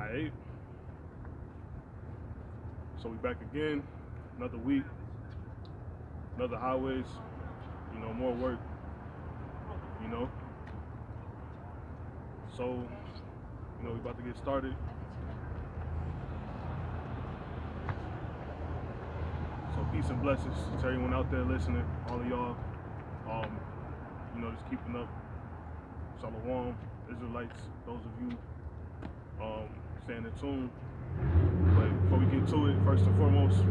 Alright. So we back again, another week, another highways, more work, you know. So, we about to get started. So peace and blessings to everyone out there listening, all of y'all. Just keeping up. Shalom, Israelites, those of you staying in tune. But before we get to it, first and foremost,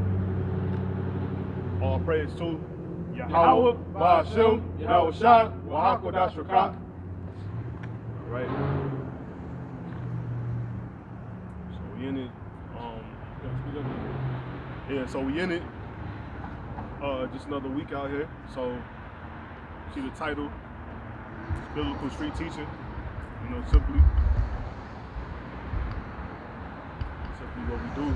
all praise to Yahweh, Ba'ashem, Yahweh Shah, Wahakodash Rakah. All right. So we in it. So we in it. Just another week out here. So see the title, it's Biblical Street Teaching. Simply what we do.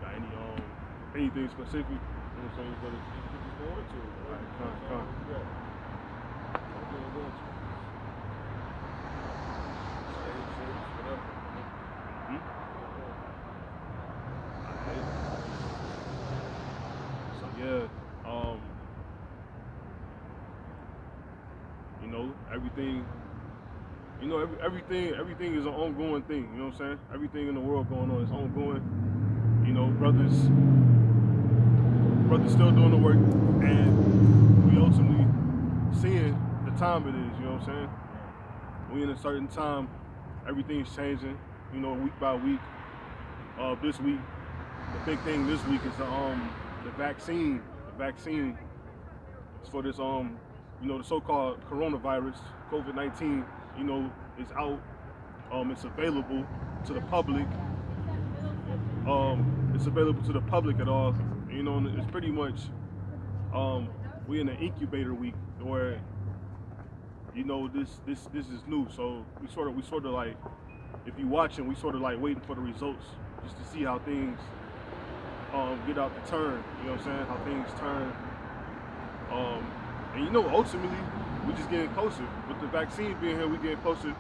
Got anything specific? Come. Everything is an ongoing thing, you know what I'm saying? Everything in the world going on is ongoing. Brothers still doing the work, and we ultimately seeing the time it is, you know what I'm saying? We in a certain time, everything's changing, week by week. This week, the big thing this week is the vaccine. The vaccine is for this the so-called coronavirus, COVID-19, is out. It's available to the public. It's available to the public at all. It's pretty much we in an incubator week where this is new. So we sort of like, if you watching, we sort of like waiting for the results just to see how things get out the turn. You know what I'm saying? How things turn. And ultimately we just getting closer. With the vaccine being here, we getting closer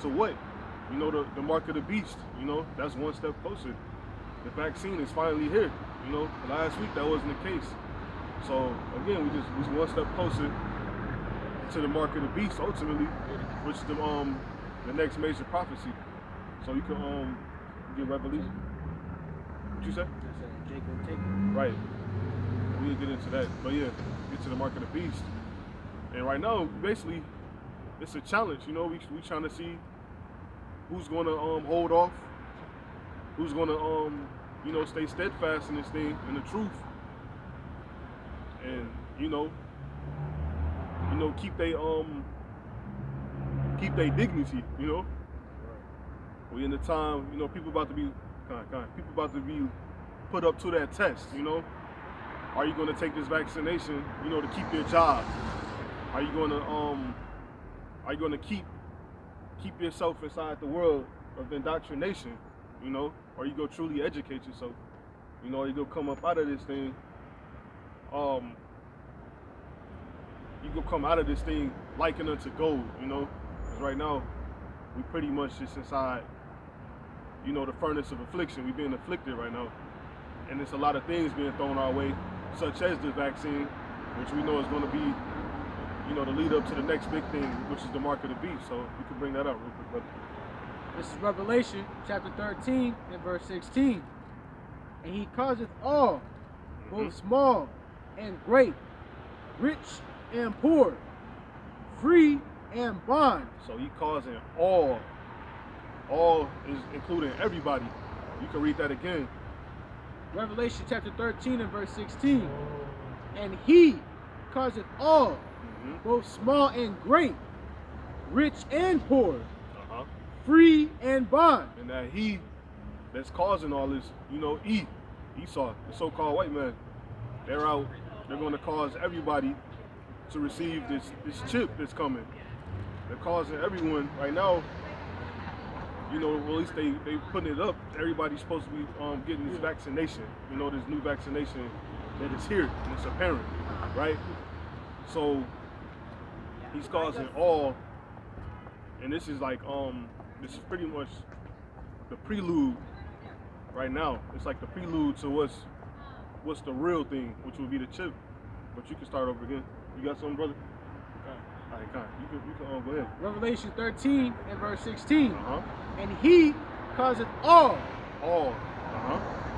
to what? The mark of the beast. That's one step closer. The vaccine is finally here. Last week that wasn't the case. So again, we just one step closer to the mark of the beast ultimately, which is the next major prophecy. So you can get Revelation. What you say? Jacob, take it. Right. We didn't get into that, but yeah, get to the mark of the beast. And right now, basically, it's a challenge. We trying to see who's gonna hold off, who's gonna stay steadfast in this thing, in the truth, and keep their dignity. We in the time, people about to be people about to be put up to that test. Are you gonna take this vaccination, to keep your job? Are you gonna keep yourself inside the world of indoctrination? Or you go truly educate yourself? You go come up out of this thing. You go come out of this thing likened unto gold. Because right now we pretty much just inside, the furnace of affliction. We being afflicted right now, and there's a lot of things being thrown our way, such as the vaccine, which we know is going to be, the lead up to the next big thing, which is the mark of the beast. So you can bring that up real quick, brother. This is Revelation chapter 13 and verse 16. And he causeth all, both small and great, rich and poor, free and bond. So he causing all is including everybody. You can read that again. Revelation chapter 13 and verse 16. And he causeth all, both small and great, rich and poor, free and bond. And that he that's causing all this, Esau, the so-called white man, they're going to cause everybody to receive this chip that's coming. They're causing everyone right now, you know, well, at least they putting it up. Everybody's supposed to be getting this vaccination. You know, this new vaccination that is here and it's apparent, right? So he's causing all, and this is like this is pretty much the prelude right now. It's like the prelude to what's the real thing, which will be the chip. But you can start over again. You got something, brother? All right, Con. You can go ahead. Revelation 13 and verse 16. Uh-huh. And he causeth all,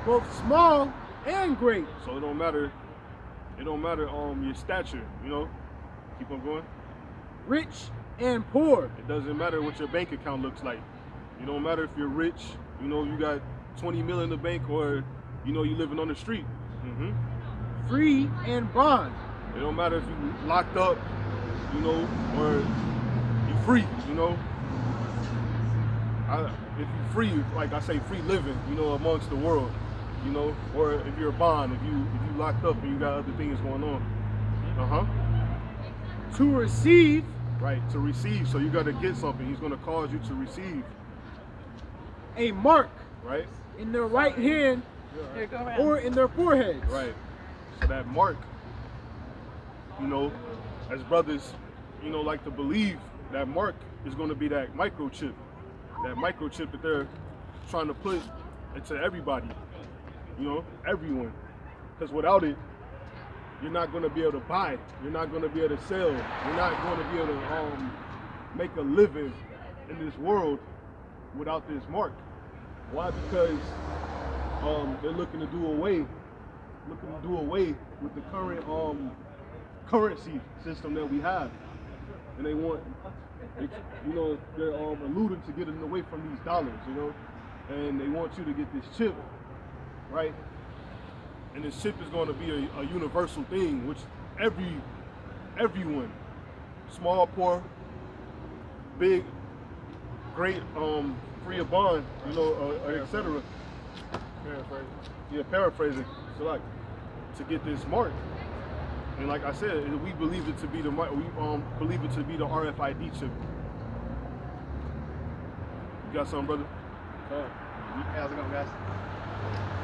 both small and great. So it don't matter your stature, you know. Keep on going. Rich and poor. It doesn't matter what your bank account looks like. It don't matter if you're rich, you know, you got 20 million in the bank, or you know, you living on the street. Free and bond. It don't matter if you locked up, you know, or you free, you know. If you free, like I say, free living, you know, amongst the world, you know, or if you're a bond, if you locked up and you got other things going on. To receive. Right, to receive. So you got to get something. He's going to cause you to receive A mark. Right. In their right hand or in their foreheads. Right. So that mark, you know, as brothers, you know, like to believe, that mark is going to be that microchip. That microchip that they're trying to put into everybody, you know, everyone. Because without it, you're not going to be able to buy. You're not going to be able to sell. You're not going to be able to make a living in this world without this mark. Why? Because they're looking to do away with the current currency system that we have, and they want, you know, they're alluding to getting away from these dollars, you know, and they want you to get this chip, right? And this chip is going to be a universal thing, which everyone, small, poor, big, great, free or bond, you know, etc. Paraphrasing. So like, to get this mark, and like I said, we believe it to be the believe it to be the RFID chip. You got something, brother? How's it going, guys?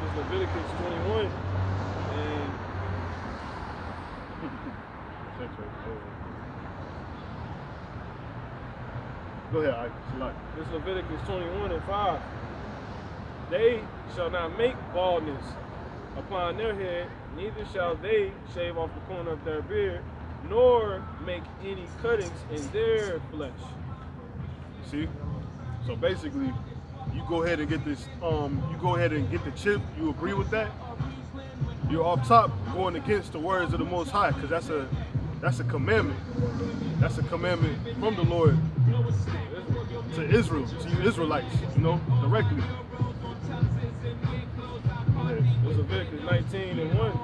It's Leviticus 21, and go ahead, it's Leviticus 21 and 5. They shall not make baldness upon their head, neither shall they shave off the corner of their beard, nor make any cuttings in their flesh. See? So basically, you go ahead and get this, you go ahead and get the chip, you agree with that? You're off top going against the words of the Most High, because that's a commandment. That's a commandment from the Lord to Israel, to you Israelites, you know, directly. It's Leviticus 19 and 1.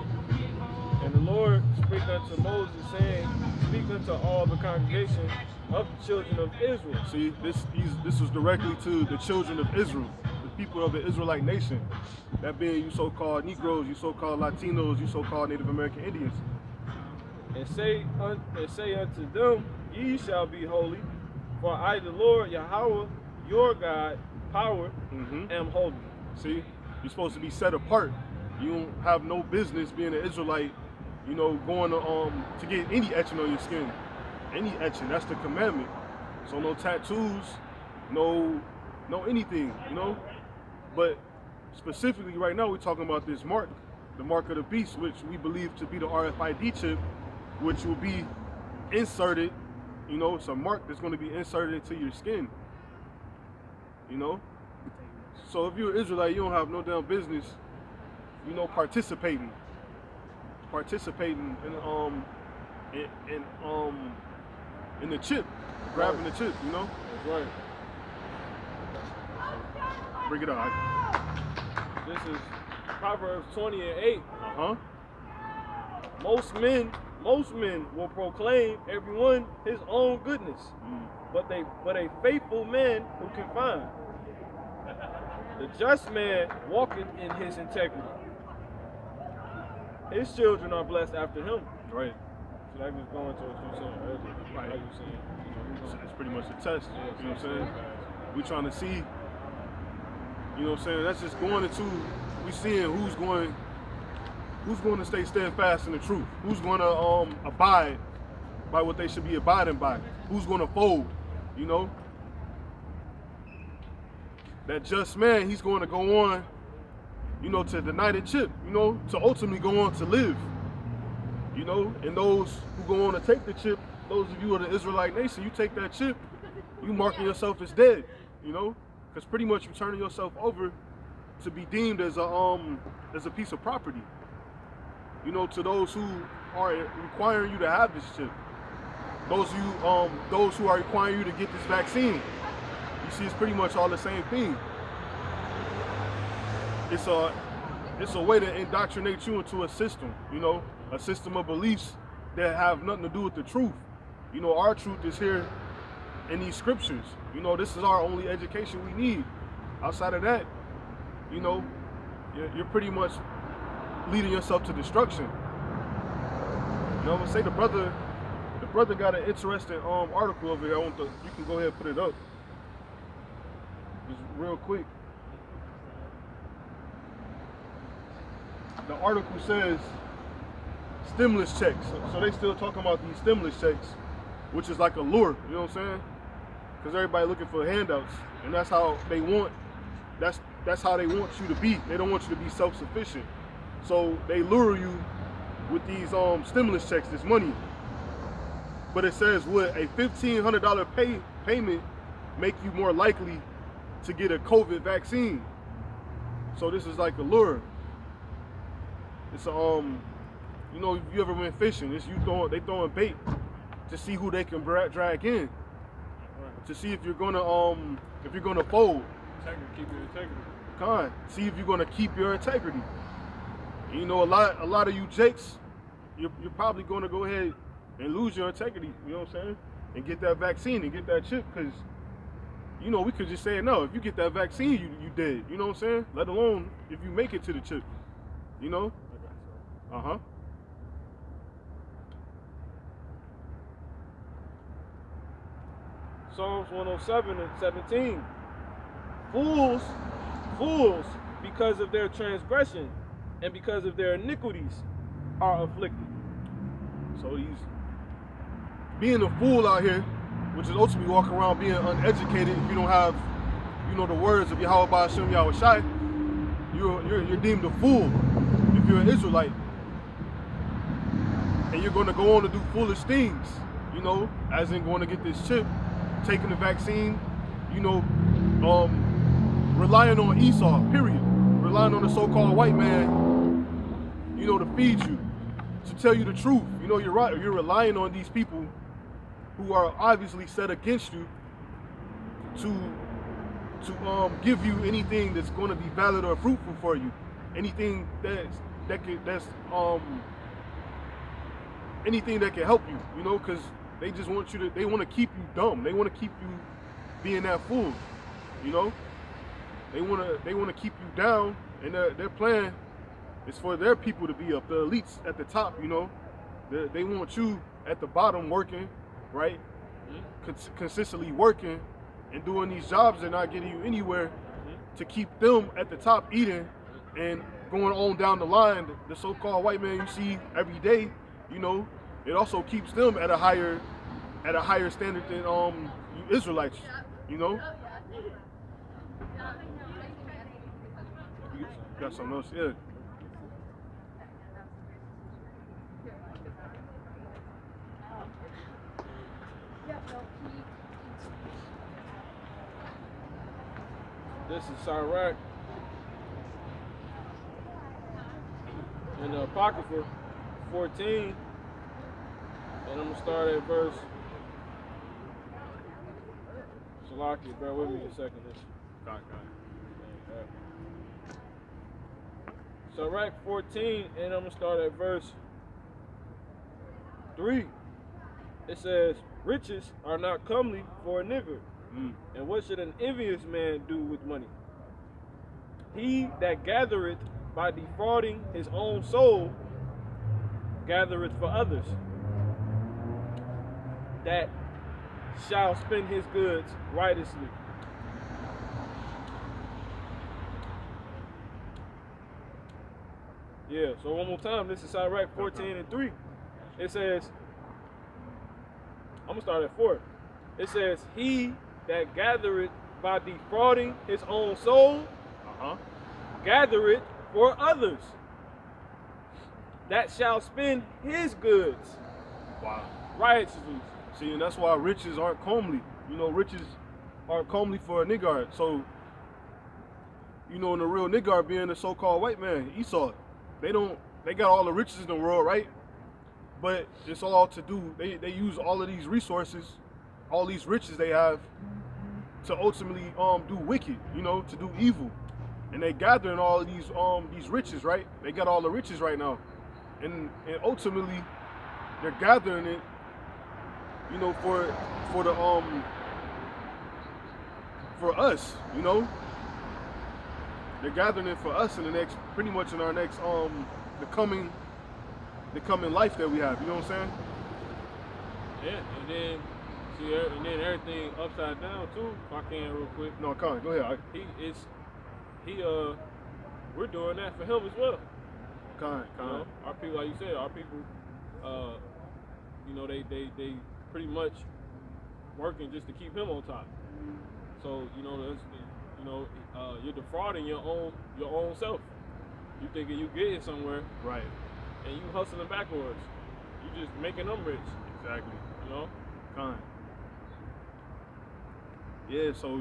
And the Lord spake unto Moses, saying, speak unto all the congregation of the children of Israel. See, this was directly to the children of Israel, the people of the Israelite nation. That being you so-called Negroes, you so-called Latinos, you so-called Native American Indians. And say unto them, ye shall be holy, for I, the Lord Yahweh, your God, power, am holy. See, you're supposed to be set apart. You don't have no business being an Israelite, you know, going to get any etching on your skin. Any etching, that's the commandment. So no tattoos, no anything, you know. But specifically right now we're talking about this mark, the mark of the beast, which we believe to be the RFID chip, which will be inserted, you know, it's a mark that's going to be inserted into your skin, you know. So if you're an Israelite, you don't have no damn business, you know, participating in the chip, grabbing the chip, you know. That's right. Bring it on. This is Proverbs 20 and 8. Most men will proclaim everyone his own goodness, but a faithful man who can find. The just man walketh in his integrity. His children are blessed after him. Right. So that was going to what you were saying earlier. Right. Like you saying, It's pretty much a test. You know what I'm saying? We're trying to see You know what I'm saying? That's just going into, we seeing who's going to stay steadfast in the truth, who's going to abide by what they should be abiding by, who's going to fold, you know? That just man, he's going to go on, you know, to deny the chip, you know, to ultimately go on to live, you know? And those who go on to take the chip, those of you of the Israelite nation, you take that chip, you marking yourself as dead, you know? Because pretty much you're turning yourself over to be deemed as a piece of property, you know, to those who are requiring you to have this chip, those who are requiring you to get this vaccine. You see, it's pretty much all the same thing. It's a way to indoctrinate you into a system, you know, a system of beliefs that have nothing to do with the truth. You know, our truth is here in these scriptures. You know, this is our only education we need. Outside of that, you know, you're pretty much leading yourself to destruction. You know, I'm gonna say the brother got an interesting article over here. You can go ahead and put it up. Just real quick. The article says stimulus checks. So they still talking about these stimulus checks, which is like a lure, you know what I'm saying? Because everybody looking for handouts, and that's how they want. That's how they want you to be. They don't want you to be self-sufficient. So they lure you with these stimulus checks, this money. But it says, would a $1,500 payment make you more likely to get a COVID vaccine? So this is like a lure. It's you know, if you ever went fishing, it's they throwing bait to see who they can drag in, to see if you're gonna fold. Keep your integrity. See if you're gonna keep your integrity. You know, a lot of you jakes, you're probably gonna go ahead and lose your integrity. You know what I'm saying? And get that vaccine and get that chip, because you know we could just say no. If you get that vaccine, you dead. You know what I'm saying? Let alone if you make it to the chip. You know? Psalms 107 and 17. Fools, because of their transgression and because of their iniquities, are afflicted. So he's being a fool out here, which is ultimately walking around being uneducated. If you don't have, you know, the words of Yahweh Ba'ashem Yahweh Shai, you're deemed a fool if you're an Israelite. And you're going to go on to do foolish things, you know, as in going to get this chip, taking the vaccine, you know, relying on Esau, period. Relying on the so-called white man, you know, to feed you, to tell you the truth. You know, you're right. You're relying on these people who are obviously set against you to give you anything that's going to be valid or fruitful for you. Anything anything that can help you, you know, because they just want they want to keep you dumb. They want to keep you being that fool, you know. They want to keep you down, and their plan is for their people to be up, the elites at the top, you know. They want you at the bottom working, right? Consistently working and doing these jobs that are not getting you anywhere, to keep them at the top eating and going on down the line. The so-called white man you see every day, you know, it also keeps them at a higher standard than you Israelites, you know. You got something else? Yeah. This is Sirach in the Apocrypha 14, and I'm gonna start at verse. Salaki, bear with me a second. Got it. Sirach 14, and I'm gonna start at verse 3. It says, "Riches are not comely for a nigger, and what should an envious man do with money? He that gathereth by defrauding his own soul gathereth for others, that shall spend his goods righteously." Yeah, so one more time, this is Sirach 14:3. It says, I'm gonna start at 4. It says, he that gathereth by defrauding his own soul, gathereth for others, that shall spend his goods Wow. righteously. See, and that's why riches aren't comely. You know, riches aren't comely for a niggard. So, you know, and the real niggard being the so-called white man, Esau, they got all the riches in the world, right? But it's all to do, they use all of these resources, all these riches they have to ultimately do wicked, you know, to do evil. And they gathering all of these riches, right? They got all the riches right now. And ultimately they're gathering it, you know, for us, you know. They're gathering it for us in the next, pretty much in our next the coming life that we have, you know what I'm saying? Yeah, and then everything upside down too. If I can real quick. No, come on, go ahead. We're doing that for him as well. Kind. You know, our people, like you said, our people, you know, they pretty much working just to keep him on top. So you know, you're defrauding your own self. You thinking you getting somewhere, Right. and you hustling backwards. You just making them rich. Exactly. You know. Kind. Yeah, so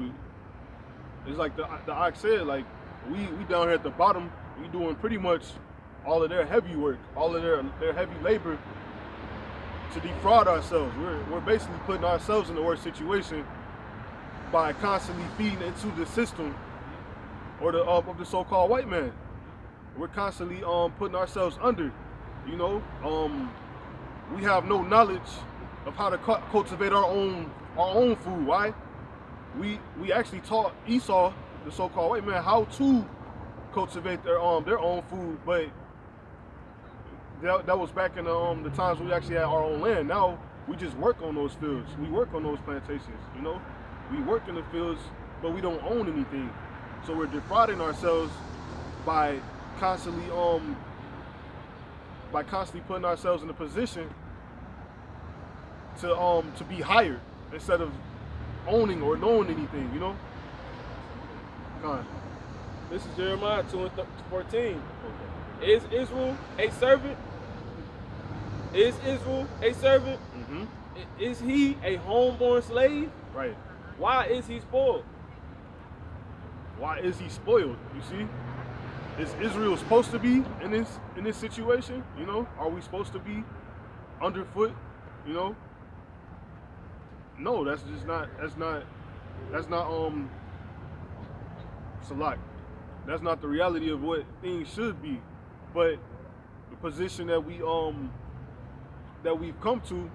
it's like the Ox said, like we down here at the bottom, we doing pretty much all of their heavy work, all of their heavy labor to defraud ourselves. We're basically putting ourselves in the worst situation by constantly feeding into the system or of the so-called white man. We're constantly putting ourselves under, you know. We have no knowledge of how to cultivate our own food. Why? We actually taught Esau, the so-called white man, how to cultivate their own food, but that was back in the times we actually had our own land. Now we just work on those fields. We work on those plantations, you know. We work in the fields, but we don't own anything. So we're defrauding ourselves by constantly putting ourselves in a position to be hired instead of owning or knowing anything, you know. God. This is Jeremiah 2:14. Is Israel a servant? Is Israel a servant? Mm-hmm. Is he a homeborn slave? Right. Why is he spoiled? Why is he spoiled? You see, is Israel supposed to be in this situation? You know, are we supposed to be underfoot? You know, no, that's not Salak. That's not the reality of what things should be. But the position that we've come to,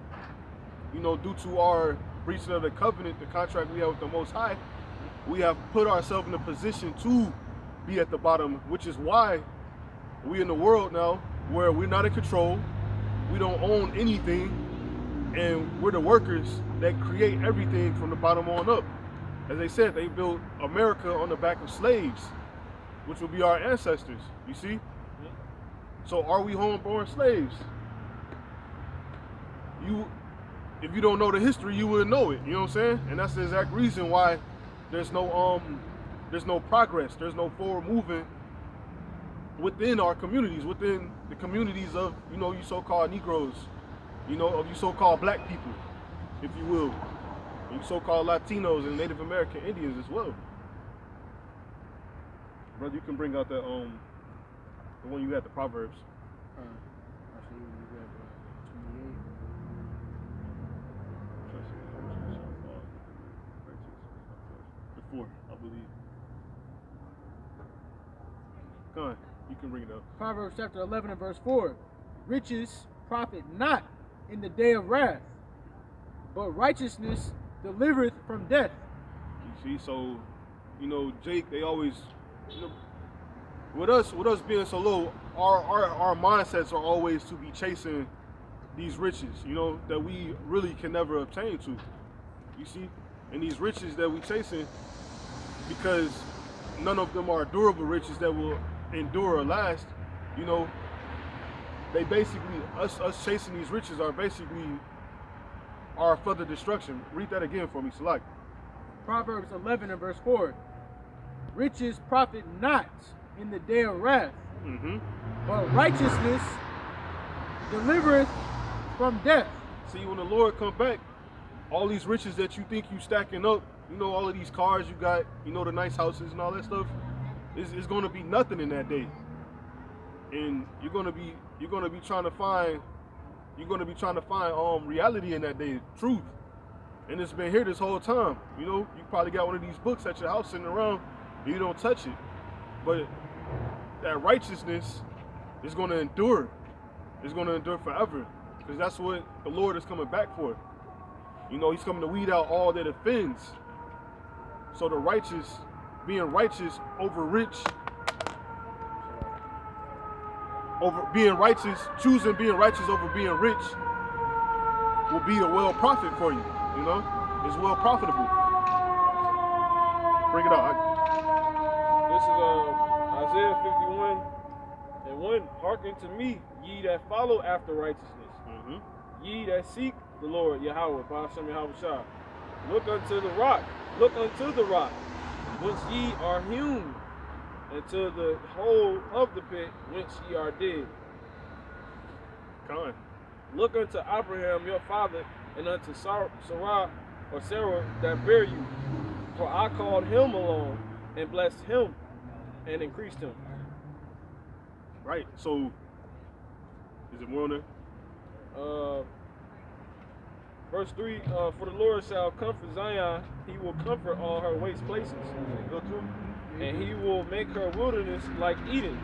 you know, due to our breaching of the covenant, the contract we have with the Most High, we have put ourselves in a position to be at the bottom, which is why we in the world now where we're not in control, we don't own anything, and we're the workers that create everything from the bottom on up. As they said, they built America on the back of slaves, which will be our ancestors, you see? So are we homeborn slaves? If you don't know the history, you wouldn't know it, you know what I'm saying? And that's the exact reason why there's no progress, there's no forward movement within our communities, within the communities of, you know, you so-called Negroes, you know, of you so-called black people, if you will, you so-called Latinos and Native American Indians as well. Brother, you can bring out that the one you had, the Proverbs. Before, I believe. Go on, you can bring it up. Proverbs chapter 11 and verse 4. Riches profit not in the day of wrath, but righteousness delivereth from death. You see, so, you know, Jake, they always, you know, with us being so low, our mindsets are always to be chasing these riches, you know, that we really can never obtain to. You see? And these riches that we chasing, because none of them are durable riches that will endure or last, you know, they basically, us chasing these riches are basically our further destruction. Read that again for me, Salak. Proverbs 11 and verse 4. Riches profit not in the day of wrath, but righteousness delivereth from death. See, when the Lord come back, all these riches that you think you stacking up, you know, all of these cars you got, you know, the nice houses and all that stuff, is going to be nothing in that day. And you're going to be trying to find reality in that day, truth. And it's been here this whole time. You know, you probably got one of these books at your house sitting around and you don't touch it. But that righteousness is going to endure. It's going to endure forever. Because that's what the Lord is coming back for. You know, he's coming to weed out all that offends. So the righteous, being righteous over rich, choosing being righteous over being rich will be a well profit for you. You know, it's well profitable. Bring it out. This is Isaiah 51 and 1. Hearken to me, ye that follow after righteousness. Ye that seek the Lord Yahweh, Ba'ashem Yahweh Shah. Look unto the rock, whence ye are hewn, and to the hole of the pit, whence ye are dead. Come on. Look unto Abraham your father, and unto Sarah that bare you. For I called him alone, and blessed him, and increased him. Right, so, is it more on there? Verse 3, for the Lord shall comfort Zion, he will comfort all her waste places. Go through. And he will make her wilderness like Eden,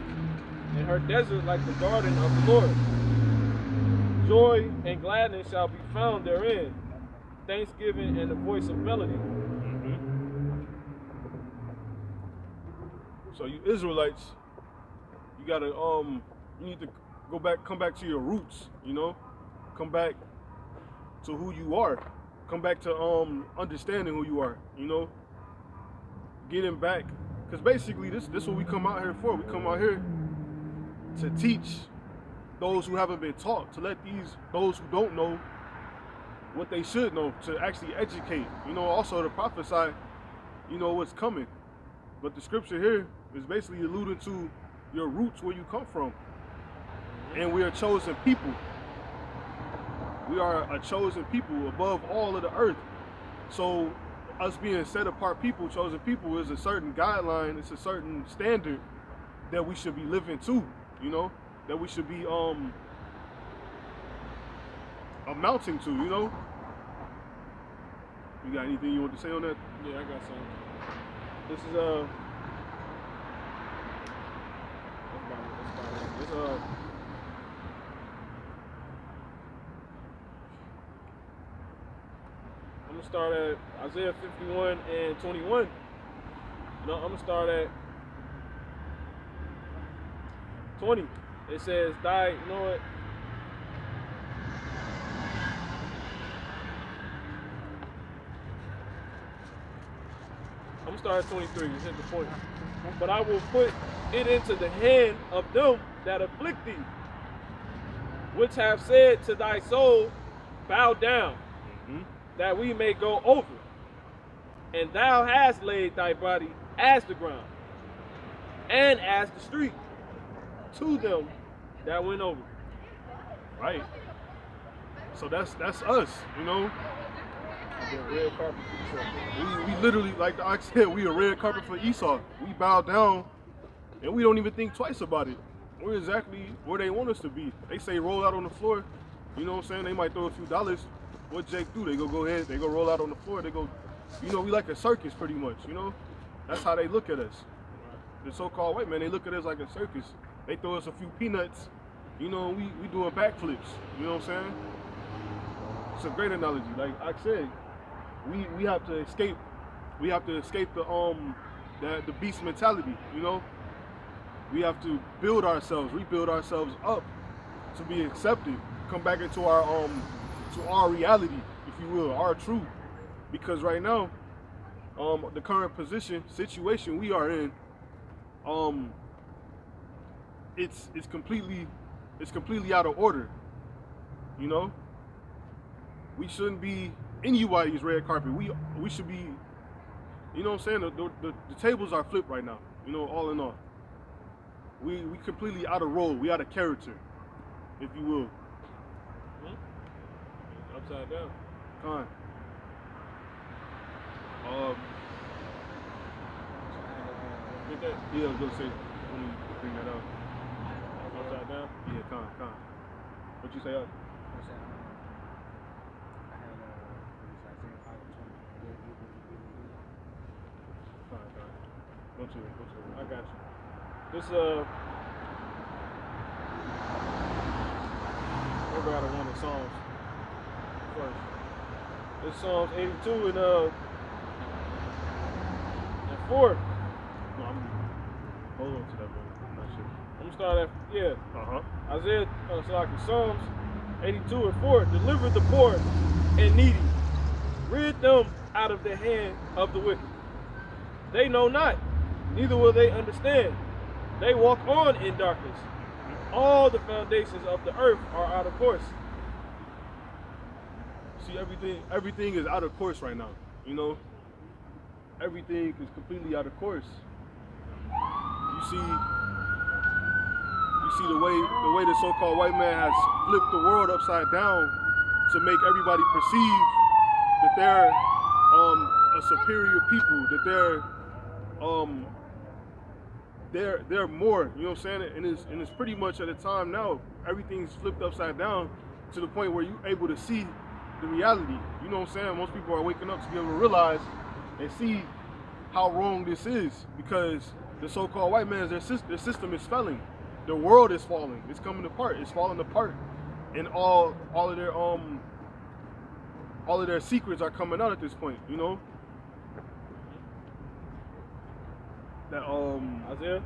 and her desert like the garden of the Lord. Joy and gladness shall be found therein, thanksgiving and the voice of melody. So you Israelites, you gotta you need to come back to your roots, you know? Come back to who you are. Come back to understanding who you are, you know? Getting back. Because basically this is what we come out here for. We come out here to teach those who haven't been taught, to let those who don't know what they should know, to actually educate, you know, also to prophesy, you know, what's coming. But the scripture here is basically alluding to your roots, where you come from. And we are chosen people. We are a chosen people above all of the earth. So us being set apart people, chosen people, is a certain guideline, it's a certain standard that we should be living to, you know, that we should be amounting to, you know. You got anything you want to say on that? Yeah, I got something. This is I'm gonna start at Isaiah 51 and 21. No, I'm gonna start at 20. It says, you know what? I'm gonna start at 23. You hit the point. But I will put it into the hand of them that afflict thee, which have said to thy soul, bow down, that we may go over. And thou hast laid thy body as the ground, and as the street, to them that went over. Right. So that's us, you know. Red carpet for Esau. We literally, like I said, we a red carpet for Esau. We bow down, and we don't even think twice about it. We're exactly where they want us to be. They say roll out on the floor. You know what I'm saying? They might throw a few dollars. What Jake do? They go ahead. They go roll out on the floor. They go, you know, we like a circus pretty much. You know, that's how they look at us. The so-called white man, they look at us like a circus. They throw us a few peanuts. You know, we doing backflips. You know what I'm saying? It's a great analogy. Like I said, we have to escape. We have to escape the beast mentality. You know, we have to build ourselves, rebuild ourselves up to be accepted. Come back into our to our reality, if you will, our truth. Because right now, the current situation we are in, it's it's completely out of order. You know, we shouldn't be anybody's red carpet. We should be, you know what I'm saying? The tables are flipped right now. You know, all in all, we completely out of role. We out of character, if you will. Upside down. Con. Get that? Yeah, I was gonna say when you bring that up. Upside down. Yeah, con. What you say? Go to it. I got you. This we'll go out of one of the Psalms first. This Psalms 82 and 4. No, hold on to that one. I'm not sure. I'm gonna start at Isaiah, Psalms 82 and 4. Deliver the poor and needy, rid them out of the hand of the wicked. They know not, neither will they understand. They walk on in darkness. All the foundations of the earth are out of course. See, everything is out of course right now. You know, everything is completely out of course. You see the way the so-called white man has flipped the world upside down to make everybody perceive that they're a superior people, that they're more, you know what I'm saying? And it's pretty much at a time now, everything's flipped upside down to the point where you're able to see the reality. You know what I'm saying? Most people are waking up to be able to realize and see how wrong this is, because the so-called white man, their system is failing. The world is falling. It's coming apart. It's falling apart, and all of their secrets are coming out at this point. You know that Isaiah,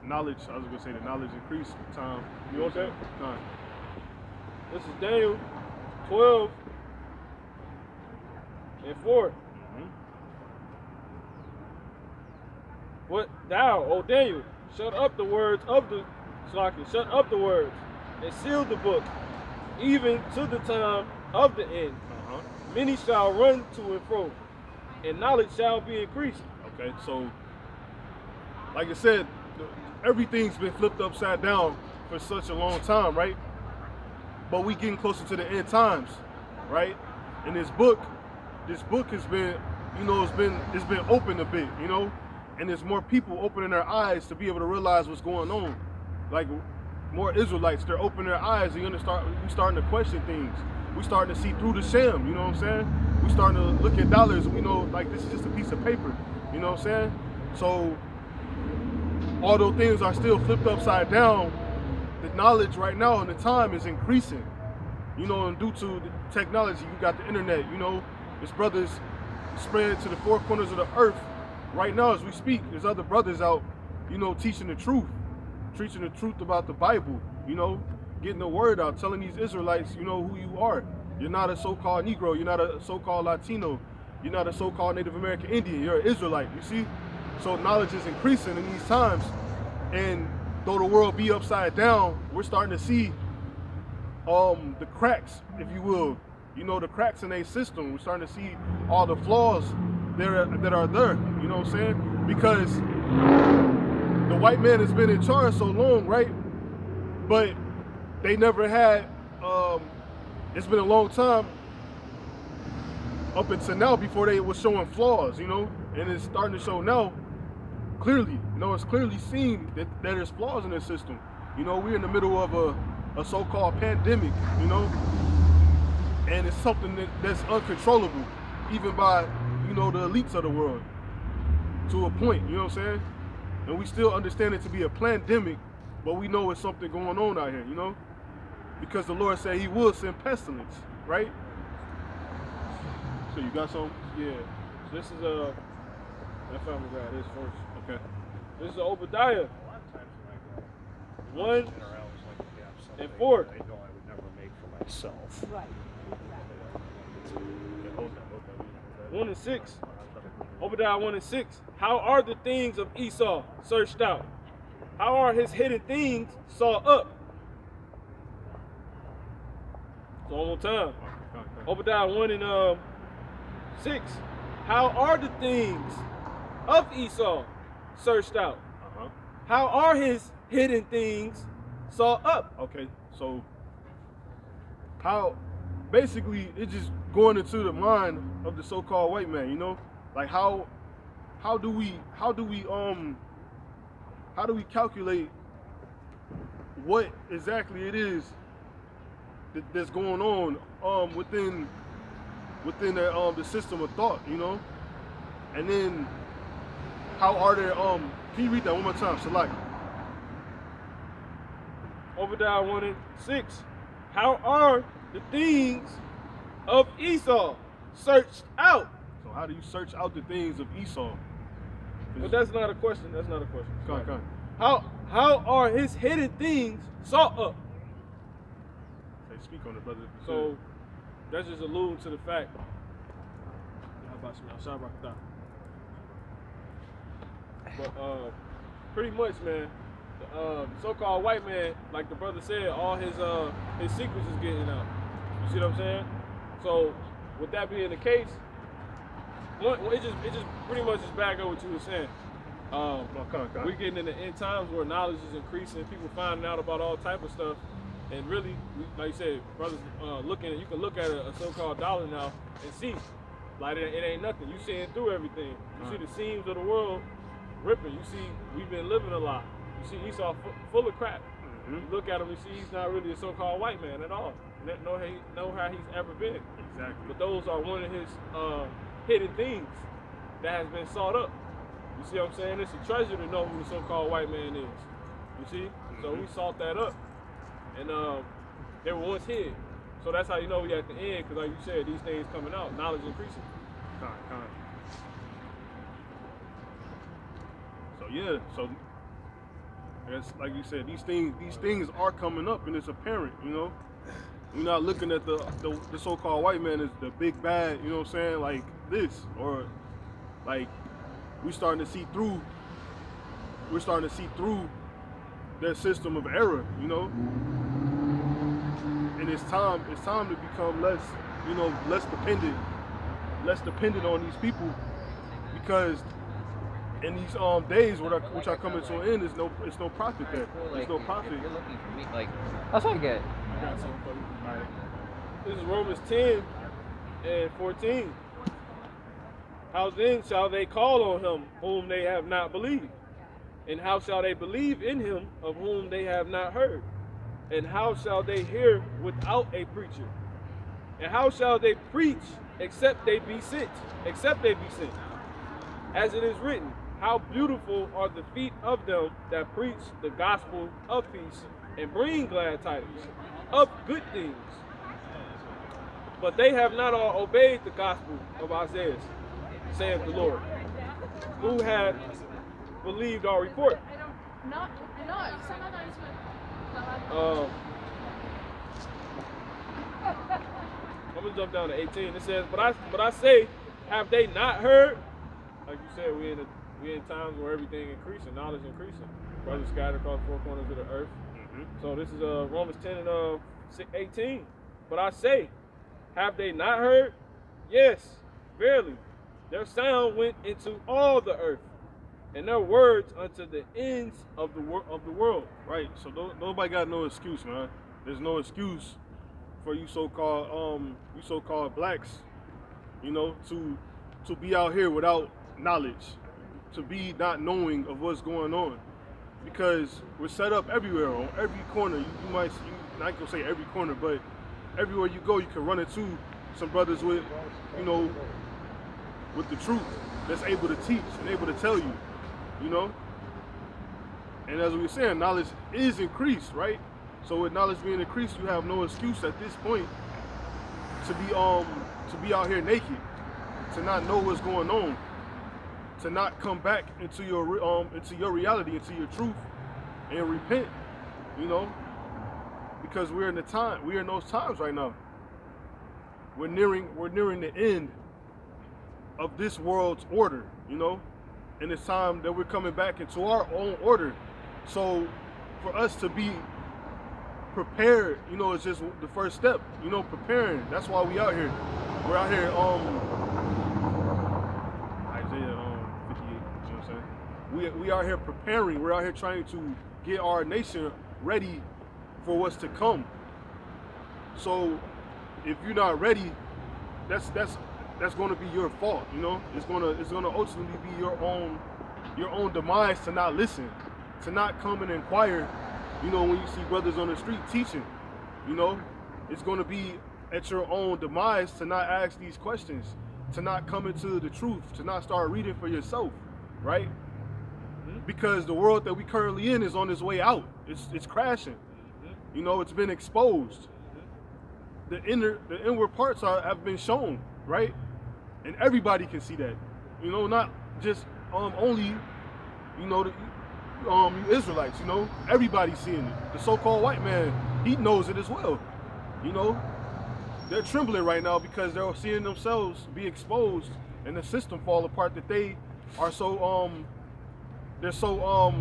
knowledge. I was gonna say the knowledge increased with time. You want that? Time. This is Daniel 12 and 4. What thou, O Daniel, shut up the words of the shut up the words and seal the book, even to the time of the end. Many shall run to and fro, and knowledge shall be increased. Okay, so like I said, everything's been flipped upside down for such a long time, right? But we getting closer to the end times, right? And this book has been, you know, it's been opened a bit, you know, and there's more people opening their eyes to be able to realize what's going on. Like more Israelites, they're opening their eyes. We starting to question things. We starting to see through the sham. You know what I'm saying? We starting to look at dollars. And we know like this is just a piece of paper. You know what I'm saying? So although things are still flipped upside down, the knowledge right now and the time is increasing. You know, and due to the technology, you got the internet. You know, there's brothers spread to the four corners of the earth. Right now, as we speak, there's other brothers out, you know, teaching the truth about the Bible, you know, getting the word out, telling these Israelites, you know, who you are. You're not a so-called Negro, you're not a so-called Latino, you're not a so-called Native American Indian, you're an Israelite, you see? So knowledge is increasing in these times, and though the world be upside down, we're starting to see the cracks, if you will, you know, the cracks in their system. We're starting to see all the flaws that are there, you know what I'm saying? Because the white man has been in charge so long, right? But they never had, it's been a long time up until now before they was showing flaws, you know? And it's starting to show now clearly, you know, it's clearly seen that there's flaws in the system. You know, we're in the middle of a so-called pandemic, you know? And it's something that's uncontrollable, even by, you know, the elites of the world, to a point, you know what I'm saying? And we still understand it to be a pandemic, but we know it's something going on out here, you know? Because the Lord said he will send pestilence, right? So you got something? Yeah. So this is let's find me grab this first. Okay. This is Obadiah 1 and 4. I know I would never make for myself. Right. 1 and 6. Obadiah 1 and 6. How are the things of Esau searched out? How are his hidden things sought up? So one more time. Okay. Obadiah 1 and 6. How are the things of Esau searched out? Uh-huh. How are his hidden things sought up? Okay, so how basically it's just going into the mind of the so-called white man, you know? Like how do we calculate what exactly it is that's going on within the system of thought, you know? And then how are there can you read that one more time, Salaki? Obadiah 1 and 6. How are the things of Esau searched out? So how do you search out the things of Esau? But that's not a question. That's not a question. Come on. How are his hidden things sought up? Say, speak on it, brother. So that's just alluding to the fact. But pretty much, man, the so-called white man, like the brother said, all his secrets is getting out. You see what I'm saying? So with that being the case, it just pretty much just back up what you were saying. We're getting in the end times where knowledge is increasing, people finding out about all type of stuff, and really, like you said, brothers, you can look at a so-called dollar now and see, like it ain't nothing. You seeing through everything. You see the seams of the world ripping. You see we've been living a lot. You see Esau full of crap. You look at him and see he's not really a so-called white man at all. Know how he's ever been. Exactly. But those are one of his hidden things that has been sought up. You see what I'm saying? It's a treasure to know who the so-called white man is. You see? So we sought that up. And they were once hid. So that's how you know we at the end, because like you said, these things coming out, knowledge increasing. So yeah, so it's like you said, these things are coming up, and it's apparent, you know. We're not looking at the so-called white man as the big bad, you know what I'm saying, like this, or like we're starting to see through their system of error, you know. And it's time to become less dependent on these people, because in these days which are coming to an end, it's no profit there. There's no profit. If you're looking for me, like, that's what I get. I got something for you. All right. This is Romans 10 and 14. How then shall they call on him whom they have not believed? And how shall they believe in him of whom they have not heard? And how shall they hear without a preacher? And how shall they preach except they be sent? As it is written, how beautiful are the feet of them that preach the gospel of peace and bring glad tidings of good things. But they have not all obeyed the gospel of Isaiah, saith the Lord, who had believed our report. I'm gonna jump down to 18. It says, but I say, have they not heard? Like you said, we in times where everything increasing, knowledge increasing. Brothers scattered across four corners of the earth. So this is Romans 10 and 18. But I say, have they not heard? Yes, verily. Their sound went into all the earth, and their words unto the ends of the world. Right. So nobody got no excuse, man. There's no excuse for you so-called blacks, you know, to be out here without knowledge, to be not knowing of what's going on, because we're set up everywhere, on every corner. You not gonna say every corner, but everywhere you go, you can run into some brothers with, you know, with the truth, that's able to teach and able to tell you, you know. And as we were saying, knowledge is increased, right? So with knowledge being increased, you have no excuse at this point to be out here naked, to not know what's going on, to not come back into your reality, into your truth, and repent, you know, because we're in those times right now. We're nearing the end of this world's order, you know, and it's time that we're coming back into our own order. So for us to be prepared, you know, is just the first step. You know, preparing. That's why we out here. We're out here, Isaiah 58, you know what I'm saying? We out here preparing. We're out here trying to get our nation ready for what's to come. So if you're not ready, that's going to be your fault. You know, it's going to ultimately be your own demise to not listen, to not come and inquire. You know, when you see brothers on the street teaching, you know, it's going to be at your own demise to not ask these questions, to not come into the truth, to not start reading for yourself, right? Because the world that we currently in is on its way out. It's crashing. You know, it's been exposed. The inward parts have been shown, right? And everybody can see that. You know, not just only, you know, you Israelites, you know, everybody's seeing it. The so-called white man, he knows it as well. You know, they're trembling right now because they're seeing themselves be exposed and the system fall apart that they are so they're so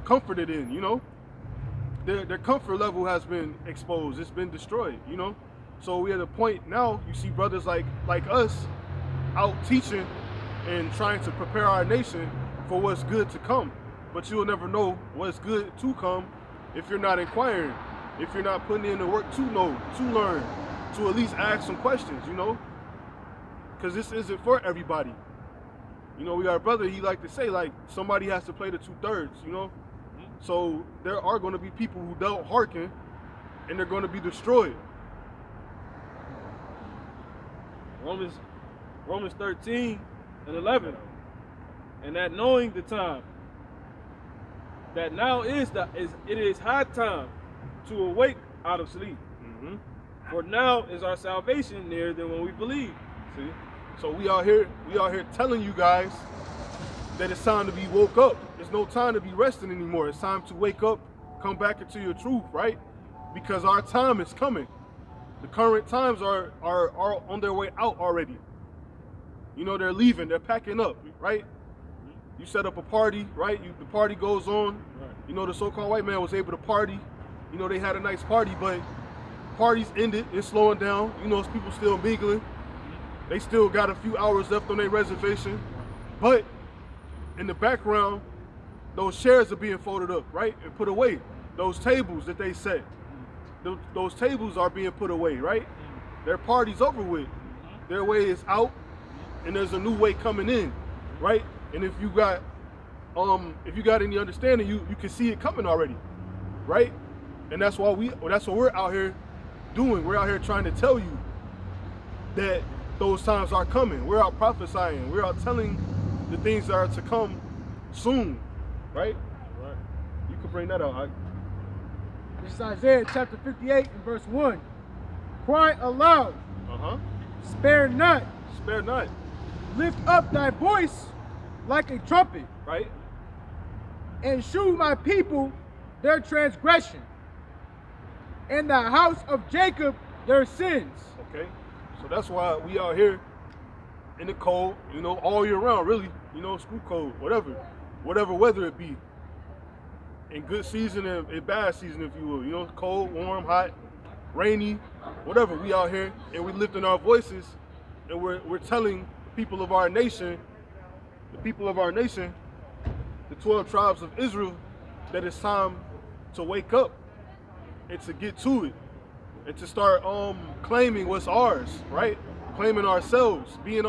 comforted in. You know, their comfort level has been exposed. It's been destroyed. You know, so we're at a point now. You see brothers like us out teaching and trying to prepare our nation for what's good to come. But you'll never know what's good to come if you're not inquiring, if you're not putting in the work to know, to learn, to at least ask some questions, you know? Because this isn't for everybody. You know, we got a brother, he like to say, like, somebody has to play the 2/3, you know? So there are going to be people who don't hearken, and they're going to be destroyed. Romans 13:11, and that knowing the time, that now it is high time to awake out of sleep. For now is our salvation nearer than when we believe. See? So we out here telling you guys that it's time to be woke up. There's no time to be resting anymore. It's time to wake up, come back into your truth, right? Because our time is coming. The current times are on their way out already. You know, they're leaving, they're packing up, right? You set up a party, right? The party goes on. Right. You know, the so-called white man was able to party. You know, they had a nice party, but parties ended, it's slowing down. You know, it's people still mingling. They still got a few hours left on their reservation. But in the background, those chairs are being folded up, right? And put away. Those tables that they set, those tables are being put away, right? Their party's over with. Their way is out, and there's a new way coming in, right? And if you got any understanding, you can see it coming already, right? And that's what we're out here doing. We're out here trying to tell you that those times are coming. We're out prophesying. We're out telling the things that are to come soon, right? Right. You can bring that out. This is Isaiah chapter 58 and verse 1. Cry aloud, spare not, Spare not, lift up thy voice like a trumpet, right? and shew my people their transgression, and the house of Jacob their sins. Okay, so that's why we out here in the cold, you know, all year round, really. You know, screw cold, whatever weather it be. In good season and bad season, if you will. You know, cold, warm, hot, rainy, whatever. We out here and we lifting our voices, and we're telling people of our nation, the 12 tribes of Israel, that it's time to wake up and to get to it and to start claiming what's ours, right? Claiming ourselves, being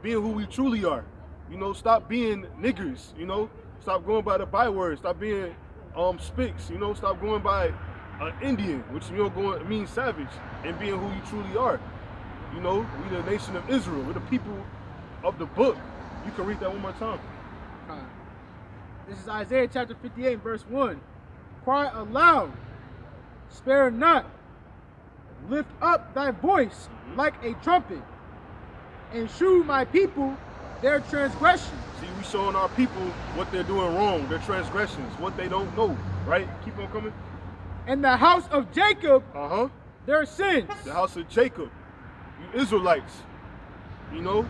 who we truly are. You know, stop being niggers, you know, stop going by the bywords, stop being spics, you know, stop going by Indian, which, you know, means savage, and being who you truly are. You know, we the nation of Israel, we're the people of the book. You can read that one more time. This is Isaiah chapter 58 verse 1. Cry aloud, spare not, lift up thy voice like a trumpet, and shew my people their transgressions. See, we showing our people what they're doing wrong, their transgressions, what they don't know, right? Keep on coming. And the house of Jacob their sins. The house of Jacob, you Israelites, you know,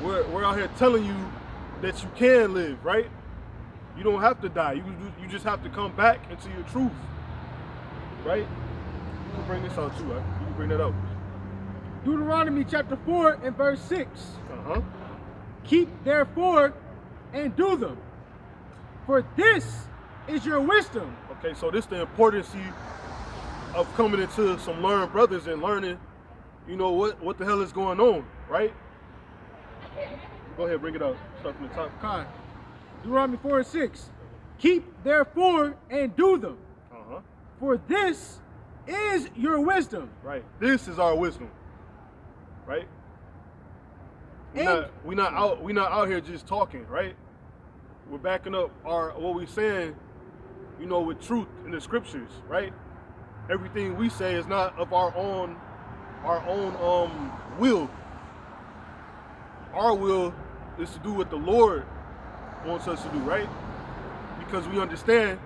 we're out here telling you that you can live, right? You don't have to die. You just have to come back into your truth. right? You can bring this out too, right? You can bring that out. Deuteronomy chapter 4 and verse 6. Keep therefore and do them, for this is your wisdom. Okay, so this the importance of coming into some learned brothers and learning, you know, what the hell is going on, right? Go ahead, bring it out. Start from the top. Con. Deuteronomy 4 and 6. Keep therefore and do them, for this is your wisdom. Right. This is our wisdom. Right? We not out here just talking, right? We're backing up what we're saying, you know, with truth in the scriptures, right? Everything we say is not of our own will. Our will is to do what the Lord wants us to do, right? Because we understand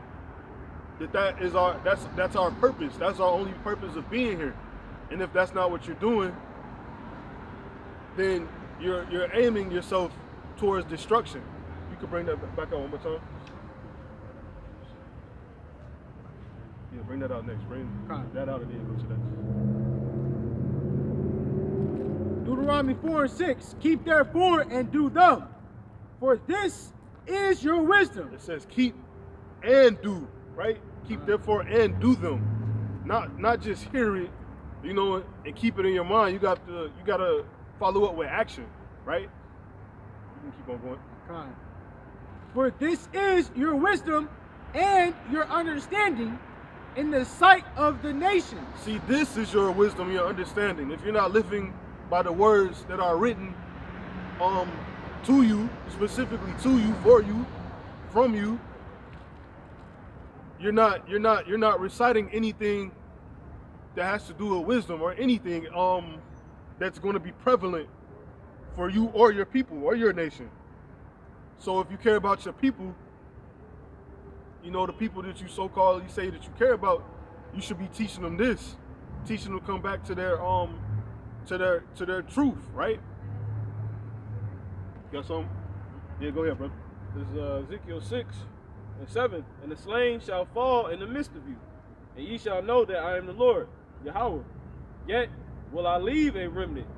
that's our purpose. That's our only purpose of being here. And if that's not what you're doing, then you're aiming yourself towards destruction. You could bring that back out one more time. Yeah, bring that out next. Bring that out and then go to that. Deuteronomy 4 and 6. Keep therefore and do them, for this is your wisdom. It says keep and do, right? Keep therefore and do them. Not just hear it, you know, and keep it in your mind. You gotta follow up with action, right? You can keep on going. For this is your wisdom and your understanding in the sight of the nations. See, this is your wisdom, your understanding. If you're not living by the words that are written to you, specifically to you, for you, from you, you're not reciting anything that has to do with wisdom or anything that's going to be prevalent for you or your people or your nation. So if you care about your people, you know, the people that you so-called, you say that you care about, you should be teaching them this, teaching them to come back to their truth, right? Got something? Yeah, go ahead, brother. This is Ezekiel 6 and 7. And the slain shall fall in the midst of you, and ye shall know that I am the Lord, Yahweh. Yet will I leave a remnant,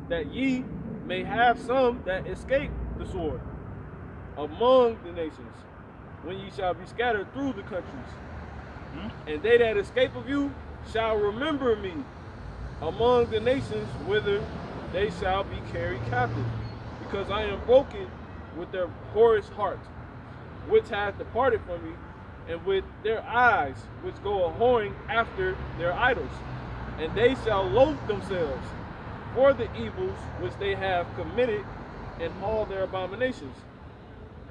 that ye may have some that escape the sword among the nations, when ye shall be scattered through the countries. And they that escape of you shall remember me among the nations whither they shall be carried captive, because I am broken with their whorish heart, which hath departed from me, and with their eyes which go a-whoring after their idols. And they shall loathe themselves for the evils which they have committed, and all their abominations.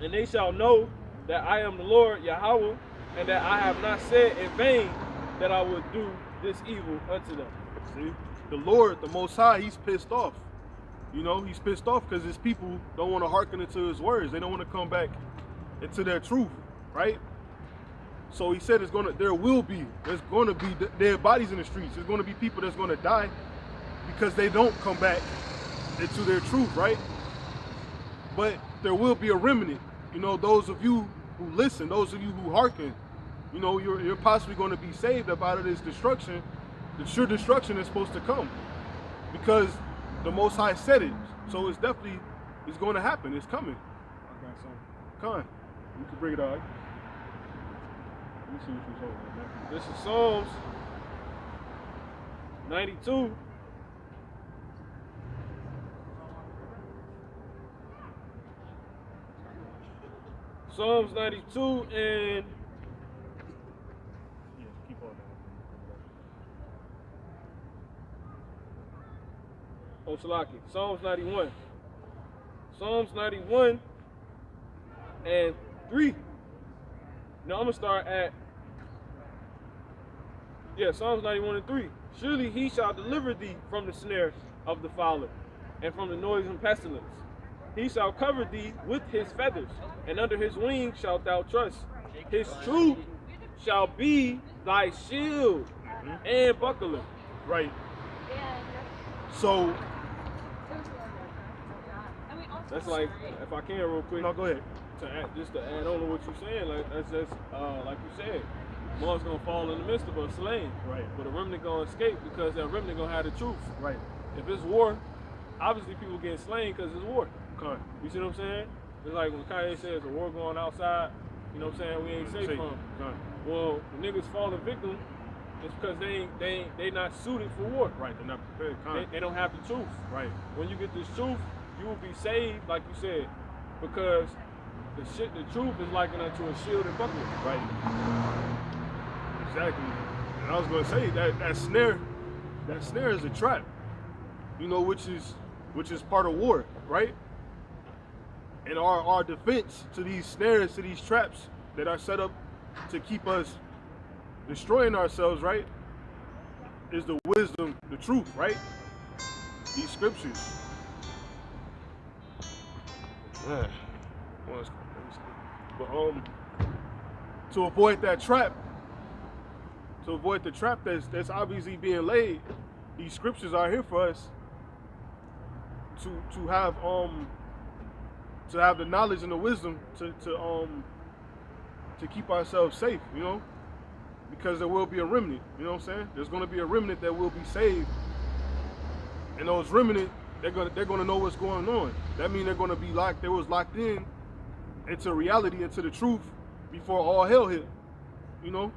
And they shall know that I am the Lord Yahweh, and that I have not said in vain that I would do this evil unto them. See, the Lord, the Most High, he's pissed off. You know, he's pissed off because his people don't want to hearken into his words. They don't want to come back into their truth, right? So he said there's going to be dead bodies in the streets. There's going to be people that's going to die because they don't come back into their truth, right? But there will be a remnant. You know, those of you who listen, those of you who hearken, you know, you're possibly going to be saved up out of this destruction. The sure destruction is supposed to come because the Most High said it. So it's going to happen. It's coming. I got something. Come on. You can bring it out. Let me see what you're holding, man. This is Psalms 92. Psalms 92 and Yeah, keep on oh, Salaki. Psalms 91. Psalms 91 and 3. Now I'm gonna start at Psalms 91 and 3. Surely he shall deliver thee from the snare of the fowler, and from the noisome pestilence. He shall cover thee with his feathers, and under his wings shalt thou trust. His truth shall be thy shield and buckler. Right. So that's like, if I can real quick, no, go ahead. just to add on to what you're saying, like that's just like you said, More's gonna fall in the midst of us slain. Right. But a remnant gonna escape because that remnant gonna have the truth. Right. If it's war, obviously people getting slain because it's war. Okay. You see what I'm saying? It's like when Kanye says a war going outside, you know what I'm saying, we ain't safe from. Okay. Well, the niggas falling victim is because they not suited for war. Right. They're not prepared. They don't have the truth. Right. When you get this truth, you will be saved, like you said, because the truth is likened unto a shield and buckler. Right. Exactly. And I was gonna say that snare is a trap. You know, which is part of war, right? And our defense to these snares, to these traps that are set up to keep us destroying ourselves, right? Is the wisdom, the truth, right? These scriptures. Man. But to avoid that trap, to avoid the trap that's obviously being laid, these scriptures are here for us to have the knowledge and the wisdom to keep ourselves safe, you know, because there will be a remnant, you know what I'm saying? There's going to be a remnant that will be saved, and those remnant, they're gonna know what's going on. That means they're gonna be locked in into reality, into the truth before all hell hit, you know?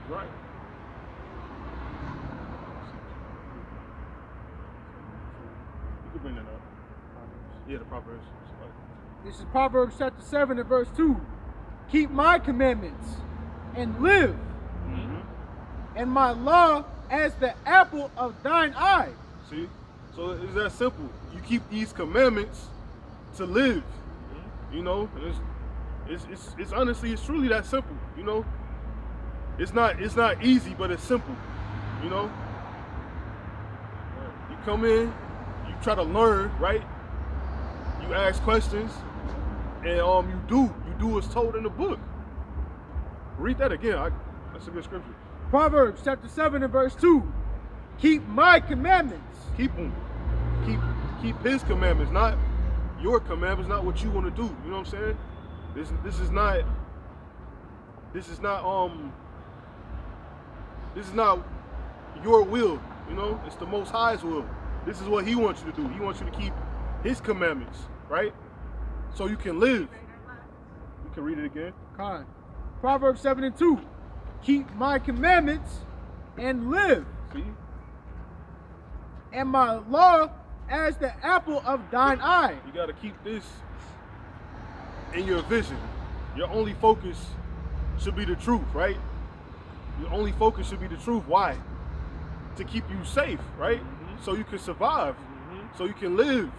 Right. You can bring that up. Yeah, the Proverbs. This is Proverbs chapter 7 and verse 2. Keep my commandments and live, and my law as the apple of thine eye. See? So it's that simple. You keep these commandments to live. You know? And it's honestly, it's truly that simple, you know? It's not easy, but it's simple, you know? You come in, you try to learn, right? You ask questions, and you do what's told in the book. Read that again. That's a good scripture. Proverbs chapter 7 and verse 2. Keep my commandments. Keep them. Keep his commandments, not your commandments, not what you want to do. You know what I'm saying? This is not your will, you know? It's the Most High's will. This is what he wants you to do. He wants you to keep his commandments, right? So you can live. You can read it again. Con. Proverbs 7 and 2. Keep my commandments and live. See? And my law as the apple of thine eye. You got to keep this in your vision. Your only focus should be the truth, right? Your only focus should be the truth. Why? To keep you safe, right? So you can survive. So you can live.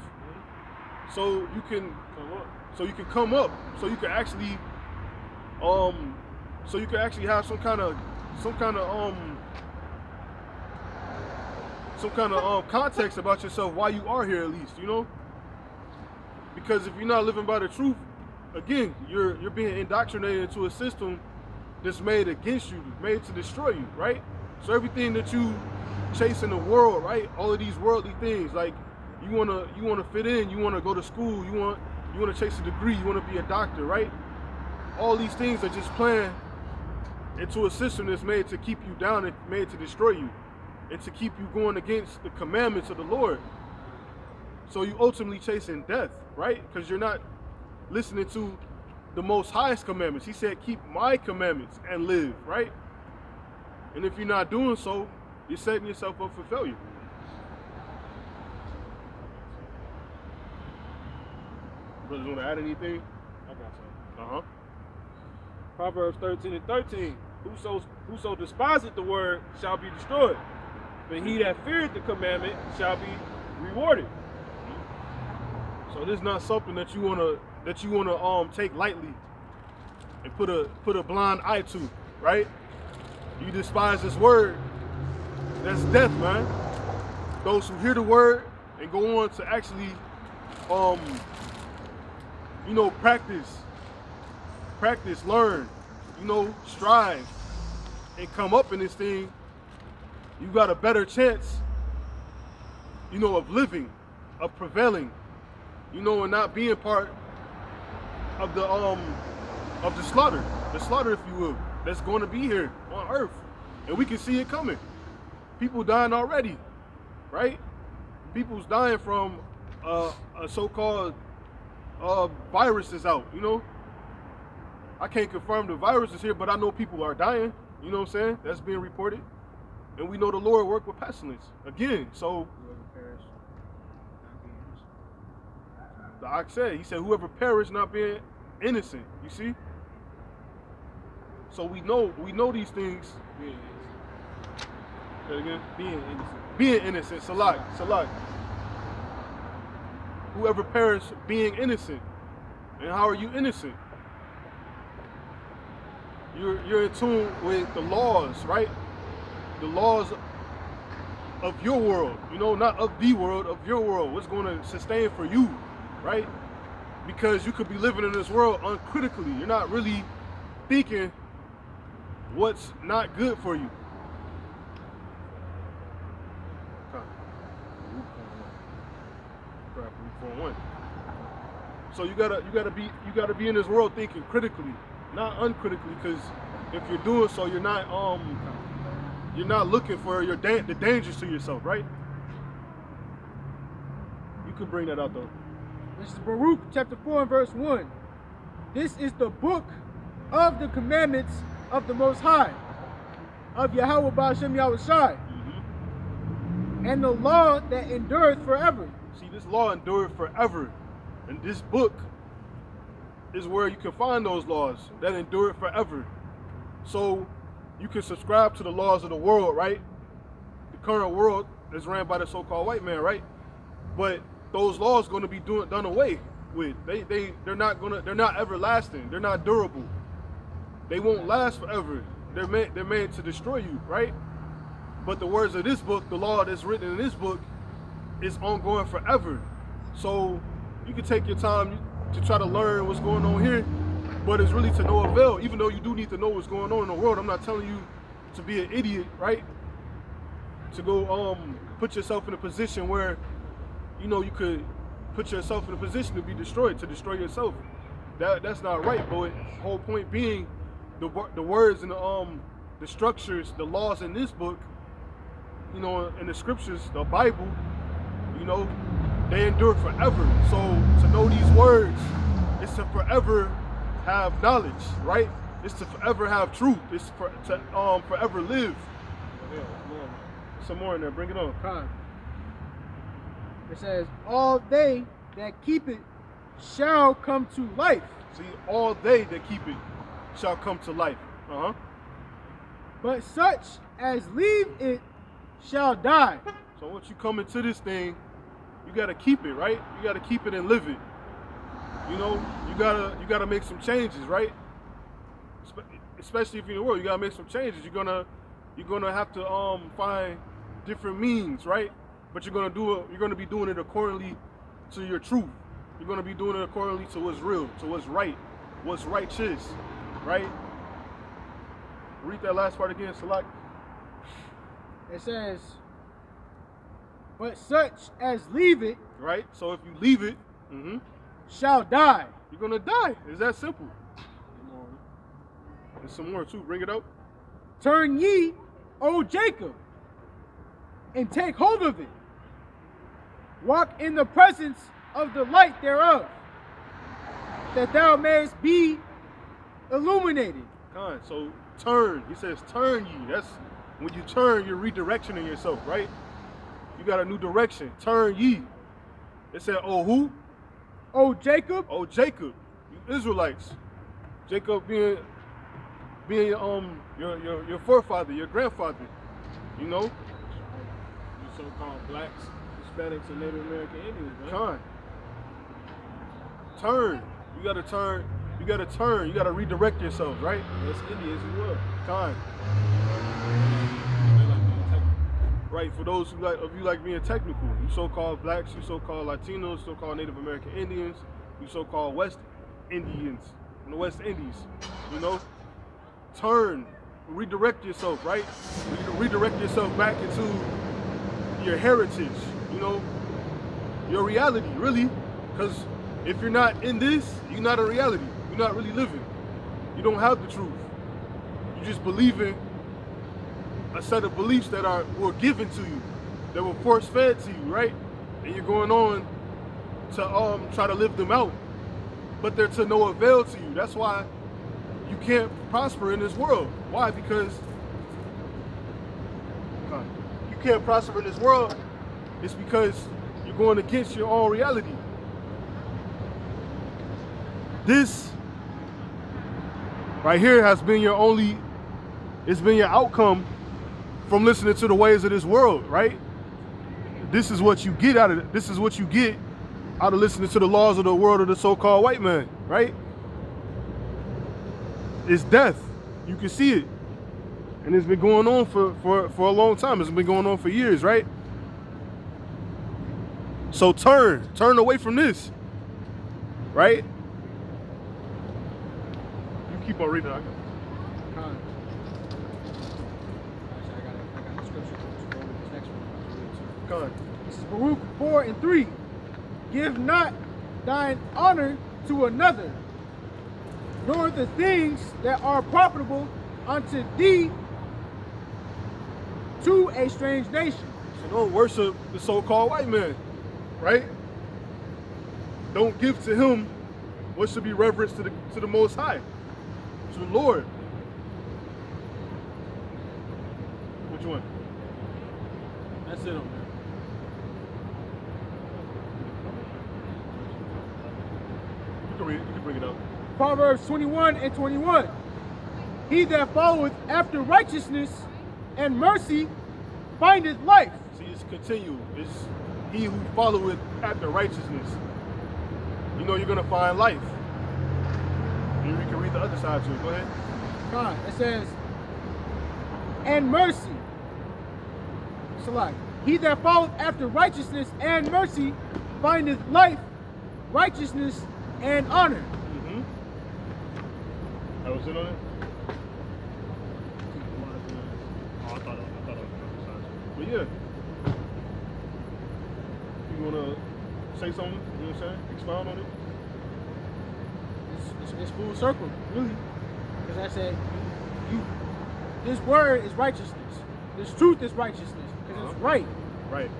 So you can come up. So you can actually have some kind of context about yourself, why you are here, at least, you know? Because if you're not living by the truth, again, you're being indoctrinated into a system that's made against you, made to destroy you, right? So everything that you chase in the world, right? All of these worldly things, like you wanna fit in, you wanna go to school, you wanna chase a degree, you wanna be a doctor, right? All these things are just playing into a system that's made to keep you down and made to destroy you and to keep you going against the commandments of the Lord. So you ultimately chasing death, right? Because you're not listening to the Most Highest commandments. He said, keep my commandments and live, right? And if you're not doing so, you're setting yourself up for failure. Brothers, want to add anything? I got you. Uh-huh. Proverbs 13 and 13. Whoso despiseth the word shall be destroyed, but he that feareth the commandment shall be rewarded. So this is not something that you wanna take lightly and put a blind eye to, right? You despise this word, that's death, man. Those who hear the word and go on to actually practice, learn, strive, and come up in this thing, you got a better chance, of living, of prevailing, and not being part of of the slaughter, if you will, that's going to be here on earth. And we can see it coming. People dying already, right? People's dying from a so-called virus is out, you know? I can't confirm the virus is here, but I know people are dying, you know what I'm saying? That's being reported. And we know the Lord worked with pestilence. Again, so the ox said, he said, whoever perished not being innocent, you see? So we know these things. Being innocent. Say it again? Being innocent. Being innocent, Salat. Whoever perished being innocent. And how are you innocent? You're in tune with the laws, right? The laws of your world, you know, not of the world, of your world. What's going to sustain for you, right? Because you could be living in this world uncritically. You're not really thinking what's not good for you. So you gotta be in this world thinking critically, not uncritically. Because if you're doing so, you're not looking for the dangers to yourself, right? You could bring that out though. This is Baruch chapter 4 and verse 1. This is the book of the commandments of the Most High, of Yahweh Ba'ashem Yahushai, and the law that endureth forever. See, this law endureth forever. And this book is where you can find those laws that endure forever. So you can subscribe to the laws of the world, right? The current world is ran by the so-called white man, right? But those laws going to be done away with. They're not everlasting. They're not durable. They won't last forever. They're made to destroy you, right? But the words of this book, the law that's written in this book, is ongoing forever. So you can take your time to try to learn what's going on here, but it's really to no avail. Even though you do need to know what's going on in the world, I'm not telling you to be an idiot, right? To go put yourself in a position where, you know, you could put yourself in a position to be destroyed, to destroy yourself. That's not right. But the whole point being, the words and the structures, the laws in this book, you know, in the scriptures, the Bible, you know, they endure forever. So to know these words is to forever have knowledge, right? It's to forever have truth. It's to forever live. Some more in there. Bring it on. Con. It says, all they that keep it shall come to life. See, all they that keep it shall come to life. But such as leave it shall die. So once you come into this thing, you gotta keep it, right? You gotta keep it and live it. You know, you gotta make some changes, right? Especially if you're in the world, you gotta make some changes. You're gonna have to find different means, right? But you're gonna be doing it accordingly to your truth. You're gonna be doing it accordingly to what's real, to what's right, what's righteous, right? Read that last part again, Salak. It says, but such as leave it, right? So if you leave it, shall die. You're gonna die. It's that simple. There's some more too. Bring it up. Turn ye, O Jacob, and take hold of it. Walk in the presence of the light thereof, that thou mayest be illuminated. So turn. He says, turn ye. That's when you turn, you're redirectioning yourself, right? You got a new direction. Turn ye. It said, oh who? O Jacob. Oh Jacob. You Israelites. Jacob being your forefather, your grandfather. You know? You so-called blacks, Hispanics, and Native American Indians, man. Turn. You gotta turn. You gotta turn. You gotta redirect yourselves, right? That's Indians as well. Right, for those of you like being technical, you so-called blacks, you so-called Latinos, so-called Native American Indians, you so-called West Indians in the West Indies, you know? Turn, redirect yourself, right? Redirect yourself back into your heritage, you know? Your reality, really, because if you're not in this, you're not in reality. You're not really living. You don't have the truth. You just believe in a set of beliefs that were given to you, that were force fed to you, right? And you're going on to try to live them out, but they're to no avail to you. That's why you can't prosper in this world. Why? Because you can't prosper in this world. It's because you're going against your own reality. This right here has been it's been your outcome from listening to the ways of this world, right? This is what you get out of it. This is what you get out of listening to the laws of the world of the so-called white man, right? It's death. You can see it. And it's been going on for a long time. It's been going on for years, right? So turn away from this, right? You keep on reading. Actually, I got the scripture to go with this next one. Come on. This is Baruch 4:3. Give not thine honor to another, nor the things that are profitable unto thee to a strange nation. So don't worship the so-called white man, right? Don't give to him what should be reverenced to the Most High, to the Lord. Which one? That's it on there. You can read it. You can bring it up. Proverbs 21:21. He that followeth after righteousness and mercy findeth life. See, it's continual. It's he who followeth after righteousness. You know you're gonna find life. And you can read the other side too. Go ahead. God, it says, and mercy. Select. He that followeth after righteousness and mercy findeth life, righteousness, and honor. Mm-hmm. That was it on it? Oh, I thought it was the other side. But yeah. You wanna say something? You know what I'm saying? Expound on it? It's full circle, really. Because I said, this word is righteousness. This truth is righteousness. Because it's right. Right.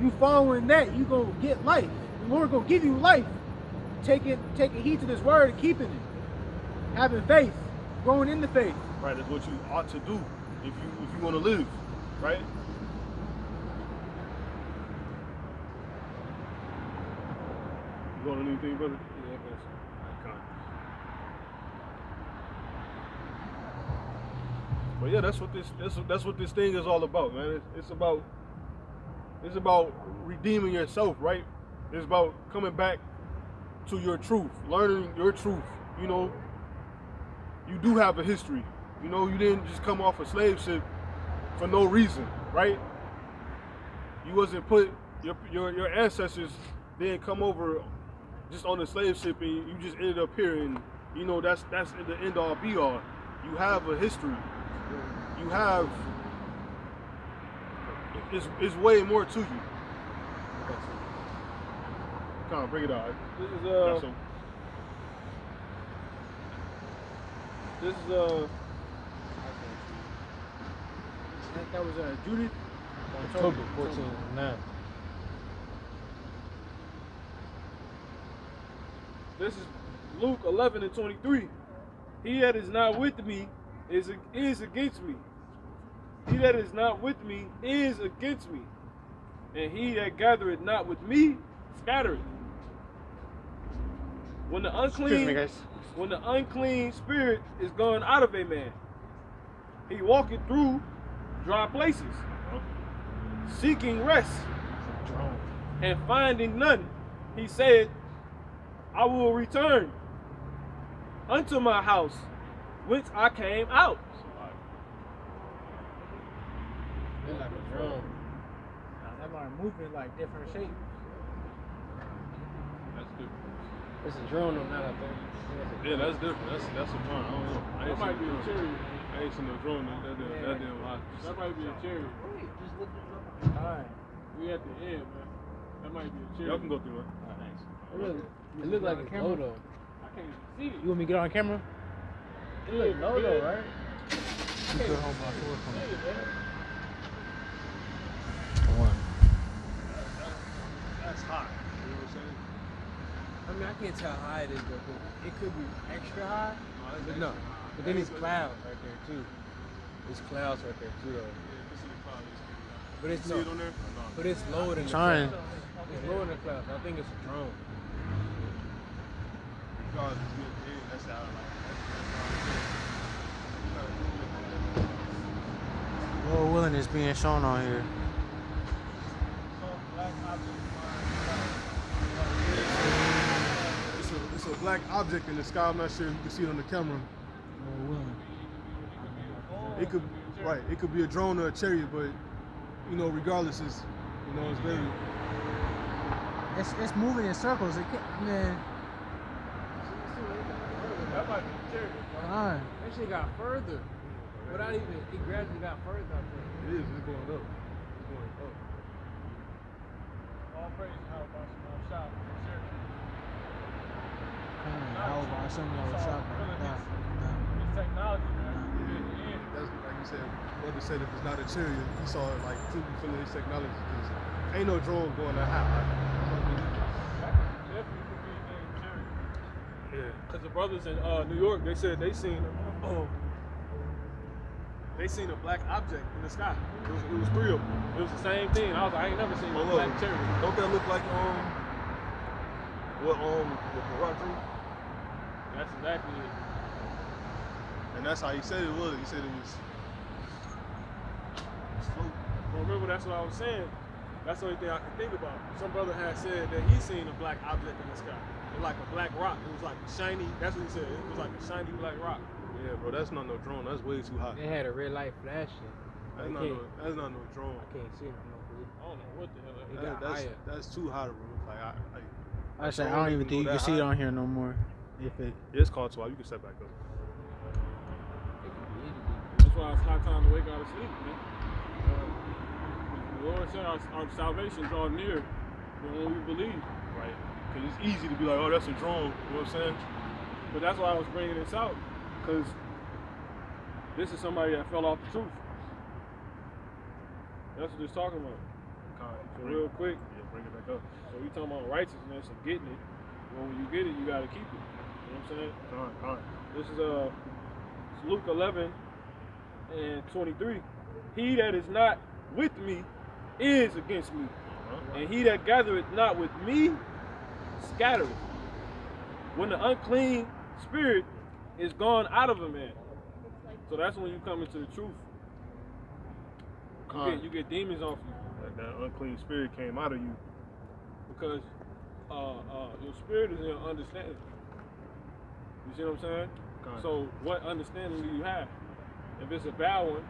You following that, you gonna get life. The Lord gonna give you life. Taking heed to this word and keeping it. Having faith. Growing in the faith. Right, that's what you ought to do if you want to live, right? You going on anything, brother? Yeah, I guess. But yeah, that's what this thing is all about, man. It's about redeeming yourself, right? It's about coming back to your truth, learning your truth. You know, you do have a history. You know, you didn't just come off a slave ship for no reason, right? You wasn't put your ancestors didn't come over just on a slave ship and you just ended up here, and you know that's the end all be all. You have a history. You have it's way more to you. Come on, bring it out. This is That was Judith. October 14:9. This is Luke 11:23. He that is not with me is against me. He that is not with me is against me. And he that gathereth not with me scattereth. When the unclean spirit is gone out of a man, he walketh through dry places, seeking rest, and finding none. He said, I will return unto my house whence I came out. They're like a drum. That might move in like different shapes. That's different. It's a drone on that, I think. Yeah, that's different. That's a drone. I don't know. That might be a cherry. I ain't seen no drone. That damn hot. That might be a cherry. Alright. We at the end, man. That might be a cherry. Y'all can go through it. It look like a camera? photo. I can't even see it. You want me to get on camera? It look low though, right? You could hold my sword from me. That's hot. You know what I'm saying? I mean, I can't tell how high it is, though. 'Cause it could be extra high, but no. But then it's clouds right there, too. There's clouds right there, too, though. But it's See it on there? But it's lower than the Trying. clouds. It's lower than the clouds. I think it's a drone. God, that's out of Lord willing is being shown on here. It's a black object in the sky. I'm not sure if you can see it on the camera. Lord willing. It could be a drone or a chariot, but you know, regardless, it's very. It's moving in circles. It can't, man. That might be chariot. Fine. That shit got further. Without even, it gradually got further, I think. It is. It's going up. It's going up. All praise to how about some shop. Chariot. How about some more shop? It's technology, man. That's like you said. Brother said if it's not a chariot, he saw it like truly feeling his technology. Cause ain't no drone going that high. Definitely could be a damn chariot. Yeah. Because the brothers in New York, they said they seen a black object in the sky. It was three of them. It was the same thing. I was like, I ain't never seen a black chariot. Don't that look like what Barack drew? That's exactly it. And that's how he said it was. He said it was floating. Well, remember, that's what I was saying. That's the only thing I can think about. Some brother had said that he seen a black object in the sky. It was like a black rock. It was like a shiny, that's what he said. It was like a shiny black rock. Yeah, bro, that's not no drone. That's way too hot. They had a red light flashing. That's not no drone. I can't see it. I don't know what the hell It that got higher. That's too hot, bro. I say I don't even think you can see it on here no more. If it. It's called twice. You can step back up. That's why it's high time to wake out of sleep, man. The Lord said our salvation draw near when we believe. Right. Because it's easy to be like, oh, that's a drone. You know what I'm saying? But that's why I was bringing this out, because this is somebody that fell off the truth. That's what it's talking about. So real quick, Yeah, bring it back up. so we talking about righteousness and getting it. Well, when you get it, you got to keep it. You know what I'm saying? All right. This is it's Luke 11 and 23. He that is not with me is against me, and he that gathereth not with me scattereth. When the unclean spirit is gone out of a man, so that's when you come into the truth. You get demons off you. Like that unclean spirit came out of you. Because your spirit is in understanding. You see what I'm saying? So what understanding do you have? If it's a bad one,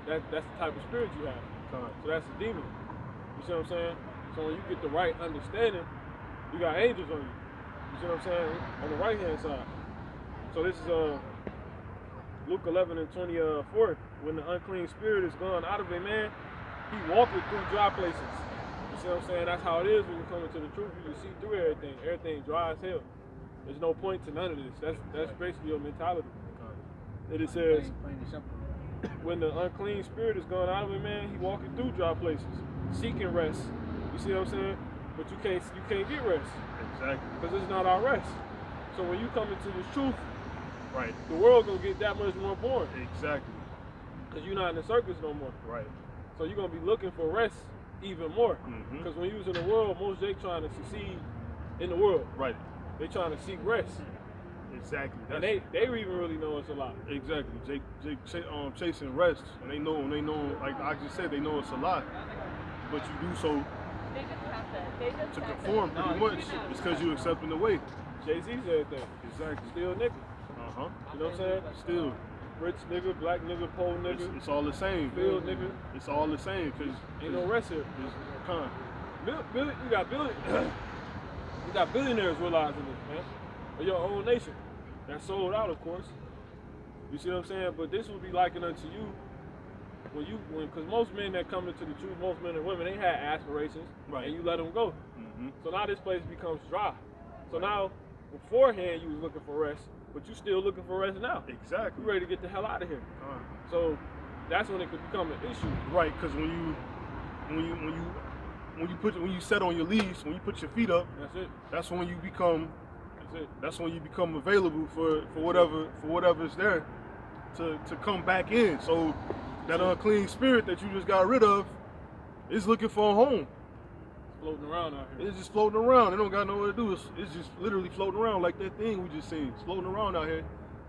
that's the type of spirit you have. So that's a demon. You see what I'm saying? So when you get the right understanding, you got angels on you. You see what I'm saying? On the right hand side. So this is Luke 11 and 24. When the unclean spirit is gone out of a man, he walketh through dry places. You see what I'm saying? That's how it is when you come into the truth. You can see through everything. Everything dry as hell. There's no point to none of this. That's basically your mentality. And it says, when the unclean spirit is gone out of a man, he walketh through dry places, seeking rest. You see what I'm saying? But you can't get rest. Exactly. Because it's not our rest. So when you come into this truth, Right. the world gonna get that much more boring. Exactly. Because you're not in the circus no more. Right. So you're gonna be looking for rest even more. Mhm. Because when you was in the world, most they trying to succeed in the world. Right. They trying to seek rest. Exactly. And they even really know it's a lot. Exactly. Chasing rest, and they know, like I just said, they know it's a lot, but you do so to conform pretty much. It's because you're accepting the way. Jay-Z said that. Exactly. Still nigga. Uh-huh. You know what I'm saying? Still, Rich nigga, black nigga, poor nigga, it's all the same. field nigga. It's all the same, because Ain't no rest here. You got billionaires realizing this, man. Of your own nation. That's sold out, of course. You see what I'm saying? But this will be likened unto you because most men that come into the truth, most men and women, they had aspirations, Right. and you let them go. Mhm. So now this place becomes dry. So now, beforehand, you was looking for rest. but you still looking for rest now. Exactly. You ready to get the hell out of here. Con. So that's when it could become an issue. Right, because when you set on your leash, when you put your feet up, That's it. that's when you become That's it. that's when you become available for whatever's there to come back in. So that unclean spirit that you just got rid of is looking for a home. Floating around out here. It's just floating around. It don't got nowhere to do. It's just literally floating around like that thing we just seen. It's floating around out here,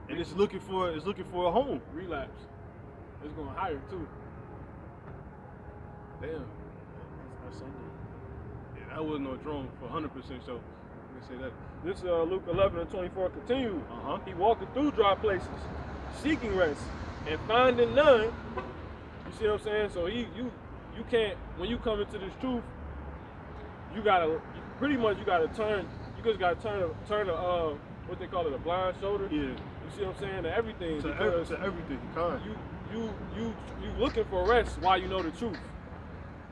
and it's looking for a home. Relapse. It's going higher too. Damn. That's something. Yeah, that wasn't no drone for 100% sure. Let me say that. This Luke 11:24 continues. Uh-huh. He walking through dry places, seeking rest, and finding none. You see what I'm saying? So you can't, when you come into this truth, you gotta turn. You just gotta turn a what they call it, a blind shoulder. Yeah. You see what I'm saying? To everything. To because everything. Kind. you looking for rest while you know the truth.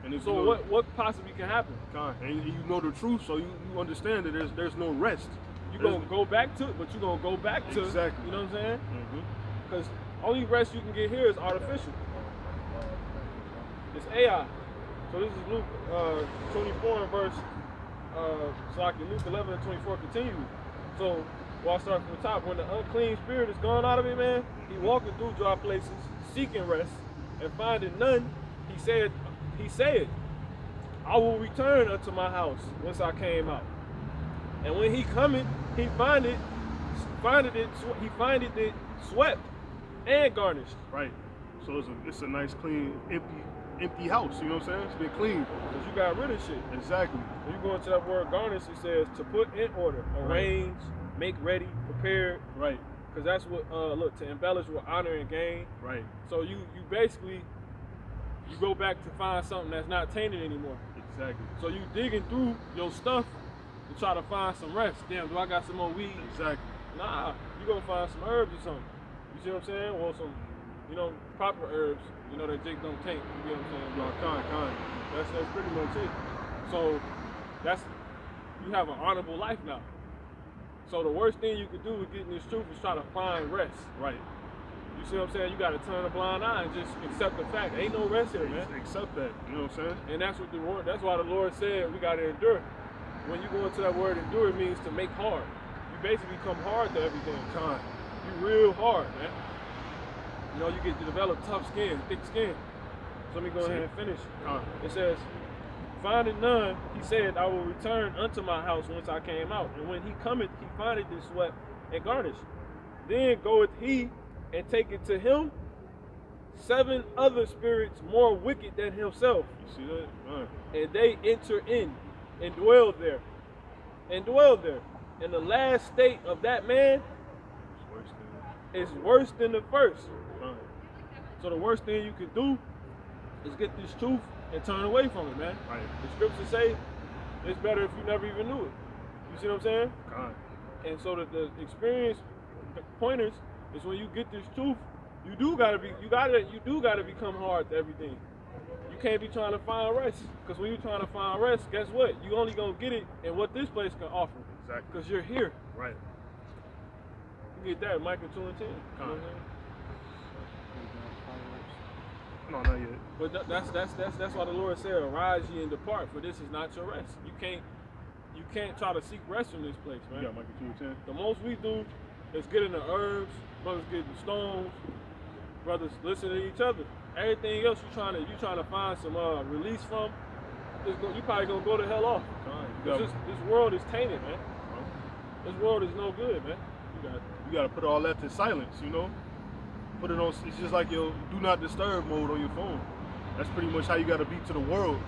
And if So you know, what possibly can happen? kind, and you know the truth, so you understand that there's no rest. You gonna go back to it, but you gonna go back to Exactly. You know what I'm saying? Mm-hmm. Because only rest you can get here is artificial. It's AI. So this is Luke 24 and verse Luke 11 and 24 continues. So well, I'll start from the top. When the unclean spirit is gone out of it, man, he walking through dry places, seeking rest, and finding none, he said, I will return unto my house whence I came out. And when he cometh, he findeth it swept and garnished. Right. So it's a nice, clean, empty house. You know what I'm saying? It's been clean. Because you got rid of shit. Exactly. When you go into that word garnish, it says to put in order, arrange, make ready, prepared. Right. Because that's what, look, to embellish with honor and gain. Right. So you basically, you go back to find something that's not tainted anymore. Exactly. So you digging through your stuff to try to find some rest. Damn, do I got some more weed? Exactly. Nah, you gonna find some herbs or something. You see what I'm saying? Or some, proper herbs, that Jake don't taint. You get what I'm saying? No, kind. That's pretty much it. So you have an honorable life now. So the worst thing you could do with getting this truth is try to find rest. Right. You see what I'm saying? You gotta turn a blind eye and just accept the fact. Ain't no rest here, man. Accept that. You know what I'm saying? And that's why the Lord said we gotta endure. When you go into that word endure, it means to make hard. You basically become hard to everything. Kind. You real hard, man. You get to develop tough skin, thick skin. So let me go ahead and finish. It says, finding none, he said, I will return unto my house whence I came out. And when he cometh, he findeth it swept and garnished. Then goeth he and taketh to him 7 other spirits more wicked than himself. You see that? And they enter in and dwell there. And the last state of that man is worse than the first. So the worst thing you can do is get this truth and turn away from it, man. Right. The scriptures say it's better if you never even knew it. You see what I'm saying? Kind. And so the experience pointers is when you get this truth, you do gotta become hard to everything. You can't be trying to find rest. Because when you're trying to find rest, guess what? You only gonna get it in what this place can offer. Exactly. Because you're here. Right. You get that in Micah 2 and 10. You know what I'm saying? No, not yet. But that's why the Lord said, arise ye and depart, for this is not your rest. You can't try to seek rest from this place, man. Yeah, Micah 2 and 10. The most we do is get in the herbs, brothers getting stones, brothers listening to each other. Everything else you trying to find some release from, you probably gonna go to hell off. This world is tainted, man. This world is no good, man. You gotta put all that to silence, Put it on. It's just like your do not disturb mode on your phone. That's pretty much how you gotta be to the world.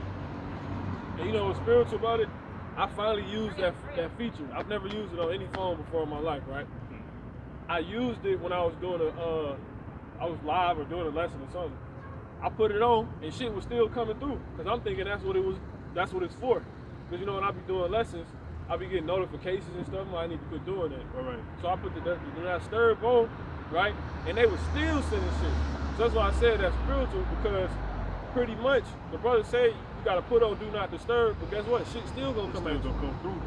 And what's spiritual about it? I finally used that feature. I've never used it on any phone before in my life, right? I used it when I was doing I was live or doing a lesson or something. I put it on and shit was still coming through because I'm thinking that's what it's for. Because when I be doing lessons, I be getting notifications and stuff. I need to quit doing that. All right. So I put the do not disturb on, right? And they were still sending shit. So that's why I said that's spiritual, because pretty much the brother said you gotta put on do not disturb, but guess what? Shit still gonna come at you. Come through.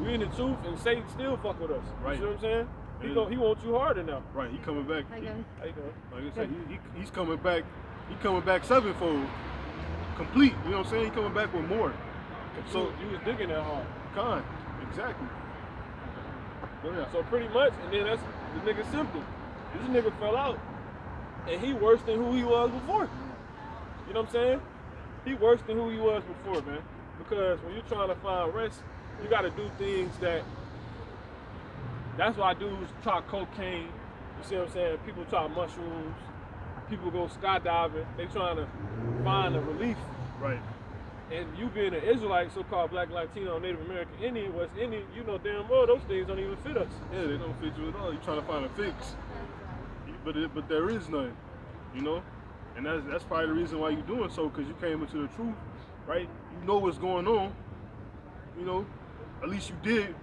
We in the truth and Satan still fuck with us. Right. You see what I'm saying? He wants you harder now. Right, he coming back. Hi, guys. How you doing? Like I said, he's coming back. He coming back sevenfold, complete. You know what I'm saying? He coming back with more. So you was digging that hard. Con, exactly. Yeah. So pretty much, and then that's the nigga simple. This nigga fell out, and he worse than who he was before. You know what I'm saying? He worse than who he was before, man. Because when you're trying to find rest, you got to do things that's why dudes try cocaine. You see what I'm saying? People try mushrooms. People go skydiving. They trying to find a relief. Right. And you being an Israelite, so-called Black, Latino, Native American, Indian, West Indian, you know damn well those things don't even fit us. Yeah, they don't fit you at all. You're trying to find a fix, but there is none, you know. And that's probably the reason why you're doing so, because you came into the truth, right? You know what's going on, you know. At least you did.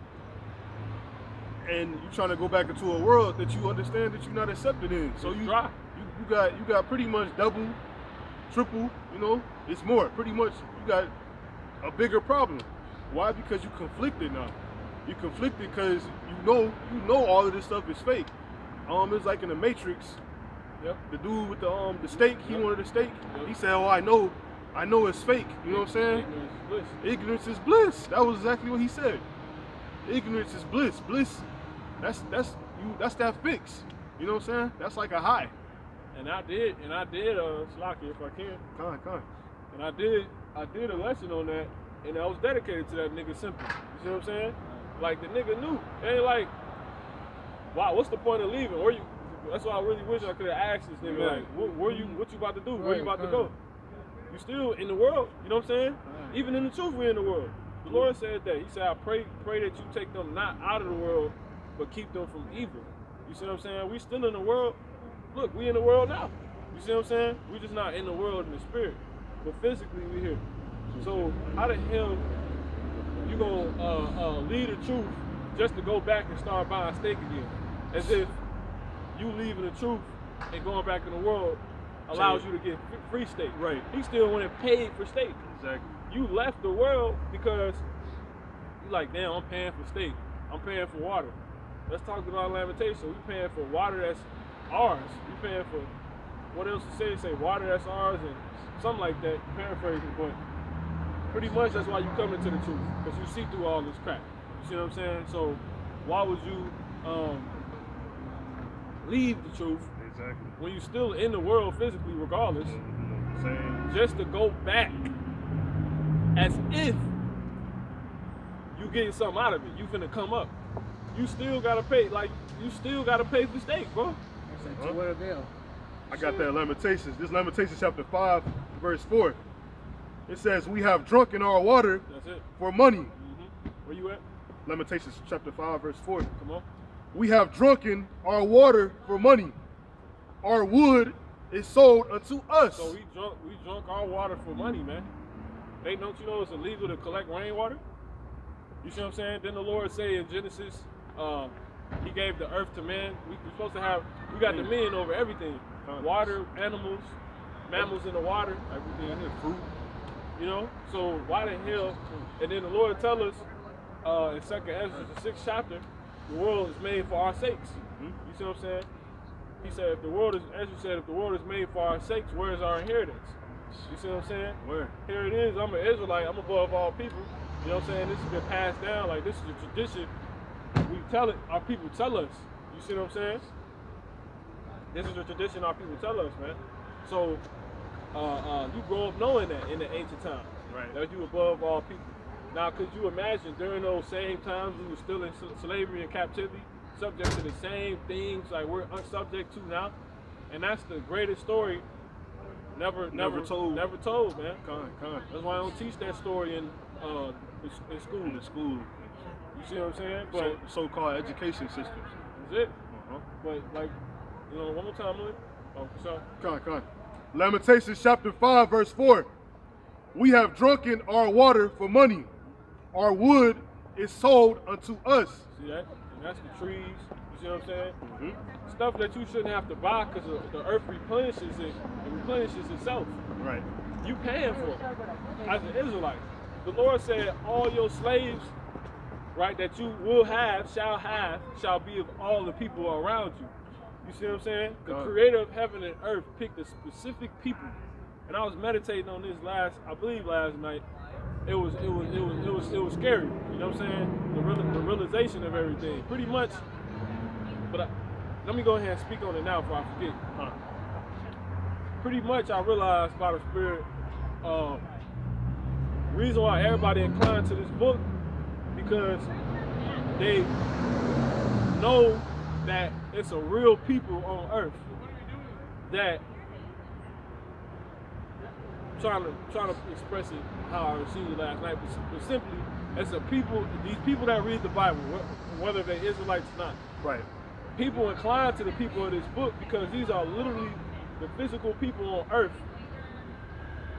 And you're trying to go back into a world that you understand that you're not accepted in. So you got pretty much double, triple, you know. It's more. Pretty much you got a bigger problem. Why? Because you conflicted now. You conflicted because you know all of this stuff is fake. It's like in the Matrix. Yep. The dude with the steak, he wanted a steak. Yep. He said, "Oh, I know it's fake." You know what I'm saying? Ignorance is bliss. That was exactly what he said. Ignorance is bliss. Bliss, that's that fix. You know what I'm saying? That's like a high. And I did, Slocky, if I can. Con. And I did a lesson on that, and I was dedicated to that nigga simple. You see what I'm saying? Like the nigga knew. It ain't like, wow, what's the point of leaving? That's why I really wish I could have asked this nigga, like, what you about to do? Where you about to go? You still in the world, you know what I'm saying? Even in the truth, we're in the world. The Lord said that. He said, I pray that you take them not out of the world, but keep them from evil. You see what I'm saying? We still in the world. Look, we in the world now. You see what I'm saying? We just not in the world in the spirit, but physically we here. So how the hell you gonna leave the truth just to go back and start buying steak again? As if you leaving the truth and going back in the world allows you to get free steak. Right. He still went and paid for steak. Exactly. You left the world because you like, damn, I'm paying for steak. I'm paying for water. Let's talk about Lamentations. We paying for water that's ours. We paying for, what else to say? Say water that's ours and something like that. Paraphrasing, but pretty much that's why you come into the truth, because you see through all this crap. You see what I'm saying? So why would you leave the truth when you still in the world physically regardless, just to go back as if you getting something out of it? You finna come up. You still gotta pay, for steak, bro. To what avail? I got that Lamentations. This Lamentations chapter 5, verse 4. It says, we have drunken our water for money. Where you at? Lamentations chapter 5, verse 4. Come on. We have drunken our water for money. Our wood is sold unto us. So we drunk our water for money, man. Hey, don't you know it's illegal to collect rainwater? You see what I'm saying? Didn't the Lord say in Genesis, he gave the earth to man? We're supposed to have, we got dominion over everything. Water, animals, mammals in the water, everything in here, fruit. You know? So why the hell? And then the Lord tell us in 2nd Ezra, the 6th chapter, the world is made for our sakes. You see what I'm saying? He said, if the world is, Ezra said, if the world is made for our sakes, where is our inheritance? You see what I'm saying? Where? Here it is. I'm an Israelite. I'm above all people. You know what I'm saying? This has been passed down. Like, this is a tradition. We tell it. Our people tell us. You see what I'm saying? This is a tradition our people tell us, man. So, you grow up knowing that in the ancient times. Right. That you above all people. Now, could you imagine during those same times we were still in slavery and captivity, subject to the same things like we're subject to now? And that's the greatest story never told, man. Con. That's why I don't teach that story in school. In the school. You see what I'm saying? But so-called education systems. That's it. But like, you know, one more time, Lily. Oh, for sure. Con. Lamentations chapter 5, verse 4. We have drunken our water for money. Our wood is sold unto us. See that? And that's the trees. You see what I'm saying? Stuff that you shouldn't have to buy because the earth replenishes it. It replenishes itself. Right. You paying for it as an Israelite. The Lord said all your slaves right, that you will have, shall be of all the people around you. You see what I'm saying? The creator of heaven and earth picked a specific people. And I was meditating on this last night. It was scary. You know what I'm saying? The realization of everything. Pretty much. But let me go ahead and speak on it now before I forget. Pretty much I realized by the Spirit, reason why everybody inclined to this book, because they know that it's a real people on earth that trying to express it how I received it last night, but simply as a people, these people that read the Bible, whether they're Israelites or not, Right. people incline to the people of this book because these are literally the physical people on earth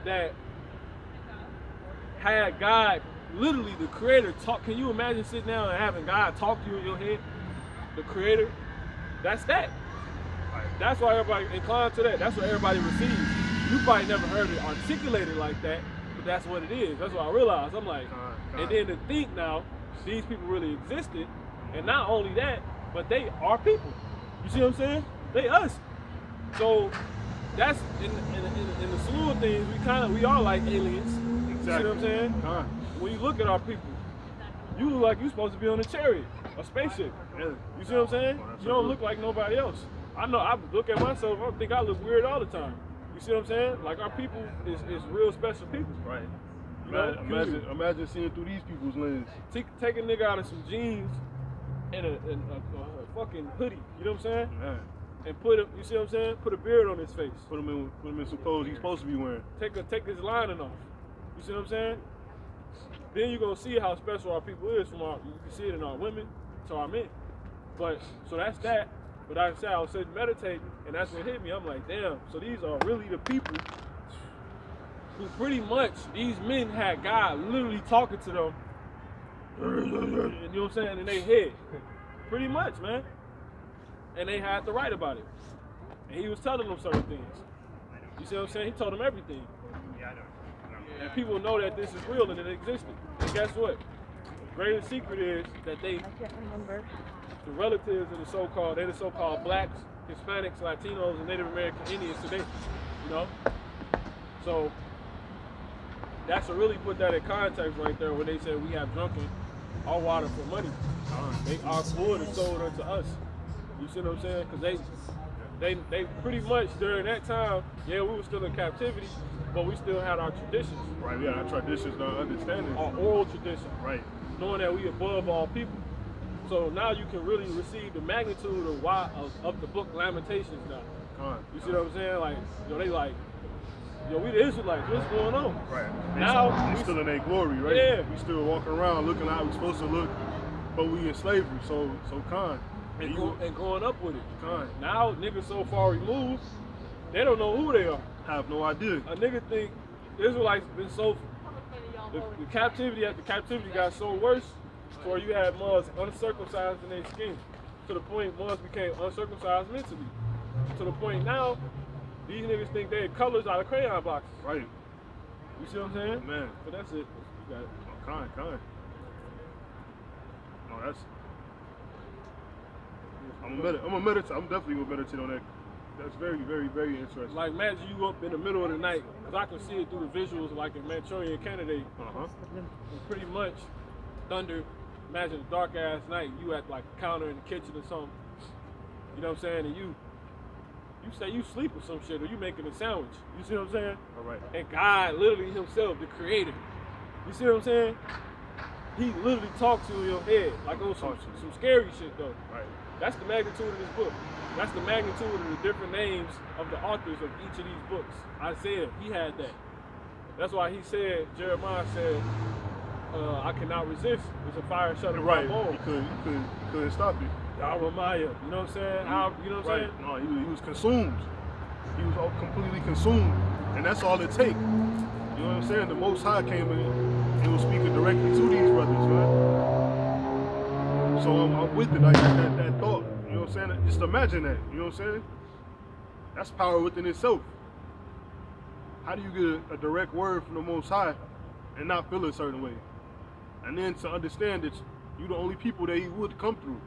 that had God, literally the creator, talk. Can you imagine sitting down and having God talk to you in your head? The creator, that's that. That's why everybody inclined to that. That's what everybody receives. You probably never heard it articulated like that, but that's what it is. That's what I realized. I'm like, and then to think now, these people really existed, and not only that, but they are people. You see what I'm saying? They us. So that's in the slew of things. We are like aliens. Exactly. You see what I'm saying? When you look at our people, you look like you're supposed to be on a chariot, a spaceship. Yeah. You see what I'm saying? You don't look like nobody else. I know. I look at myself. I think I look weird all the time. You see what I'm saying? Like our people is real special people. Right. You know? Imagine seeing through these people's lens. Take a nigga out of some jeans and a fucking hoodie. You know what I'm saying? Yeah. And put him. You see what I'm saying? Put a beard on his face. Put him in some clothes he's supposed to be wearing. Take his lining off. You see what I'm saying? Then you're gonna see how special our people is from our. You can see it in our women to our men. But so that's that. But like I said, I was sitting meditating, and that's what hit me. I'm like, damn. So these are really the people who pretty much these men had God literally talking to them. You know what I'm saying? In their head, pretty much, man. And they had to write about it. And he was telling them certain things. You see what I'm saying? He told them everything. And people know that this is real and it existed. And guess what? The greatest secret is that they, the relatives of the so-called, they're the so-called blacks, Hispanics, Latinos, and Native American Indians today. You know? So that's to really put that in context right there when they say we have drunken our water for money. Our blood is sold unto us. You see what I'm saying? Because they pretty much during that time, yeah, we were still in captivity, but we still had our traditions. Right, yeah, our traditions, our understanding. Our oral tradition. Right. Knowing that we above all people. So now you can really receive the magnitude of why of the book Lamentations now. You see what I'm saying? Like, they like, we the Israelites, what's going on? Right. Now we still in their glory, right? Yeah. We still walking around looking how we supposed to look, but we in slavery, so And growing up with it. Kind. Now niggas so far removed, they don't know who they are. Have no idea. A nigga think Israelites been so the captivity after captivity got so worse, where you had Mars uncircumcised in their skin, to the point Mars became uncircumcised mentally. To the point now, these niggas think they're colors out of crayon boxes. Right. You see what I'm saying? Man. But that's it. You got it. Kind. No, that's. I'm a meditate. I'm definitely gonna meditate on that. That's very, very, very interesting. Like imagine you up in the middle of the night, because I can see it through the visuals, like in Manchurian Candidate. And pretty much thunder. Imagine a dark ass night. You at like a counter in the kitchen or something. You know what I'm saying? And you say you sleep or some shit, or you making a sandwich. You see what I'm saying? All right. And God, literally himself, the creator. You see what I'm saying? He literally talks to you in your head, like on some scary shit though. Right. That's the magnitude of this book. That's the magnitude of the different names of the authors of each of these books. Isaiah, he had that. That's why he said, Jeremiah said, I cannot resist. It's a fire shut in my bones. He couldn't stop it. Jeremiah, you know what I'm saying? You know what I'm saying? No, he was consumed. He was all completely consumed. And that's all it takes. You know what I'm saying? The Most High came in and was speaking directly to these brothers, man. So I'm with it, like that thought. You know what I'm saying? Just imagine that. You know what I'm saying? That's power within itself. How do you get a direct word from the Most High and not feel a certain way? And then to understand that You the only people that he would come through.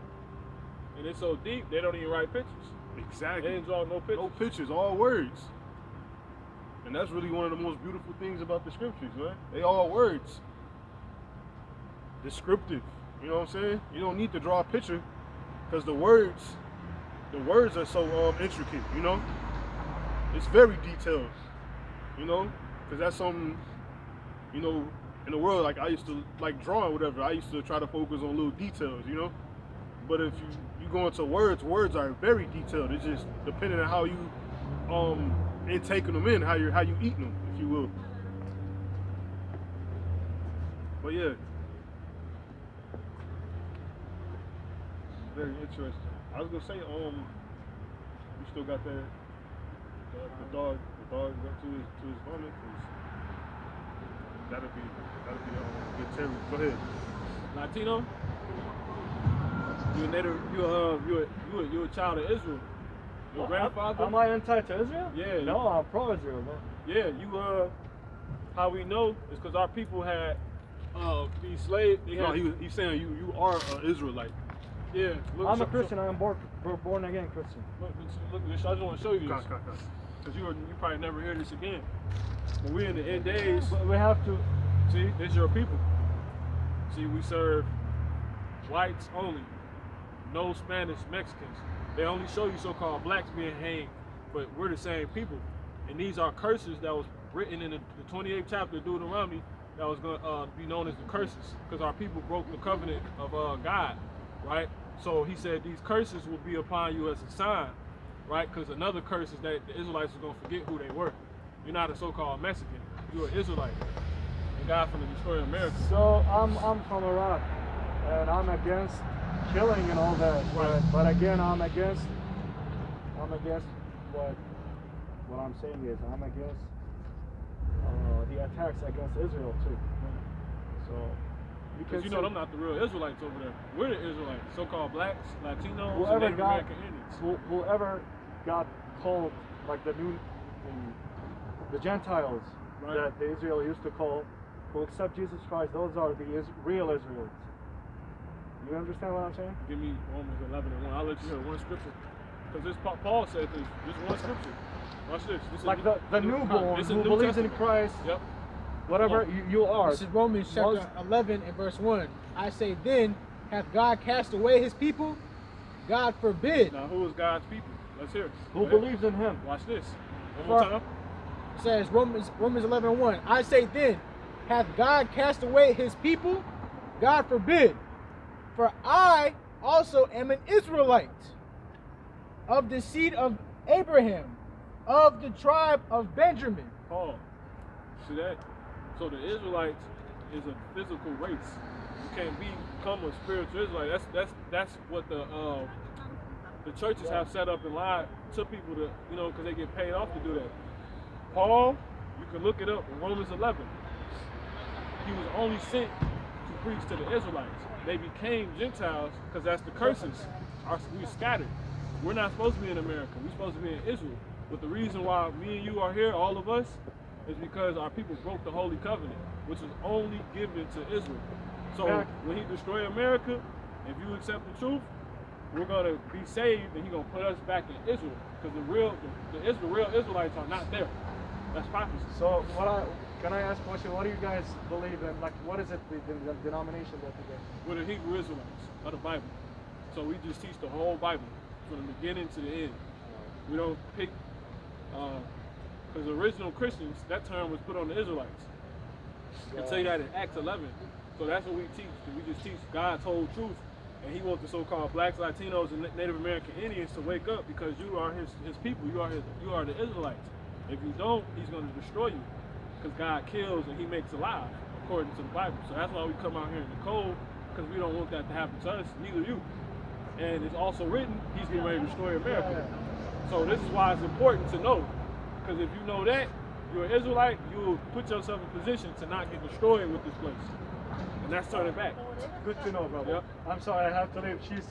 And it's so deep, they don't even write pictures. Exactly. They didn't draw no pictures. No pictures, all words. And that's really one of the most beautiful things about the scriptures, man. They all words. Descriptive. You know what I'm saying? You don't need to draw a picture because the words are so intricate, you know? It's very detailed, you know? Because that's something, you know, in the world, like I used to like drawing, whatever. I used to try to focus on little details, you know? But if you go into words are very detailed. It's just depending on how you intaking them in, how you eating them, if you will. But yeah, very interesting. I was gonna say, you still got that the dog up to his vomit. That'll be good territory. Go ahead. Latino? You a native? You a child of Israel? Your grandfather? Am I entitled to Israel? Yeah. No, I'm pro-Israel, man. Yeah, you how we know is because our people had these slaves. No, he's saying you are an Israelite. Yeah. Look, I'm a Christian. I'm born again Christian. Look, I just want to show you this. Because you probably never hear this again. When we're in the end days, But we have to. see, this is your people. See, we serve whites only. No Spanish, Mexicans. They only show you so-called blacks being hanged, but we're the same people. And these are curses that was written in the 28th chapter of Deuteronomy that was going to be known as the curses because our people broke the covenant of God, right? So he said these curses will be upon you as a sign, right? Because another curse is that the Israelites are going to forget who they were. You're not a so-called Mexican. You're an Israelite. And God from the destroy America. So I'm from Iraq, and I'm against killing and all that. Right. But again, I'm against what I'm saying is I'm against the attacks against Israel too. So Because you know them not the real Israelites over there. We're the Israelites, so-called blacks, Latinos, and whoever Native got American Indians. whoever got called like the Gentiles Right. that the Israel used to call, who accept Jesus Christ, those are the real Israelites. You understand what I'm saying? Give me Romans 11:1. I'll let you hear one scripture. Because this Paul said this. This one scripture. Watch this. This is Like the newborn this is who New believes in Testament. Christ, Yep. whatever you are. This is Romans chapter 11 and verse 1. I say then, hath God cast away his people? God forbid. Now, who is God's people? Let's hear it. Who Go ahead. believes in him. Watch this. One more time. It says Romans 11 and 1. I say then, hath God cast away his people? God forbid. For I also am an Israelite, of the seed of Abraham, of the tribe of Benjamin. Paul. See that? So the Israelites is a physical race. You can't become a spiritual Israelite. That's what the churches have set up and lied to people to, you know, because they get paid off to do that. Paul, you can look it up in Romans 11. He was only sent to preach to the Israelites. They became Gentiles because that's the curses. We scattered. We're not supposed to be in America. We're supposed to be in Israel. But the reason why me and you are here, all of us, is because our people broke the Holy Covenant, which is only given to Israel. So when he destroy America, if you accept the truth, we're going to be saved and he's going to put us back in Israel. Because the real Israelites are not there. That's prophecy. So can I ask a question? What do you guys believe in? Like, what is it, the denomination that you guys? We're the Hebrew Israelites of the Bible. So we just teach the whole Bible from the beginning to the end. We don't pick, because original Christians, that term was put on the Israelites. I can tell you that in Acts 11. So that's what we teach. We just teach God's whole truth. And he wants the so-called blacks, Latinos, and Native American Indians to wake up because you are his people. You are the Israelites. If you don't, he's going to destroy you. Because God kills and he makes alive, according to the Bible. So that's why we come out here in the cold, because we don't want that to happen to us, neither you. And it's also written, he's getting ready to destroy America. So this is why it's important to know. Because if you know that, you're an Israelite, you'll put yourself in position to not get destroyed with this place. And that's turning back. Good to know, brother. Yep. I'm sorry, I have to leave. She's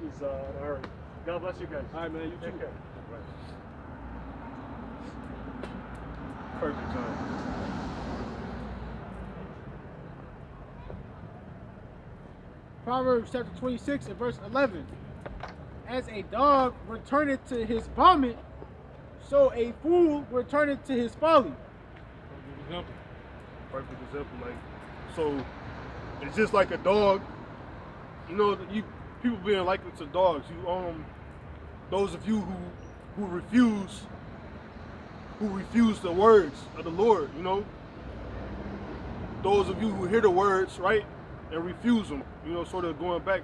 in a hurry. God bless you guys. All right, man, you Take too. care. Perfect time. Proverbs chapter 26 and verse 11. As a dog returneth to his vomit, so a fool returneth to his folly. Example. Perfect example. Like, so it's just like a dog. You know, people being likened to dogs. Those of you who refuse the words of the Lord. You know, those of you who hear the words, right, and refuse them. You know, sort of going back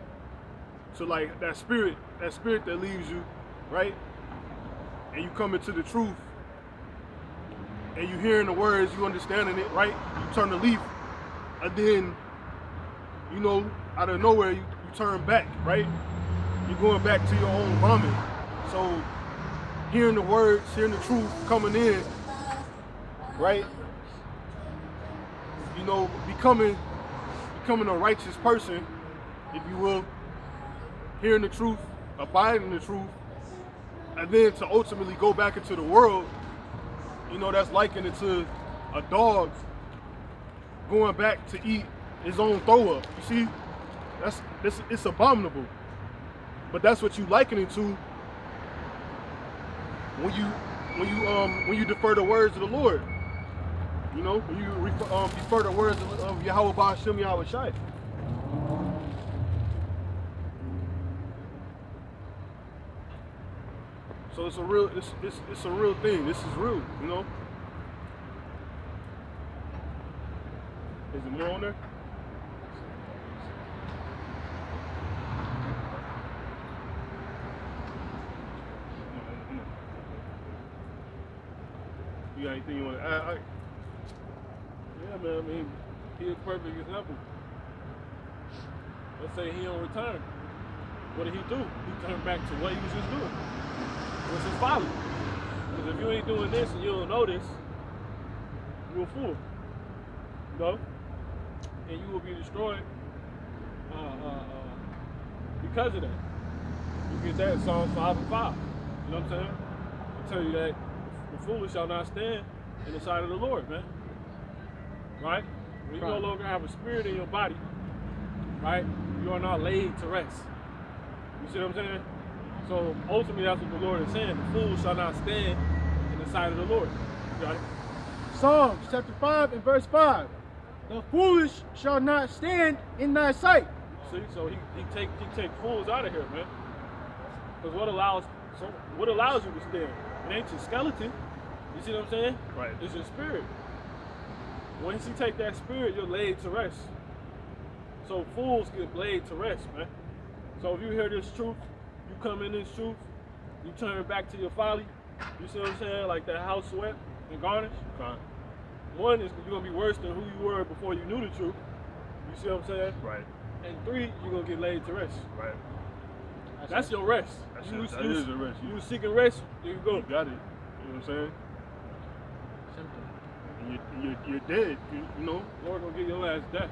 to like that spirit that leaves you, right, and you come into the truth, and you hearing the words, you understanding it, right, you turn the leaf, and then, you know, out of nowhere, you turn back, right, you're going back to your own vomit. So hearing the words, hearing the truth coming in, right, you know, becoming a righteous person, if you will, hearing the truth, abiding in the truth, and then to ultimately go back into the world, you know, that's likened it to a dog going back to eat his own throw up. You see, it's abominable. But that's what you liken it to when you defer the words of the Lord. You know, when you defer the words of Yahweh Ba'ashem Yahweh Shai. So it's a real thing. This is real, you know. Is there more on there? You got anything you want to add? Yeah, man. I mean, he's a perfect example. Let's say he don't return. What did he do? He turned back to what he was just doing. What's his folly? Because if you ain't doing this and you don't know this, you're a fool. You know? And you will be destroyed because of that. You get that in Psalms 5 and 5. You know what I'm saying? I tell you that the foolish shall not stand in the sight of the Lord, man. Right? When you no longer have a spirit in your body, right? You are not laid to rest. You see what I'm saying? So ultimately, that's what the Lord is saying. The fool shall not stand in the sight of the Lord. You got it? Psalms chapter 5 and verse 5. The foolish shall not stand in thy sight. See, so he take fools out of here, man. Because what allows you to stand? It ain't your skeleton. You see what I'm saying? Right. It's your spirit. Once you take that spirit, you're laid to rest. So fools get laid to rest, man. So if you hear this truth, you come in this truth, you turn back to your folly. You see what I'm saying? Like that house swept and garnished. Okay. One is you're gonna be worse than who you were before you knew the truth. You see what I'm saying? Right. And three, you're gonna get laid to rest. Right. That's your rest. That is a rest. You seeking rest, there you go. You got it. You know what I'm saying? Simple. And you're dead. You know, Lord gonna get your ass death.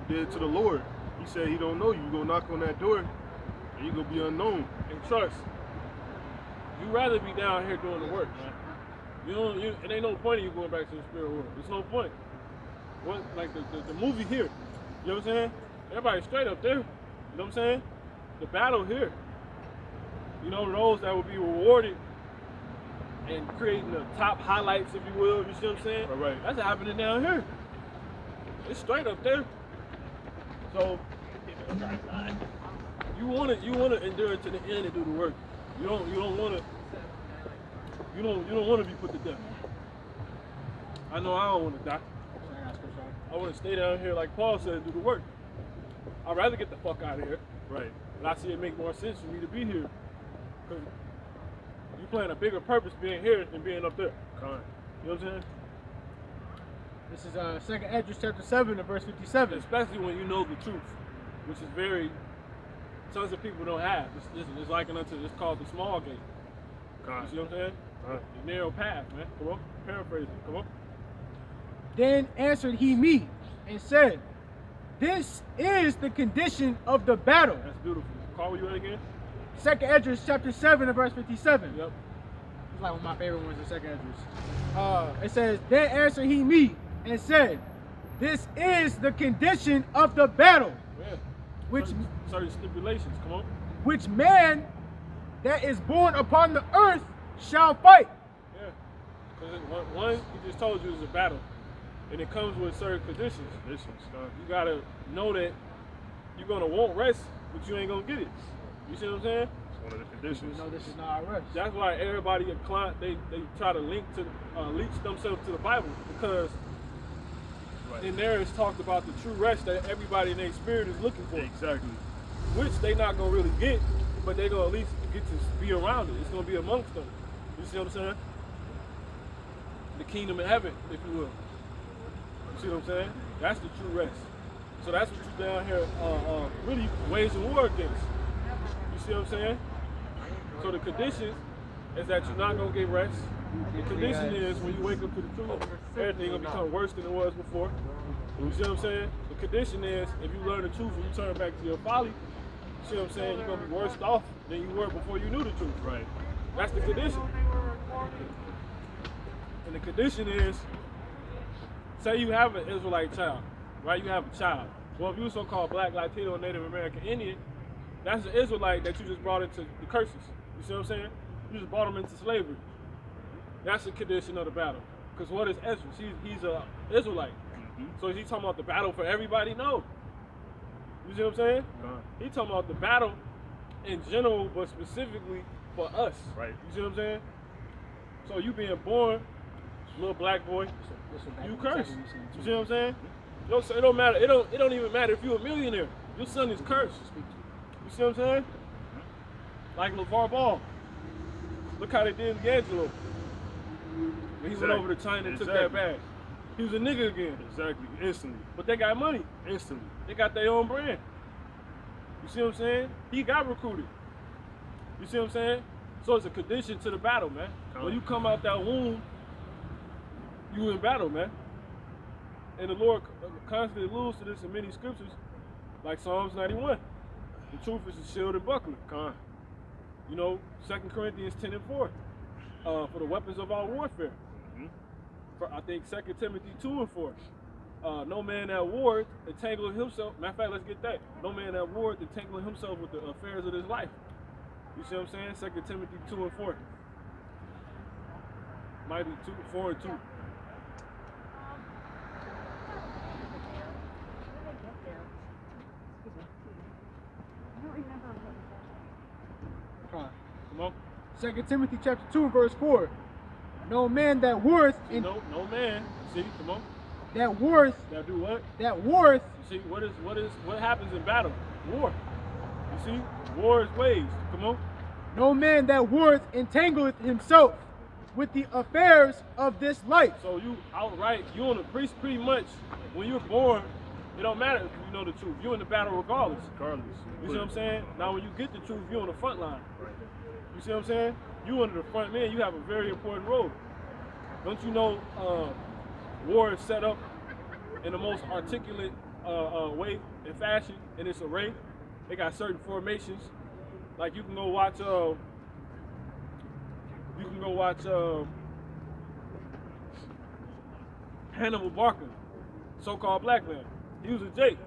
dead to the Lord. He said he don't know you. You gonna knock on that door, and you gonna be unknown. And trust. You rather be down here doing the work, man. It ain't no point in you going back to the spirit world. There's no point. What, like the movie here, you know what I'm saying? Everybody's straight up there. You know what I'm saying? The battle here. You know, those that will be rewarded and creating the top highlights, if you will. You see what I'm saying? Right. That's happening down here. It's straight up there. So you wanna endure to the end and do the work. You don't wanna be put to death. I know I don't wanna die. I wanna stay down here like Paul said, do the work. I'd rather get the fuck out of here. Right. But I see it make more sense for me to be here. Because you playing a bigger purpose being here than being up there. Con. You know what I'm saying? This is 2nd Esdras chapter 7 and verse 57. Especially when you know the truth, which is very, tons of people don't have. It's like it's called the small gate. Con. You see what I'm saying? The narrow path, man. Come on, paraphrase it. Come on. Then answered he me and said, this is the condition of the battle. That's beautiful. Call you at again? 2nd Esdras chapter 7 and verse 57. Yep. It's like one of my favorite ones in 2nd Esdras. It says, then answered he me and said, this is the condition of the battle. Yeah. which certain stipulations. Come on. which man that is born upon the earth shall fight. Yeah. Because one, he just told you is a battle, and it comes with certain conditions. You gotta know that you're gonna want rest, but you ain't gonna get it. You see what I'm saying? It's one of the conditions. No, this is not our rest. That's why everybody they try to leech themselves to the Bible, because in there it's talked about the true rest that everybody in their spirit is looking for. Exactly. Which they not gonna really get, but they gonna at least get to be around it. It's gonna be amongst them. You see what I'm saying? The kingdom of heaven, if you will. You see what I'm saying? That's the true rest. So that's what you down here really waging war against. You see what I'm saying? So the condition is that you're not gonna get rest. The condition is when you wake up to the truth, everything gonna become worse than it was before. You see what I'm saying? The condition is if you learn the truth and you turn back to your folly, you see what I'm saying? You're gonna be worse off than you were before you knew the truth. Right. That's the condition. And the condition is, say you have an Israelite child, right? You have a child. Well, if you're so-called Black, Latino, Native American, Indian, that's an Israelite that you just brought into the curses. You see what I'm saying? You just brought them into slavery. That's the condition of the battle. Because what is Ezra? He's an Israelite. So is he talking about the battle for everybody? No. You see what I'm saying? He talking about the battle in general, but specifically for us. Right. You see what I'm saying? So you being born, little black boy, you cursed. You see what I'm saying? It don't matter. It don't even matter if you're a millionaire. Your son is cursed. You see what I'm saying? Like LeVar Ball. Look how they did D'Angelo. When he went over to China and took that bag. He was a nigga again. Exactly. Instantly. But they got money. Instantly. They got their own brand. You see what I'm saying? He got recruited. You see what I'm saying? So it's a condition to the battle, man. When you come out that womb, you in battle, man. And the Lord constantly alludes to this in many scriptures, like Psalms 91. The truth is a shield and buckler. You know, 2 Corinthians 10 and 4. For the weapons of our warfare. For, I think 2 Timothy 2 and 4. No man that warred entangling himself. Matter of fact, let's get that. No man that warred entangling himself with the affairs of his life. You see what I'm saying? 2 Timothy 2 and 4. Might be 4 and 2. Come on. 2 Timothy chapter 2 verse 4. No man that warreth in No man. See, come on. that warreth That do what? that warreth You see, what happens in battle? War. You see? War is waged. Come on. no man that warreth entangleth himself with the affairs of this life. So you outright, you on the pretty much when you're born, it don't matter if you know the truth. You're in the battle regardless. You see what I'm saying? Now when you get the truth, you're on the front line. You see what I'm saying? You under the front man, you have a very important role. Don't you know war is set up in the most articulate way and fashion in its array? They got certain formations. Like you can go watch Hannibal Barca, so-called black man. He was a Jake.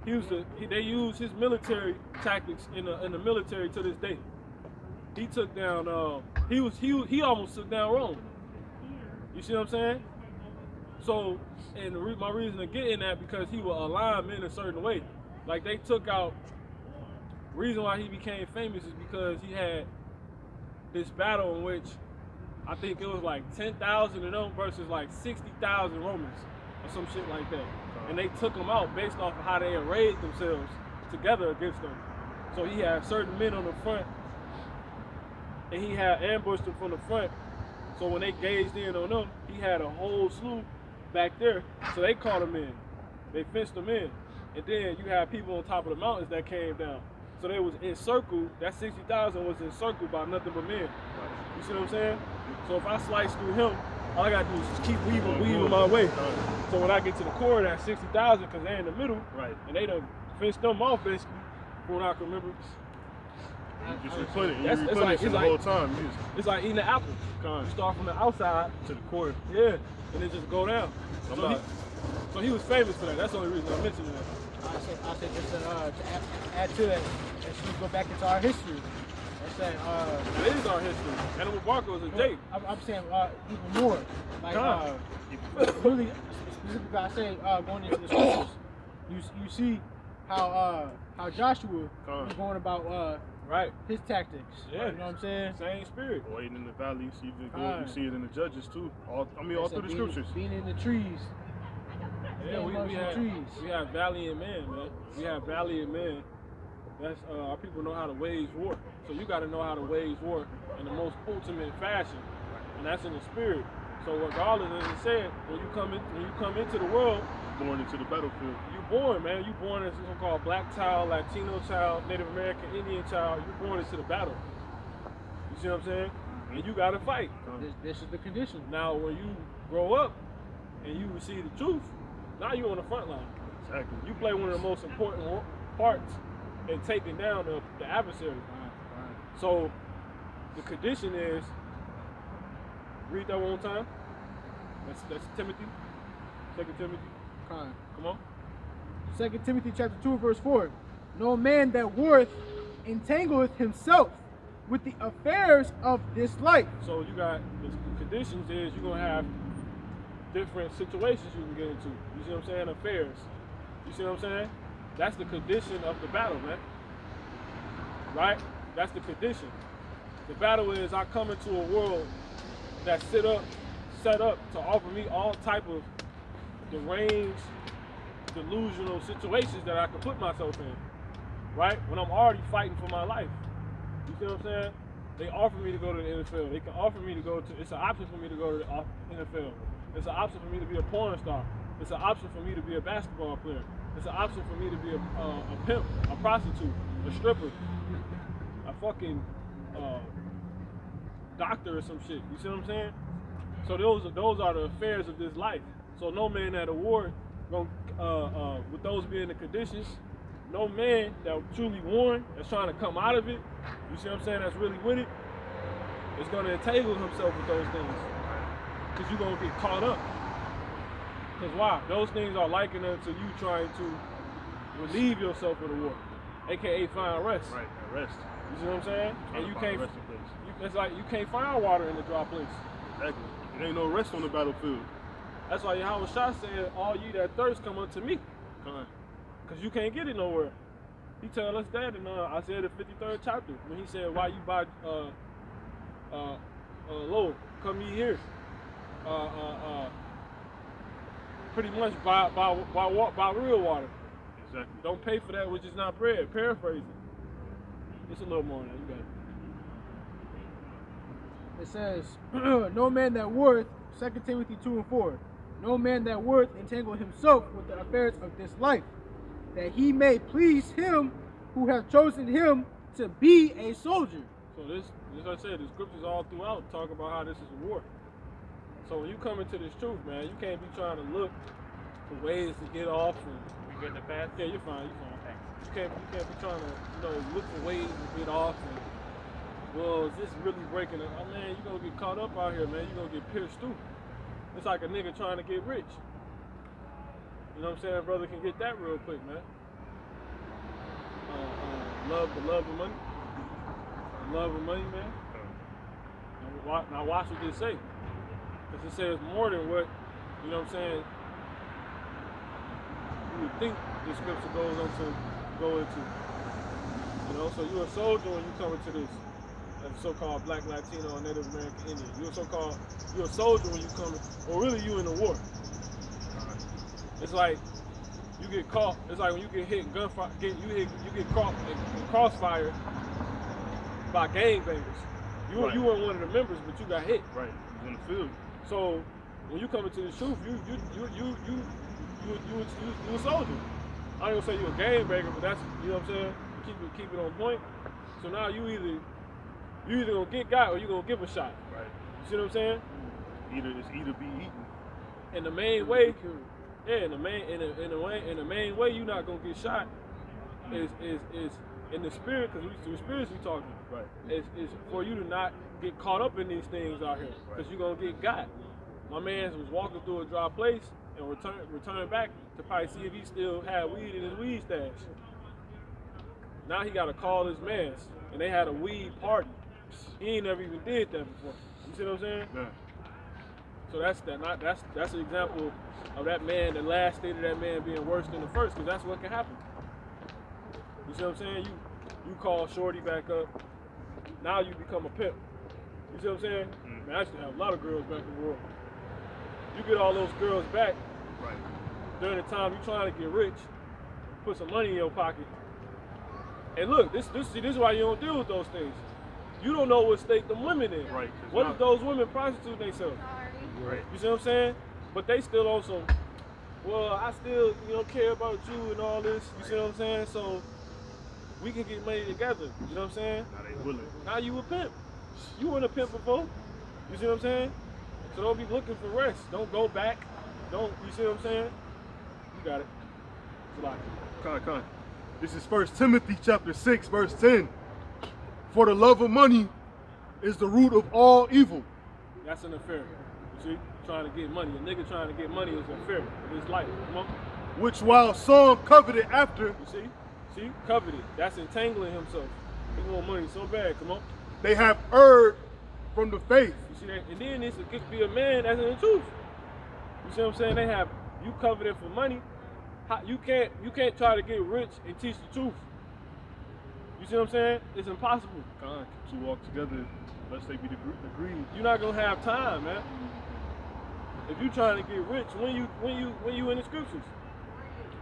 They use his military tactics in the military to this day. He took down he almost took down Rome. You see what I'm saying? So, and my reason of getting that because he will align men a certain way. Like they took out. Reason why he became famous is because he had this battle in which I think it was like 10,000 of them versus like 60,000 Romans or some shit like that. And they took them out based off of how they arrayed themselves together against them. So he had certain men on the front and he had ambushed them from the front. So when they gazed in on them, he had a whole slew back there. So they caught him in. They fenced them in. And then you had people on top of the mountains that came down. So they was encircled, that 60,000 was encircled by nothing but men. You see what I'm saying? So if I slice through him, all I gotta do is just keep weaving my way. So when I get to the core of that 60,000, because they're in the middle, and they done fenced them off basically, from what I can remember. You just replenish. You It's replenish the whole time. It's like eating an apple. You start from the outside to the core. Yeah, and then just go down. So he was famous for that. That's the only reason I mentioned that. I said just to add to that, let's just go back into our history. I said, It is our history. Animal Barker was a date. I'm saying even more. Like, really, specifically, I say going into the scriptures, you see how Joshua was going about Right. his tactics. Yeah. You know what I'm saying? Same spirit. Waiting in the valley, you see it in the Judges too. All through the scriptures. Being in the trees. Yeah, we amongst the trees. have valiant men, man. We have valiant men. That's our people know how to wage war. So you got to know how to wage war in the most ultimate fashion, and that's in the spirit. So regardless, as I said, when you come into the world, Born into the battlefield. you born, man. You born as a so-called black child, Latino child, Native American, Indian child. You born into the battle. You see what I'm saying? And you got to fight. This is the condition. Now, when you grow up and you receive the truth, now you're on the front line. Exactly. You play one of the most important parts in taking down the adversary. So the condition is, read that one more time. That's Timothy, 2 Timothy. Come on. 2 Timothy chapter 2, verse 4. No man that warreth entangleth himself with the affairs of this life. So you got the conditions is you're gonna have different situations you can get into. You see what I'm saying? Affairs. You see what I'm saying? That's the condition of the battle, man. Right? That's the condition. The battle is I come into a world that's set up to offer me all type of deranged, delusional situations that I can put myself in. Right? When I'm already fighting for my life. You see what I'm saying? They offer me to go to the NFL. They can offer me to go to, it's an option for me to go to the NFL. It's an option for me to be a porn star. It's an option for me to be a basketball player. It's an option for me to be a pimp, a prostitute, a stripper, a fucking doctor or some shit. You see what I'm saying? So those are the affairs of this life. So no man at a war, with those being the conditions, no man that truly won, that's trying to come out of it, you see what I'm saying, that's really with it, is going to entangle himself with those things. Because you're going to get caught up. Because why? Those things are likened to you trying to relieve yourself of the war, aka find rest. Right, rest. You see what I'm saying? And you can't. It's like you can't find water in the dry place. Exactly. There ain't no rest on the battlefield. That's why Yahweh Shah said, "All ye that thirst, come unto me," because you can't get it nowhere. He tell us that in Isaiah the 53rd chapter when he said, "Why you buy Lord, come ye here." Pretty much buy real water. Exactly. Don't pay for that which is not bread. Paraphrasing. It's a little more than that. You got it. It says, no man that warreth, 2 Timothy 2 and 4, no man that warreth entangle himself with the affairs of this life, that he may please him who hath chosen him to be a soldier. So this, as I said, the scriptures all throughout talk about how this is a war. So when you come into this truth, man, you can't be trying to look for ways to get off. And We good in the past? yeah, you're fine. You're fine. You can't be trying to, look for ways to get off. And well, is this really breaking it? Oh man, you gonna get caught up out here, man. You gonna get pierced through. It's like a nigga trying to get rich. You know what I'm saying? Brother can get that real quick, man. Love of money. Love of money, man. Now watch what they say. Because it says more than what, you know what I'm saying, you would think the scripture go into. You know, so you're a soldier when you come into this as a so-called black, Latino, or Native American Indian. You're a soldier when you come in, or really you in the war. It's like you get caught, it's like when you get hit in gunfire, you get caught in crossfire by gangbangers. You weren't one of the members, but you got hit. Right, you in the field. So when you come into the truth, you a soldier. I ain't gonna say you a gangbanger, but that's, you know what I'm saying. Keep it on point. So now you either gonna get got or you gonna give a shot. Right. You see what I'm saying? Either be eaten. And the main way, in the main way you're not gonna get shot is in the spirit, because the spirits we talking. Right. Is for you to not get caught up in these things out here, because you're gonna get got. My man was walking through a dry place and return back to probably see if he still had weed in his weed stash. Now he got to call his mans, and they had a weed party. He ain't never even did that before. You see what I'm saying? Yeah. So that's an example of that man, the last state of that man being worse than the first, because that's what can happen. You see what I'm saying? You call Shorty back up, now you become a pimp. You see what I'm saying? Man, I used to have a lot of girls back in the world. You get all those girls back Right. during the time you trying to get rich, put some money in your pocket. And look, this is why you don't deal with those things. You don't know what state them women in. Right. What if those women prostitute themselves? Right. You see what I'm saying? But they still on some, well, I still, care about you and all this. You see what I'm saying? So we can get money together. You know what I'm saying? Now they willing. Now you a pimp. You weren't a pimp before. You see what I'm saying? So don't be looking for rest. Don't go back. You see what I'm saying? You got it. It's a lot. Con. This is 1 Timothy chapter 6, verse 10. For the love of money is the root of all evil. That's an affair. You see? Trying to get money. A nigga trying to get money is an affair in his life. Come on. Which while some coveted after, You see? See? Coveted. That's entangling himself. He want money so bad. Come on. they have erred from the faith. You see that? And then it could be a man that's in the truth. You see what I'm saying? They have you coveted for money. You can't try to get rich and teach the truth. You see what I'm saying? It's impossible. Con, to walk together, lest they be agreed. You're not gonna have time, man. If you trying to get rich, when you in the scriptures,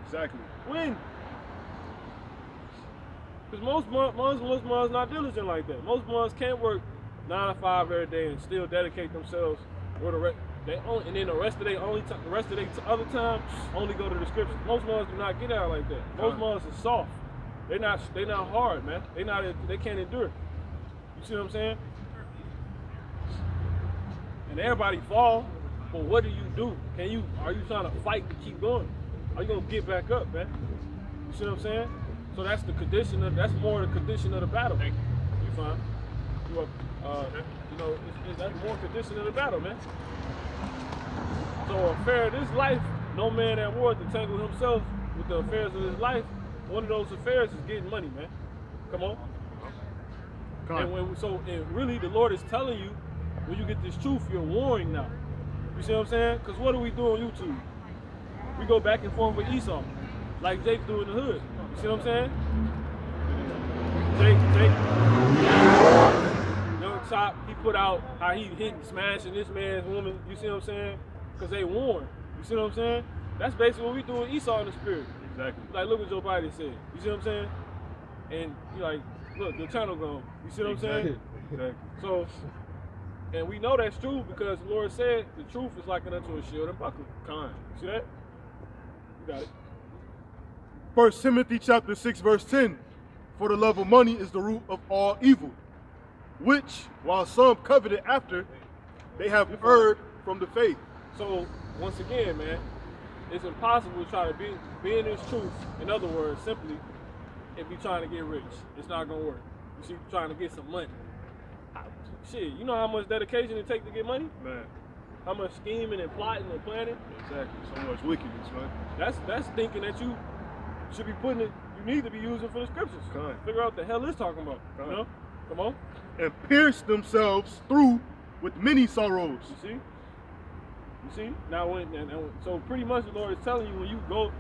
Exactly. when? Because most moms not diligent like that. Most moms can't work 9 to 5 every day and still dedicate themselves. Or and then the rest of their other time only go to the scriptures. Most moms do not get out like that. Most moms are soft. They not hard, man. They can't endure. You see what I'm saying? And everybody fall, but what do? Are you trying to fight to keep going? Are you gonna get back up, man? You see what I'm saying? So that's more the condition of the battle. You fine? That's more condition of the battle, man. So affair of this life, no man at war to tangle himself with the affairs of his life. One of those affairs is getting money, man. Come on. And really the Lord is telling you, when you get this truth, you're warring now. You see what I'm saying? Because what do we do on YouTube? We go back and forth with Esau, like Jake do in the hood. You see what I'm saying? Jake, Young Chop, he put out how he hitting, smashing this man's woman. You see what I'm saying? Because they warn. You see what I'm saying? That's basically what we do with Esau in the spirit. Exactly. Like, look what Joe Biden said. You see what I'm saying? And you like, look, your channel gone. You see what I'm saying? Exactly. So, and we know that's true because the Lord said the truth is like unto a shield and buckler. Con. See that? You got it. 1 Timothy chapter 6, verse 10. For the love of money is the root of all evil, which, while some coveted after, they have erred from the faith. So, once again, man, it's impossible to try to be in this truth. In other words, simply, if you're trying to get rich, it's not going to work. You see, trying to get some money. Shit, you know how much dedication it takes to get money? Man, How much scheming and plotting and planning? exactly. So much wickedness, man. That's thinking that you should be putting it, you need to be using for the scriptures. Con. Figure out what the hell it's talking about. Con. You know? Come on. And pierce themselves through with many sorrows. You see? Now, so pretty much the Lord is telling you when you go,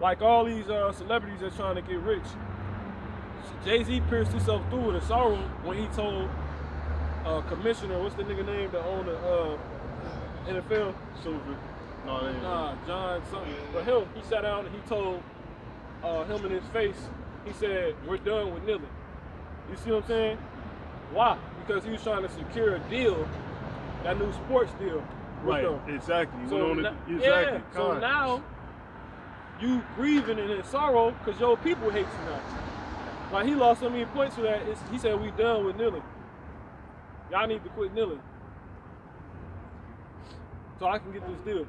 like all these celebrities that's trying to get rich, Jay-Z pierced himself through with a sorrow when he told commissioner, what's the nigga name that owned the NFL? Silver. No, they ain't. Nah, John something. But he sat down and he told him in his face, he said, we're done with kneeling. You see what I'm saying? Why? Because he was trying to secure a deal, that new sports deal. Right, them. exactly. You So, went on it, exactly. yeah, so Con. now you grieving and in sorrow because your people hate you now. Like he lost so many points for that. He said we done with kneeling. Y'all need to quit kneeling so I can get this deal. You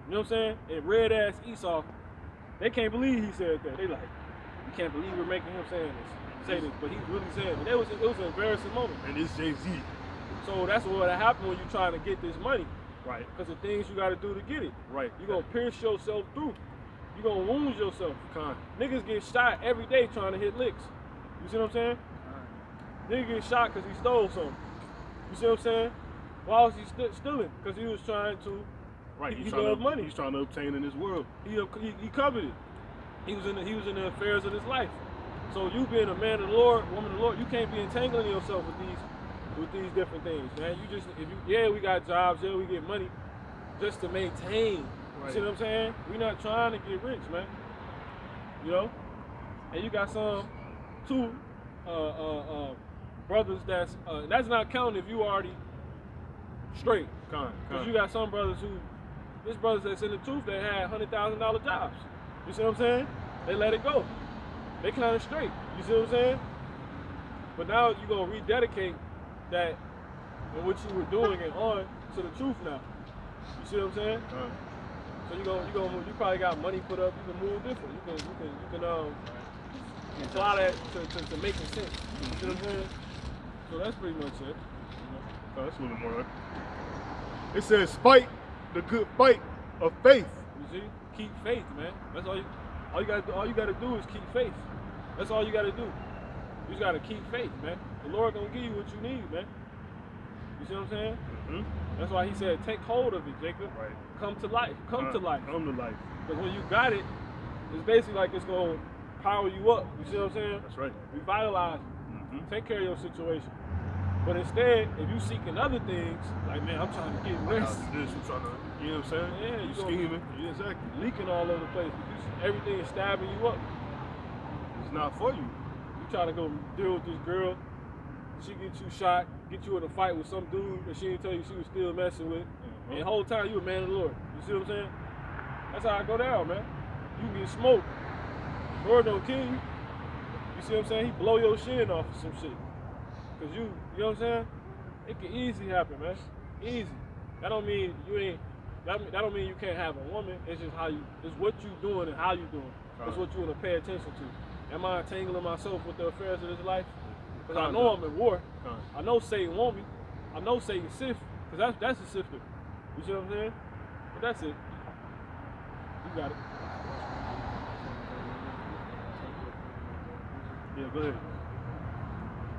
know what I'm saying? And red ass Esau, they can't believe he said that. They like, we can't believe we're making him say this, but he's really saying it. It was an embarrassing moment. And it's Jay-Z. So that's what happened when you're trying to get this money. Right. Because the things you got to do to get it. Right. You're going to pierce yourself through. You're going to wound yourself. Con. Niggas get shot every day trying to hit licks. You see what I'm saying? Nigga get shot because he stole something. You see what I'm saying? Why was he stealing? Because he was trying to. Right. He loved money. He's trying to obtain in this world. He covered it. He was in the affairs of his life. So you being a man of the Lord, woman of the Lord, you can't be entangling yourself with these different things, man. You just we got jobs, yeah, we get money, just to maintain. Right. You see what I'm saying? We're not trying to get rich, man. You know? And you got some two brothers that's not counting if you already straight. Because you got some brothers there's brothers that's in the truth that had $100,000 jobs. You see what I'm saying? They let it go. They kind of straight. You see what I'm saying? But now you're going to rededicate that and what you were doing and on to the truth now. You see what I'm saying? So you probably got money put up. You can move different. You can apply that to making sense. You see what I'm saying? So that's pretty much it. That's a little more. Right? It says, fight the good fight of faith. You see? Keep faith, man. That's all you gotta do is keep faith. That's all you gotta do. You just gotta keep faith, man. The Lord gonna give you what you need, man. You see what I'm saying? Mm-hmm. That's why he said, take hold of it, Jacob. Right. Come to life. Come to life. Come to life. Because when you got it, it's basically like it's gonna power you up. You see what I'm saying? That's right. Revitalize. Mm-hmm. Take care of your situation. But instead, if you seeking other things, like, man, I'm trying to get rich. I'm trying to, you know what I'm saying? Yeah, you you scheming. Yeah, exactly. Leaking all over the place. Everything is stabbing you up. It's not for you. You try to go deal with this girl, she get you shot, get you in a fight with some dude that she didn't tell you she was still messing with. And the whole time you a man of the Lord. You see what I'm saying? That's how I go down, man. You get smoked. Lord don't kill you. You see what I'm saying? He blow your shin off or some shit. Cause you know what I'm saying? It can easily happen, man. Easy. That don't mean that don't mean you can't have a woman. It's just it's what you doing and how you doing. It's what you want to pay attention to. Am I entangling myself with the affairs of this life? Because I know I'm in war. I know Satan want me. I know Satan sift. Because that's a sifter. You see what I'm saying? But that's it. You got it. Yeah, go ahead.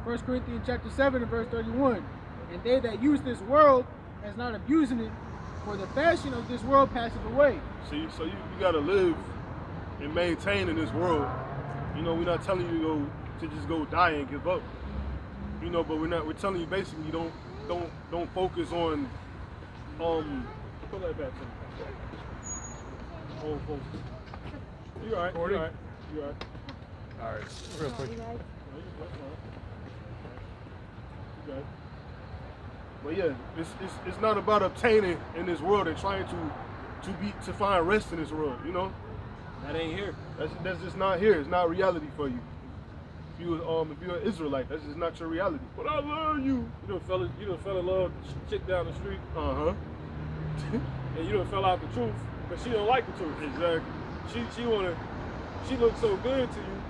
1 Corinthians chapter 7 and verse 31. And they that use this world as not abusing it, for the fashion of this world passeth away. See, so you gotta live and maintain in this world. You know, we're not telling you to just go die and give up. You know, but we're telling you basically don't focus on Put that back to me. Oh, focus. You alright? You alright? You alright? Alright, real quick. But yeah, it's not about obtaining in this world and trying to find rest in this world. You know, That ain't here. that's just not here. It's not reality for you. If you're an Israelite, that's just not your reality. But I love you. You done fell in love with the chick down the street, and you done fell out the truth because she don't like the truth. Exactly. She looks so good to you.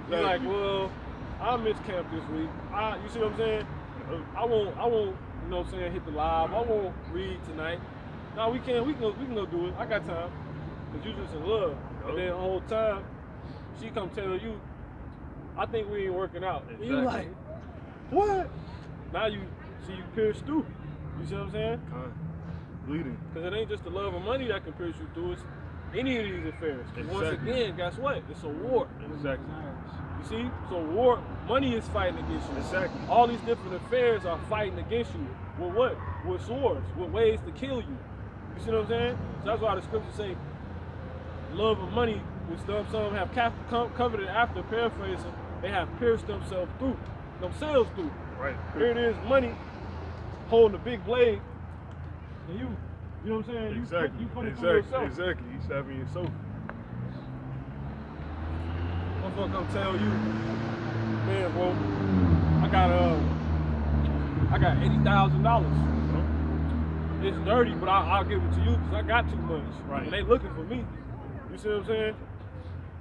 Exactly. You're like, well, I missed camp this week. You see what I'm saying? I won't, you know what I'm saying, hit the live. I won't read tonight. No, we can go do it. I got time. Cause you just in love. And then the whole time, she come tell you, I think we ain't working out. Exactly. And you like, what? Now you pierce through. You see what I'm saying? Bleeding. Because it ain't just the love of money that can pierce you through. It's any of these affairs. Once again, guess what? It's a war. Exactly. You see? So war, money is fighting against you. Exactly. All these different affairs are fighting against you. With what? With swords. With ways to kill you. You see what I'm saying? So that's why the scriptures say, love of money, which some have covered it after paraphrasing, they have pierced themselves through. Right. Here it is, money, holding a big blade, and you know what I'm saying? Exactly. You put it through yourself. Exactly. You stabbing yourself. Motherfucker come tell you, man, bro, I got $80,000. It's dirty, but I'll give it to you because I got too much. Right. And they looking for me. You see what I'm saying?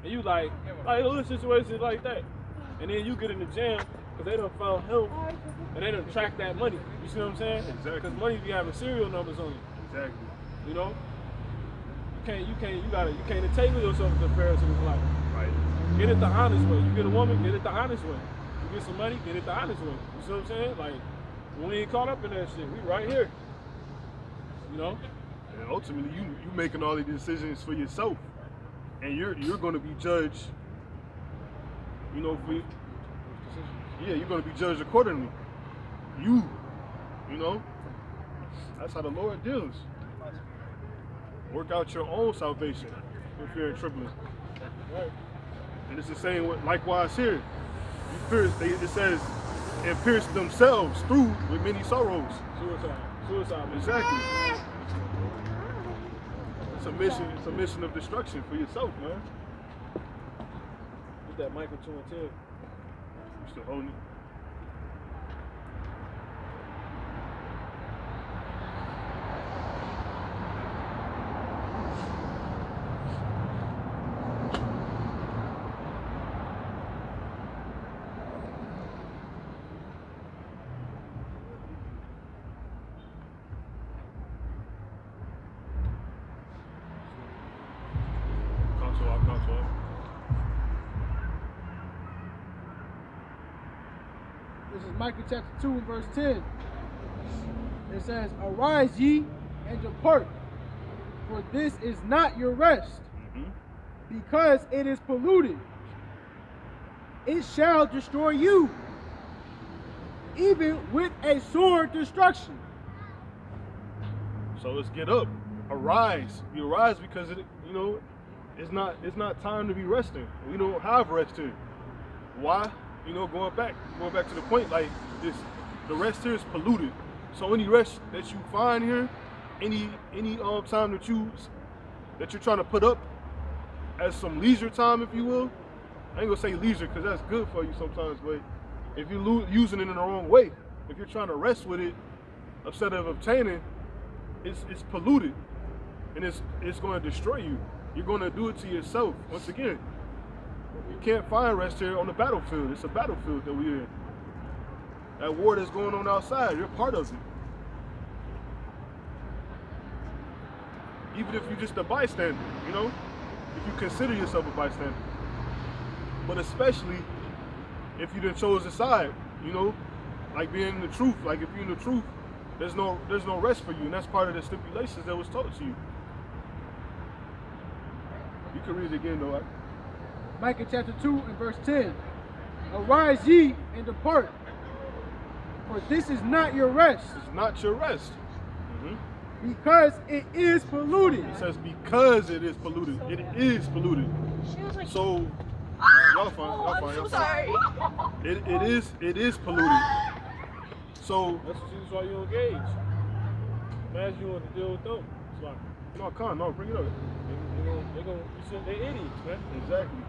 And you like little situations like that. And then you get in the jam because they done found him and they done track that money. You see what I'm saying? Exactly. Because money be having serial numbers on it. Exactly. You know? You can't entangle yourself with the affairs of this life. Right. Get it the honest way. You get a woman, get it the honest way. You get some money, get it the honest way. You see what I'm saying? Like, we ain't caught up in that shit. We right here. You know? And ultimately, you making all these decisions for yourself, and you're going to be judged. You know, you're going to be judged accordingly. You know, that's how the Lord deals. Work out your own salvation with fear and trembling. Right. And it's the same likewise here. It says, and pierce themselves through with many sorrows. Suicide. Exactly. It's a mission of destruction for yourself, man. Get that Michael 2 and 10. You still holding it? Console. This is Micah chapter 2 and verse 10. It says, "Arise ye and depart, for this is not your rest, because it is polluted. It shall destroy you, even with a sore destruction." So let's get up. Arise. You arise because it's not time to be resting. We don't have rest here. Why? Going back to the point, like this, the rest here is polluted. So any rest that you find here, any time that you're trying to put up as some leisure time, if you will. I ain't gonna say leisure because that's good for you sometimes, but if you're using it in the wrong way, if you're trying to rest with it instead of obtaining, it's polluted, and it's going to destroy you. You're going to do it to yourself. Once again, you can't find rest here on the battlefield. It's a battlefield that we're in. That war that's going on outside, you're part of it. Even if you're just a bystander, if you consider yourself a bystander. But especially if you done chose a side, like being in the truth. Like if you're in the truth, there's no rest for you, and that's part of the stipulations that was taught to you. You can read it again though. Micah chapter 2 and verse 10. "Arise ye and depart, for this is not your rest, It's not your rest. because it is polluted." It says because it is polluted. It is polluted. She was like, So y'all fine. I'm so sorry. It is polluted. So That's why you engage. Imagine you want to deal with them. It's like, no, bring it up. they idiots, man. Exactly.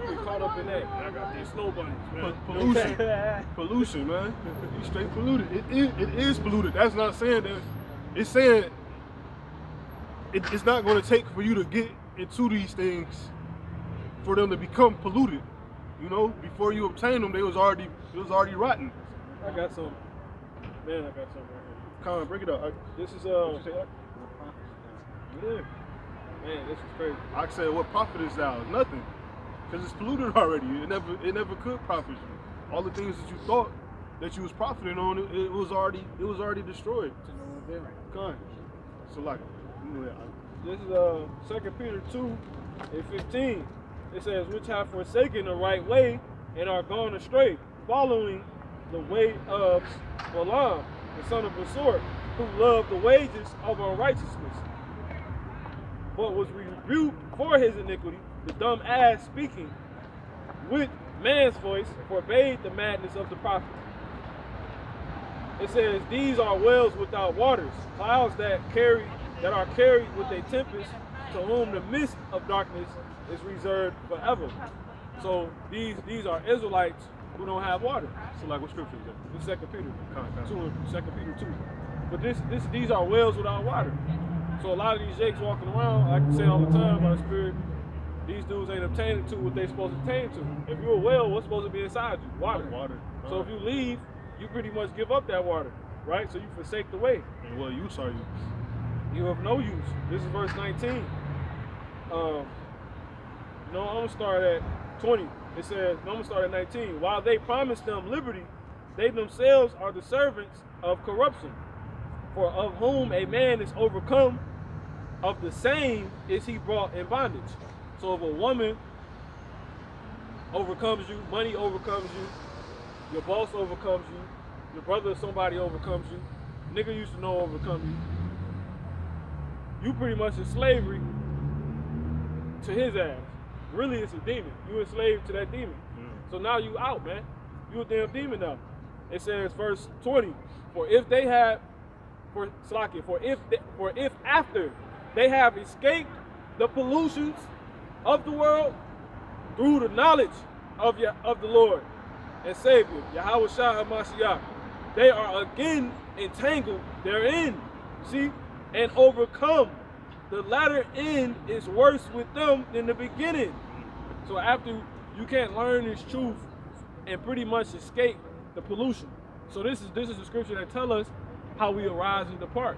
Get caught up in that. I got these snow bunnies, man. Pollution, man. You straight polluted. It is polluted. That's not saying that. It's saying it's not going to take for you to get into these things for them to become polluted. Before you obtain them, it was already rotten. I got something. Man, I got something right Come on, bring it up. here. This is What you say? Yeah. man, this is crazy. I said, what profit is thou? Nothing, because it's polluted already. It never could profit you. All the things that you thought that you was profiting on, it was already destroyed. Come on. So like, This is 2 Peter 2 and 15. It says, "Which have forsaken the right way and are gone astray, following the way of Balaam, the son of Besor, who loved the wages of unrighteousness, but was rebuked for his iniquity. The dumb ass speaking with man's voice forbade the madness of the prophet." It says, "These are wells without waters, clouds that are carried with a tempest, to whom the mist of darkness is reserved forever." So these are Israelites who don't have water. so like, what scripture is that? In 2 Peter Come on. 2 and 2 Peter 2. But these are wells without water. So a lot of these jakes walking around, I can say all the time by the Spirit, these dudes ain't obtaining to what they supposed to obtain to. If you're a well, what's supposed to be inside you? Water. Water. So if you leave, you pretty much give up that water. right? So you forsake the way. And what use are you? You have no use. This is verse 19. I'm gonna start at 20. It says, I'm gonna start at 19. While they promise them liberty, they themselves are the servants of corruption. For of whom a man is overcome, of the same is he brought in bondage. So if a woman overcomes you, money overcomes you, your boss overcomes you, your brother or somebody overcomes you, nigga used to know overcome you pretty much in slavery to his ass. Really, it's a demon. You enslaved to that demon. So now you out, man. You a damn demon now. It says, verse 20, for if after they have escaped the pollutions of the world through the knowledge of the Lord and Savior, Yahweh Shah HaMashiach, they are again entangled therein, see, and overcome. The latter end is worse with them than the beginning. So after you can't learn this truth and pretty much escape the pollution. So this is the scripture that tell us how we arise and depart.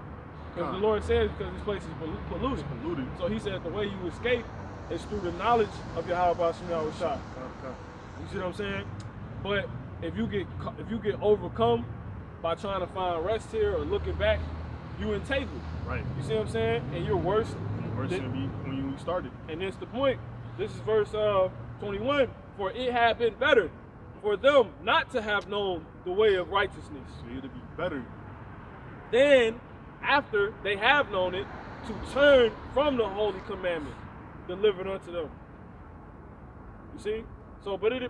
Because the Lord says, because this place is polluted. So he said the way you escape is through the knowledge of Yahweh Shah. You see what I'm saying? But if you get overcome by trying to find rest here or looking back, you entangled. Right. You see what I'm saying? And you're worse than when you started. And that's the point. This is verse 21. For it had been better for them not to have known the way of righteousness. So it'll be better. Then, after they have known it, to turn from the holy commandment delivered unto them. You see? So, but it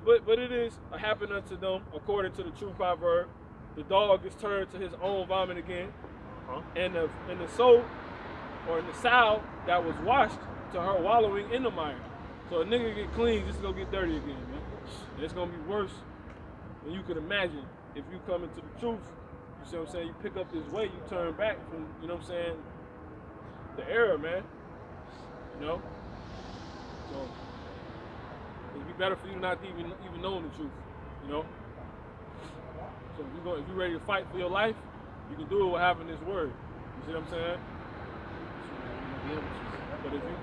is happened unto them according to the true proverb. The dog is turned to his own vomit again, and the sow or the sow that was washed to her wallowing in the mire. So a nigga get clean, just gonna get dirty again, man. And it's gonna be worse than you could imagine if you come into the truth. You see what I'm saying? You pick up this way, you turn back from, you know what I'm saying, the error, man. You know? So it'd be better for you not to even know the truth, you know? So if you're ready to fight for your life, you can do it with having this word. You see what I'm saying? But if you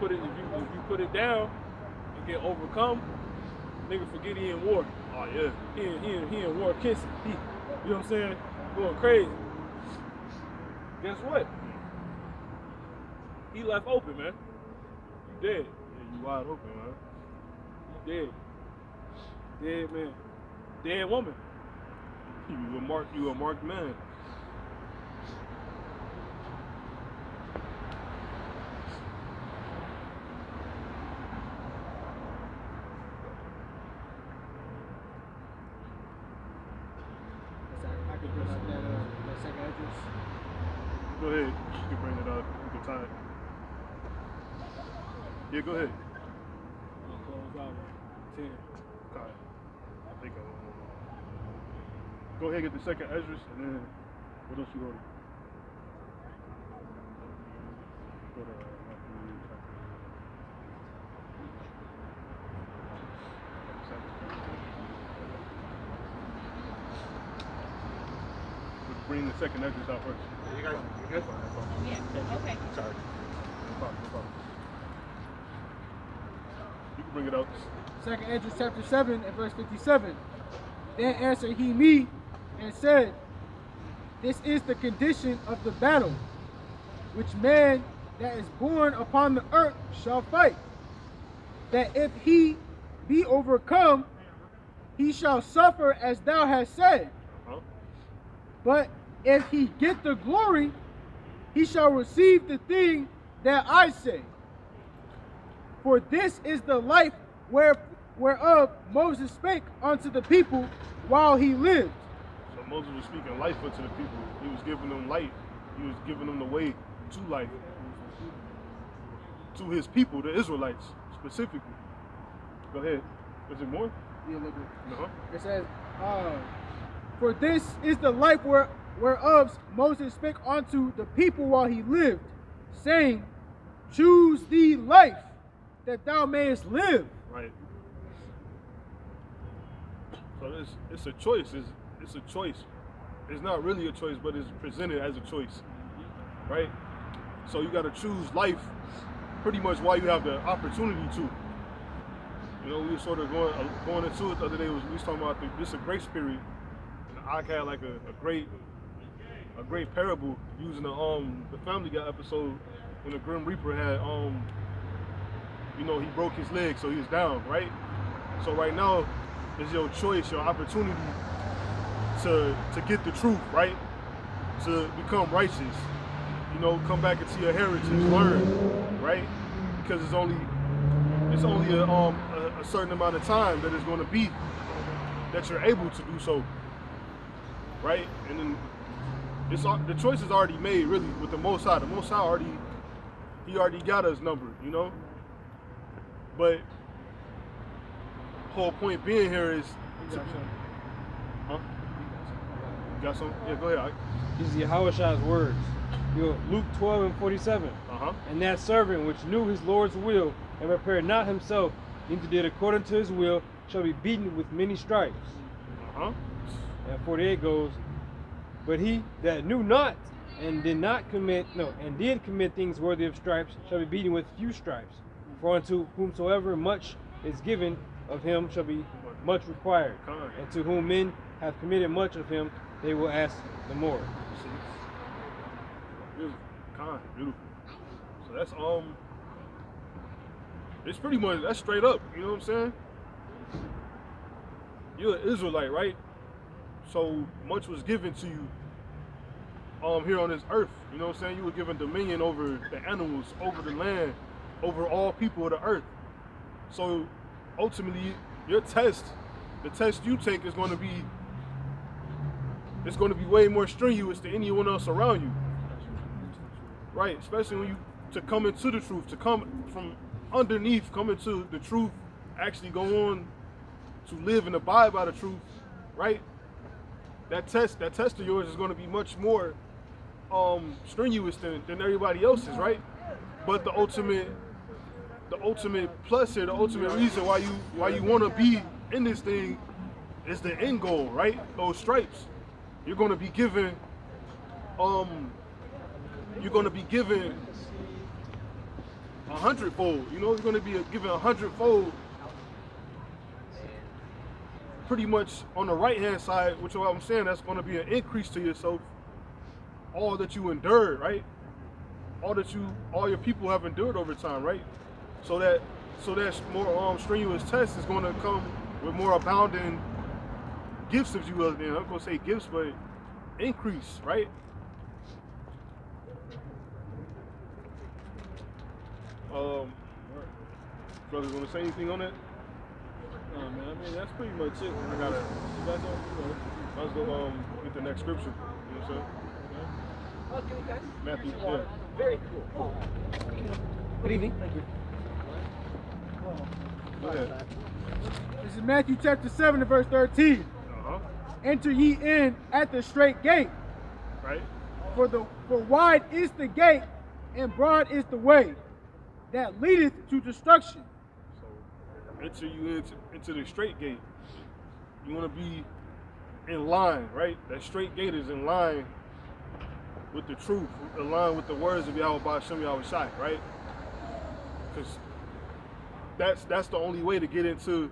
put it down and get overcome, nigga forget he in war. Oh yeah. He in war kissing. You know what I'm saying? Going crazy. Guess what? He left open, man. You dead. Yeah, you wide open, man. You dead. Dead man. Dead woman. You a marked man. I could bring up that second address. Go ahead. You can bring it up. You can tie it. Yeah, go ahead. I'll close out at 10. Okay. I think I will. Go ahead and get the second address, and then what else you go to? Go to Matthew chapter. Bring the second address out first. You guys, you good? Yeah, okay. Sorry. No problem. You can bring it out. Second Ezra chapter 7 and verse 57. Then answered he me and said, this is the condition of the battle, which man that is born upon the earth shall fight. That if he be overcome, he shall suffer as thou hast said. But if he get the glory, he shall receive the thing that I say. For this is the life whereof Moses spake unto the people while he lived. So Moses was speaking life unto the people. He was giving them light. He was giving them the way to life. To his people, the Israelites, specifically. Go ahead. Is it more? Yeah, look at Uh-huh. it. It says, for this is the life whereof Moses spake unto the people while he lived, saying, choose thee life, that thou mayest live. Right. So it's a choice. It's a choice. it's not really a choice, but it's presented as a choice, right? So you got to choose life pretty much while you have the opportunity to. You know, we were sort of going into it the other day. We was talking about this a grace period. And I had like a great parable using the Family Guy episode when the Grim Reaper had you know, he broke his leg, so he was down, right? So right now is your choice, your opportunity to get the truth, right? To become righteous, you know, come back into your heritage, learn, right? Because it's only a certain amount of time that it's going to be that you're able to do so, right? And then the choice is already made, really, with the Most High. The Most High he already got us numbered, you know. But whole point being here is, huh? You got some? Yeah, go ahead. These are Yahweh's words. Luke 12:47. And that servant which knew his Lord's will and prepared not himself, neither did according to his will, shall be beaten with many stripes. And 48 goes, but he that knew not and did commit things worthy of stripes shall be beaten with few stripes. For unto whomsoever much is given of him shall be much required. And to whom men have committed much of him, they will ask the more. Beautiful. So that's it's pretty much, that's straight up, you know what I'm saying? You're an Israelite, right? So much was given to you here on this earth, you know what I'm saying? You were given dominion over the animals, over the land, over all people of the earth. So ultimately, your test, the test you take is going to be, it's going to be way more strenuous than anyone else around you, right? Especially when to come into the truth, to come from underneath, come into the truth, actually go on to live and abide by the truth, right? That test of yours is going to be much more strenuous than everybody else's, right? But the ultimate plus here, the ultimate reason why you want to be in this thing is the end goal, right? Those stripes. You're going to be given a hundredfold. You know, you're going to be given a hundredfold, pretty much on the right hand side, which is what I'm saying, that's going to be an increase to yourself. All that you endured, right? All your people have endured over time, right? So that more strenuous test is going to come with more abounding gifts, if you will. I'm not going to say gifts, but increase, right? Brothers, want to say anything on that? No, man. I mean, that's pretty much it. I gotta. Let's go get the next scripture. You know what I'm saying? Okay, guys. Matthew. Yeah. Very cool. Good evening. Thank you. Go ahead. This is Matthew chapter 7 and verse 13. Enter ye in at the straight gate. Right. For wide is the gate, and broad is the way that leadeth to destruction. So enter you into the straight gate. You want to be in line, right? That straight gate is in line with the truth, in line with the words of Yahweh Ba'ashem Yahweh Shai, right? Because that's the only way to get into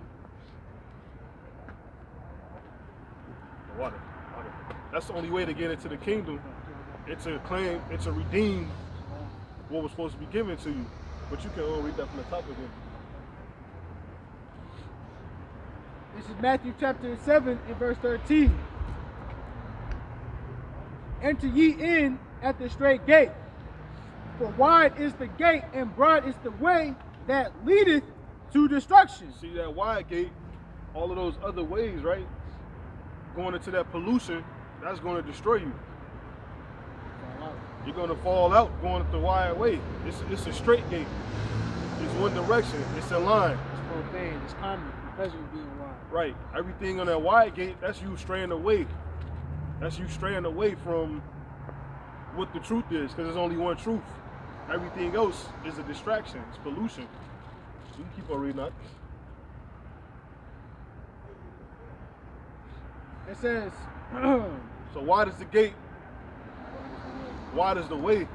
the water. That's the only way to get into the kingdom, and to claim, and to redeem what was supposed to be given to you. But you can read that from the top again. This is Matthew chapter 7 and verse 13. Enter ye in at the straight gate. For wide is the gate, and broad is the way that leadeth to destruction. See that wide gate, all of those other ways, right? Going into that pollution, that's going to destroy you. You're going to fall out going the wide way. It's a straight gate. It's one direction. It's a line. It's profane. It's common. The pleasure of being wide. Right. Everything on that wide gate, that's you straying away. That's you straying away from what the truth is, because there's only one truth. Everything else is a distraction. It's pollution. You can keep on reading that. It says, So wide is the gate, wide is the way.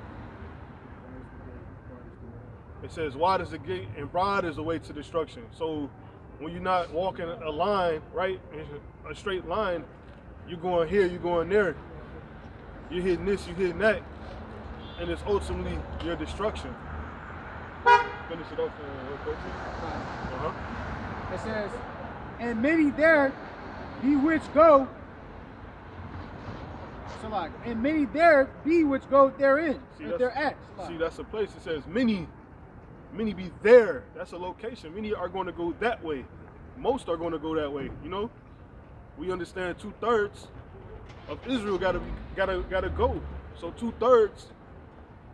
It says wide is the gate and broad is the way to destruction. So when you're not walking a line, right, a straight line, you're going here, you're going there. You're hitting this, you're hitting that. And it's ultimately your destruction. Finish it off for 14. It says, and many there be which go. So like, and many there be which go therein. See, if they're at. See, that's a place. It says many be there. That's a location. Many are going to go that way. Most are going to go that way. You know, we understand 2/3 of Israel gotta go. So 2/3,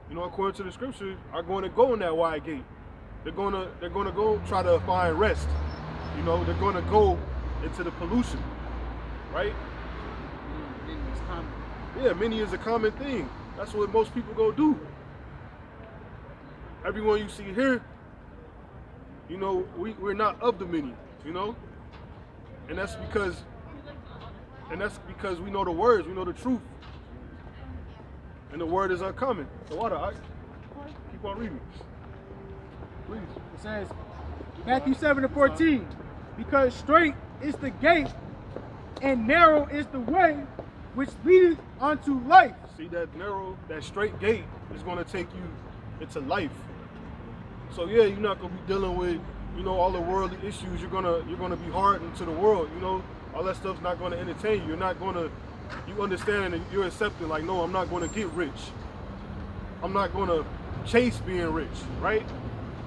you know, according to the scripture, are going to go in that wide gate. They're gonna go try to find rest. You know, they're gonna go into the pollution, right? Yeah, many is a common thing. That's what most people go do. Everyone you see here, you know, we're not of the many, you know? And that's because we know the words, we know the truth. And the word is uncommon. The water, I keep on reading. Please. It says, Matthew 7:14, because straight is the gate and narrow is the way which leadeth unto life. See, that narrow, that straight gate is going to take you into life. So yeah, you're not going to be dealing with, you know, all the worldly issues. You're gonna be hardened to the world. You know, all that stuff's not going to entertain you. You're not going to, you understand and you're accepting, like, no, I'm not going to get rich. I'm not going to chase being rich, right?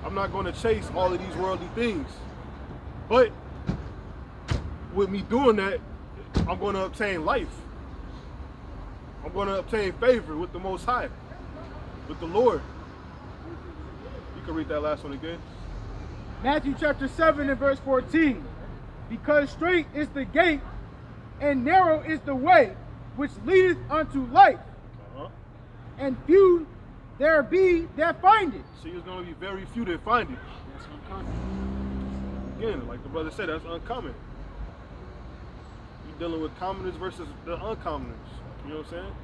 I'm not going to chase all of these worldly things. But with me doing that, I'm going to obtain life. I'm going to obtain favor with the Most High, with the Lord. You can read that last one again. Matthew chapter 7 and verse 14. Because straight is the gate and narrow is the way which leadeth unto life. And few there be that find it. See, there's going to be very few that find it. That's uncommon. Again, like the brother said, that's uncommon. You're dealing with commoners versus the uncommoners. You know what I'm saying?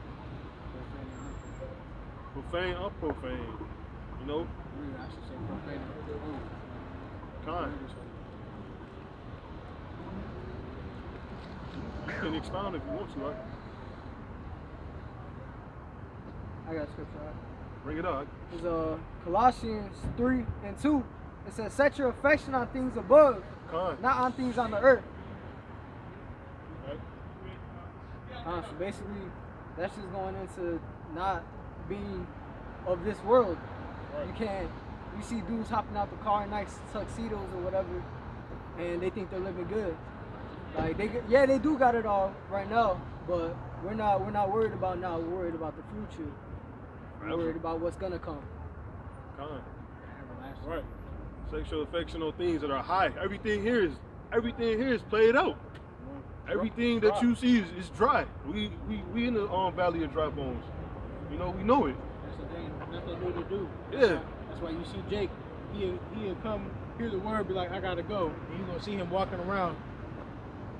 Profane, unprofane. You know? I should say profane. Kind. You can expound if you want to, right? I got scripture. Bring it up. It's Colossians 3:2. It says, set your affection on things above, Kind. not on things on the earth. Right. So basically, that's just going into not being of this world. Right. You see dudes hopping out the car in nice tuxedos or whatever, and they think they're living good. Like they do got it all right now, but we're not worried about now. We're worried about the future. We're worried about what's gonna come. Kind. Right. Sexual affection on things that are high. Everything here is played out. Everything that you see is dry. We in the valley of dry bones. You know, we know it. That's the thing. Nothing new to do. Yeah. That's why you see Jake. He'll come hear the word, be like, I gotta go. And you're gonna see him walking around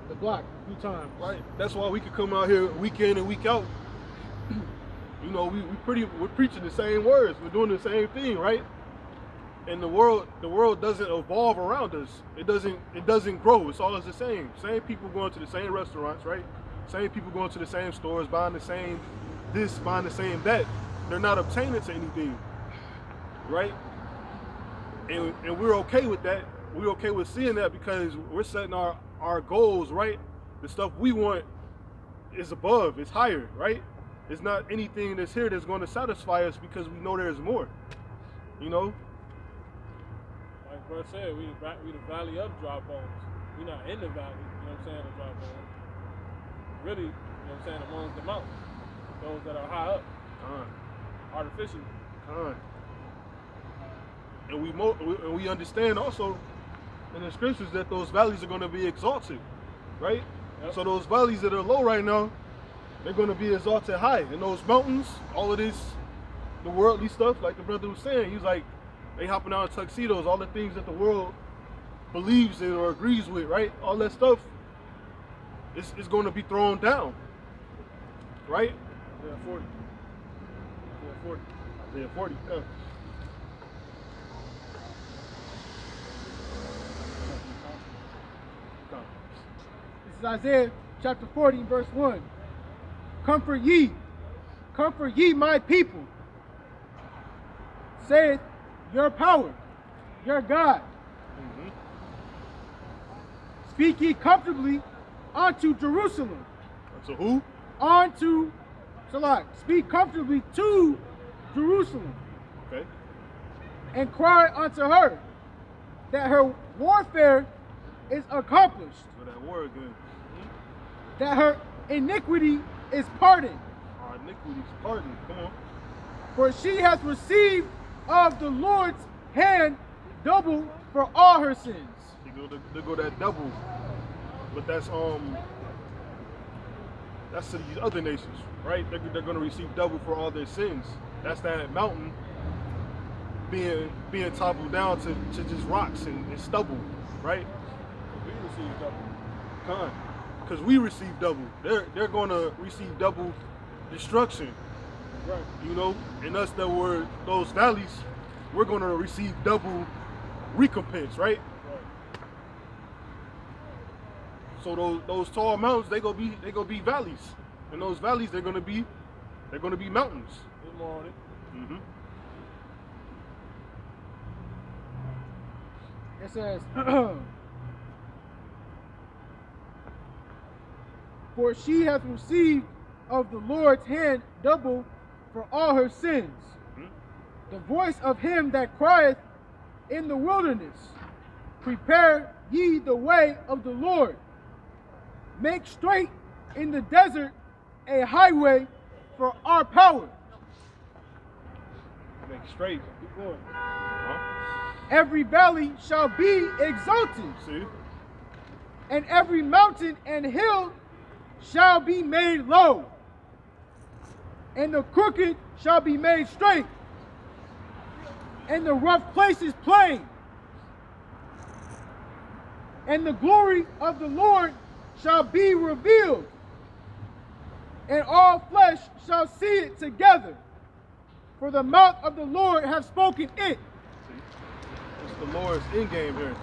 the block a few times. Right. That's why we could come out here week in and week out. You know, we're preaching the same words. We're doing the same thing, right? And the world doesn't evolve around us. It doesn't grow. It's always the same. Same people going to the same restaurants, right? Same people going to the same stores, buying the same this, buying the same that. They're not obtaining to anything, right? And we're okay with that. We're okay with seeing that because we're setting our goals, right? The stuff we want is above, it's higher, right? It's not anything that's here that's going to satisfy us because we know there's more, you know? Like Bert said, we the valley of dry bones. We're not in the valley, you know what I'm saying, of dry bones. Really, you know what I'm saying, among the mountains. Those that are high up. Artificially. And we understand also in the scriptures that those valleys are going to be exalted, right? Yep. So those valleys that are low right now, they're going to be exalted high. And those mountains, all of this, the worldly stuff, like the brother was saying, he's like, they hopping out in tuxedos, all the things that the world believes in or agrees with, right? All that stuff is going to be thrown down. right? Isaiah 40. Isaiah 40. Isaiah 40. Yeah. This is Isaiah chapter 40, verse 1. Comfort ye my people, saith your power, your God. Mm-hmm. Speak ye comfortably unto Jerusalem. So who? Unto Salah. Speak comfortably to Jerusalem. Okay. And cry unto her that her warfare is accomplished, So that word again. that her iniquity is pardoned. Our iniquities pardoned. Come on. For she has received of the Lord's hand double for all her sins. They go that double. But that's to these other nations, right? They're gonna receive double for all their sins. That's that mountain being toppled down to just rocks and stubble, right? We receive double. Because we receive double. They're gonna receive double destruction. Right. You know, and us that were those valleys, we're gonna receive double recompense, right? So those tall mountains, they gonna be valleys, and those valleys they're gonna be mountains. There's more on it. Mm-hmm. It says, for she hath received of the Lord's hand double for all her sins. Mm-hmm. The voice of him that crieth in the wilderness, prepare ye the way of the Lord. Make straight in the desert a highway for our power. Make straight. Keep going. Every valley shall be exalted, See? and every mountain and hill shall be made low, and the crooked shall be made straight, and the rough places plain. And the glory of the Lord shall be revealed, and all flesh shall see it together, for the mouth of the Lord hath spoken it. See? It's the Lord's end game here,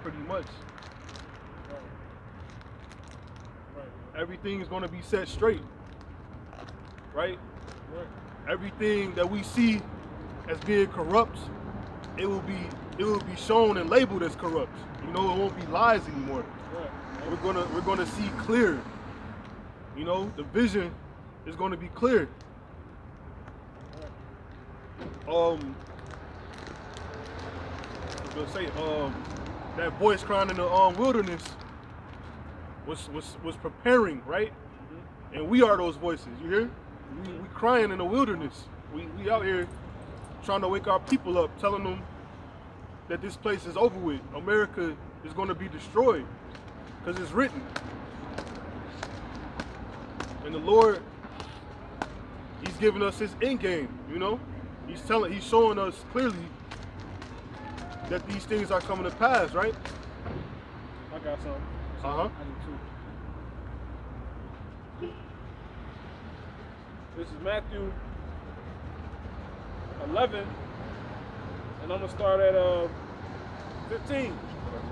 pretty much. Everything is going to be set straight, right? Everything that we see as being corrupt, it will be shown and labeled as corrupt. You know, it won't be lies anymore. We're gonna see clear. You know, the vision is going to be clear. I was gonna say, that voice crying in the wilderness was preparing, right? Mm-hmm. And we are those voices. You hear? We crying in the wilderness. We out here trying to wake our people up, telling them that this place is over with. America is going to be destroyed because it's written. And the Lord, He's giving us His end game. You know, He's showing us clearly that these things are coming to pass, right? I got some. Uh-huh. I need two. This is Matthew 11, and I'm gonna start at 15.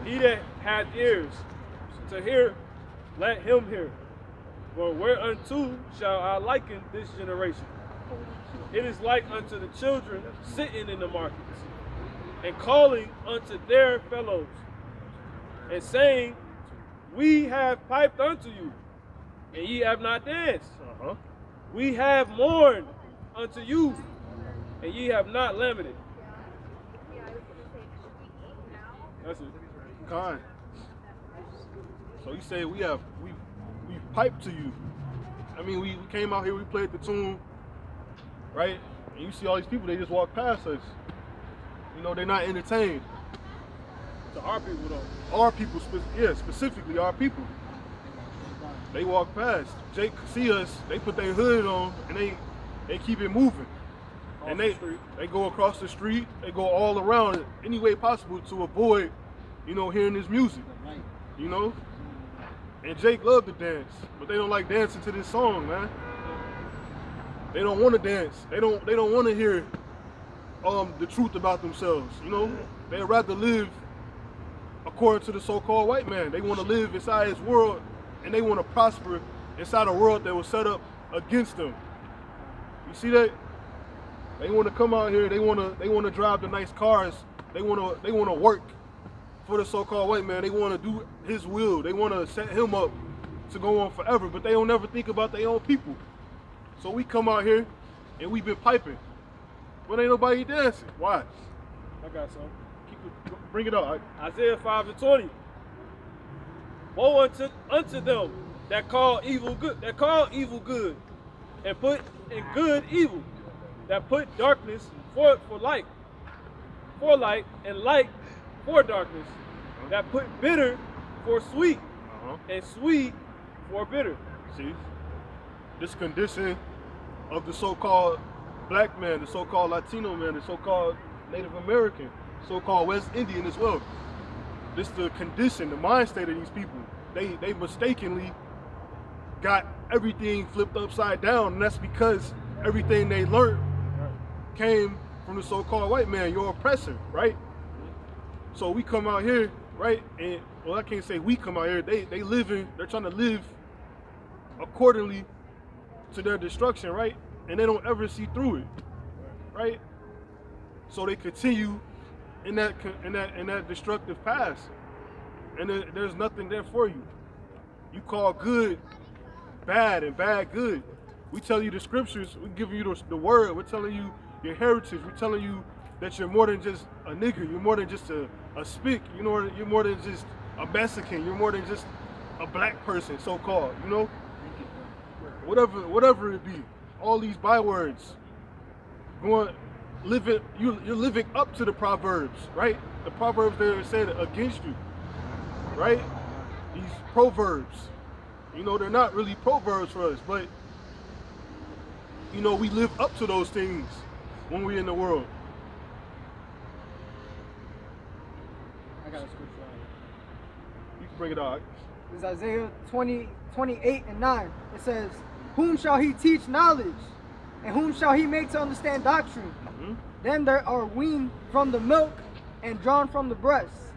He that hath ears to hear, let him hear. For whereunto shall I liken this generation? It is like unto the children sitting in the markets, and calling unto their fellows, and saying, we have piped unto you, and ye have not danced. Uh-huh. We have mourned unto you, and ye have not lamented. That's it. Kind. So He said we've piped to you. I mean, we came out here, we played the tune, right? And you see all these people, they just walk past us. You know, they're not entertained. To our people though. Our people, specifically our people. They walk past. Jake see us, they put their hood on, and they keep it moving. And they go across the street, they go all around it, any way possible to avoid, you know, hearing this music. You know? And Jake loved to dance, but they don't like dancing to this song, man. They don't want to dance. They don't want to hear the truth about themselves. You know, they'd rather live according to the so-called white man. They want to live inside his world, and they want to prosper inside a world that was set up against them. You see that? They want to come out here. They want to drive the nice cars. They want to work for the so-called white man. They want to do his will. They want to set him up to go on forever. But they don't never think about their own people. So we come out here and we've been piping, but ain't nobody dancing. Why? I got some. Bring it up. Isaiah 5:20. Woe unto them that call evil good, and put in good evil, that put darkness for light, and light for darkness, that put bitter for sweet, and sweet for bitter. See, this condition of the so-called black man, the so-called Latino man, the so-called Native American, so-called West Indian as well. This the condition, the mind state of these people. They mistakenly got everything flipped upside down, and that's because everything they learned came from the so-called white man, your oppressor, right? So we come out here, right? And well, I can't say we come out here. They're trying to live accordingly to their destruction, right? And they don't ever see through it, right? So they continue in that destructive path, and there's nothing there for you. You call good bad and bad good. We tell you the scriptures. We give you the word. We're telling you your heritage. We're telling you that you're more than just a nigger. You're more than just a spick. You know, you're more than just a Mexican. You're more than just a black person, so-called. You know, whatever it be. All these bywords, you're living up to the proverbs, right? The proverbs that are said against you, right? These proverbs, you know, they're not really proverbs for us, but you know, we live up to those things when we're in the world. I got a scripture. You can bring it out. It's Isaiah 28:9. It says, "Whom shall he teach knowledge? And whom shall he make to understand doctrine? Them that are weaned from the milk and drawn from the breast."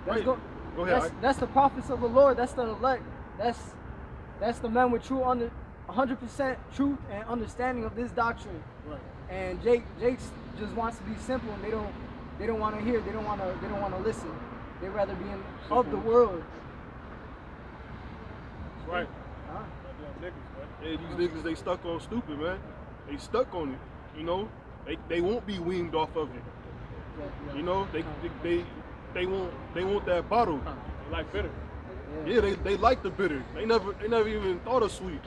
Go ahead. That's the prophets of the Lord. That's the elect. That's the men with 100% truth and understanding of this doctrine. Right. And Jake just wants to be simple, and they don't want to hear. They don't want to listen. They rather be of the world. That's right. Hey, these niggas, they stuck on stupid, man. They stuck on it. You know, they won't be weaned off of it. You know, they want that bottle. They like bitter. Yeah, they like the bitter. They never even thought of sweet.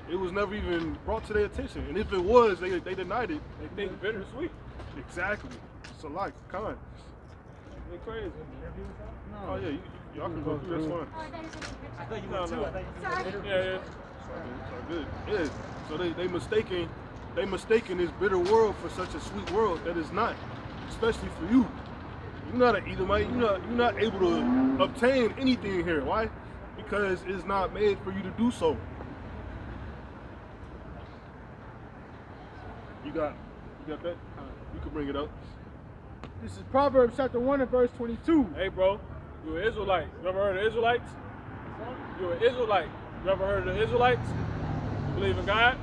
It was never even brought to their attention. And if it was, they denied it. They think bitter is sweet. Exactly. It's a lot, kind. They crazy. Oh yeah, y'all can go through. That's fine. I thought you were too. I thought you were Yeah. It's all good. Yeah. So they mistaken this bitter world for such a sweet world that is not, especially for you. You're not an Edomite. You're not able to obtain anything here. Why? Because it's not made for you to do so. You got that? You can bring it up. This is Proverbs chapter 1 and verse 22. Hey, bro, you an Israelite. You ever heard of Israelites? You an Israelite. You ever heard of the Israelites? You believe in God?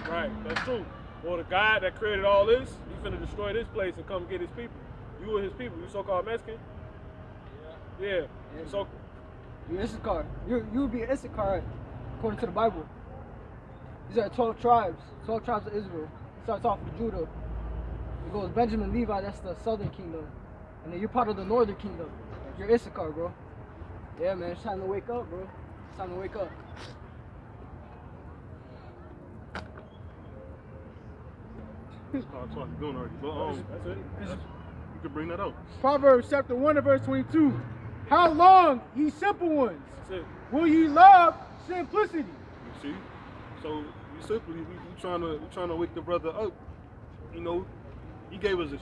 Right, that's true. Well, the God that created all this, he's finna destroy this place and come get his people. You are his people. You so-called Mexican? Yeah. So You're Issachar. You would be an Issachar according to the Bible. These are 12 tribes of Israel. It starts off with Judah. It goes Benjamin, Levi, that's the southern kingdom. And then you're part of the northern kingdom. You're Issachar, bro. Yeah, man, it's time to wake up, bro. It's time to wake up. I'm talking going already. But that's it. You can bring that up. Proverbs chapter 1 and verse 22. How long, ye simple ones, That's it. will ye love simplicity? You see? So we simply we trying to wake the brother up. You know, he gave us a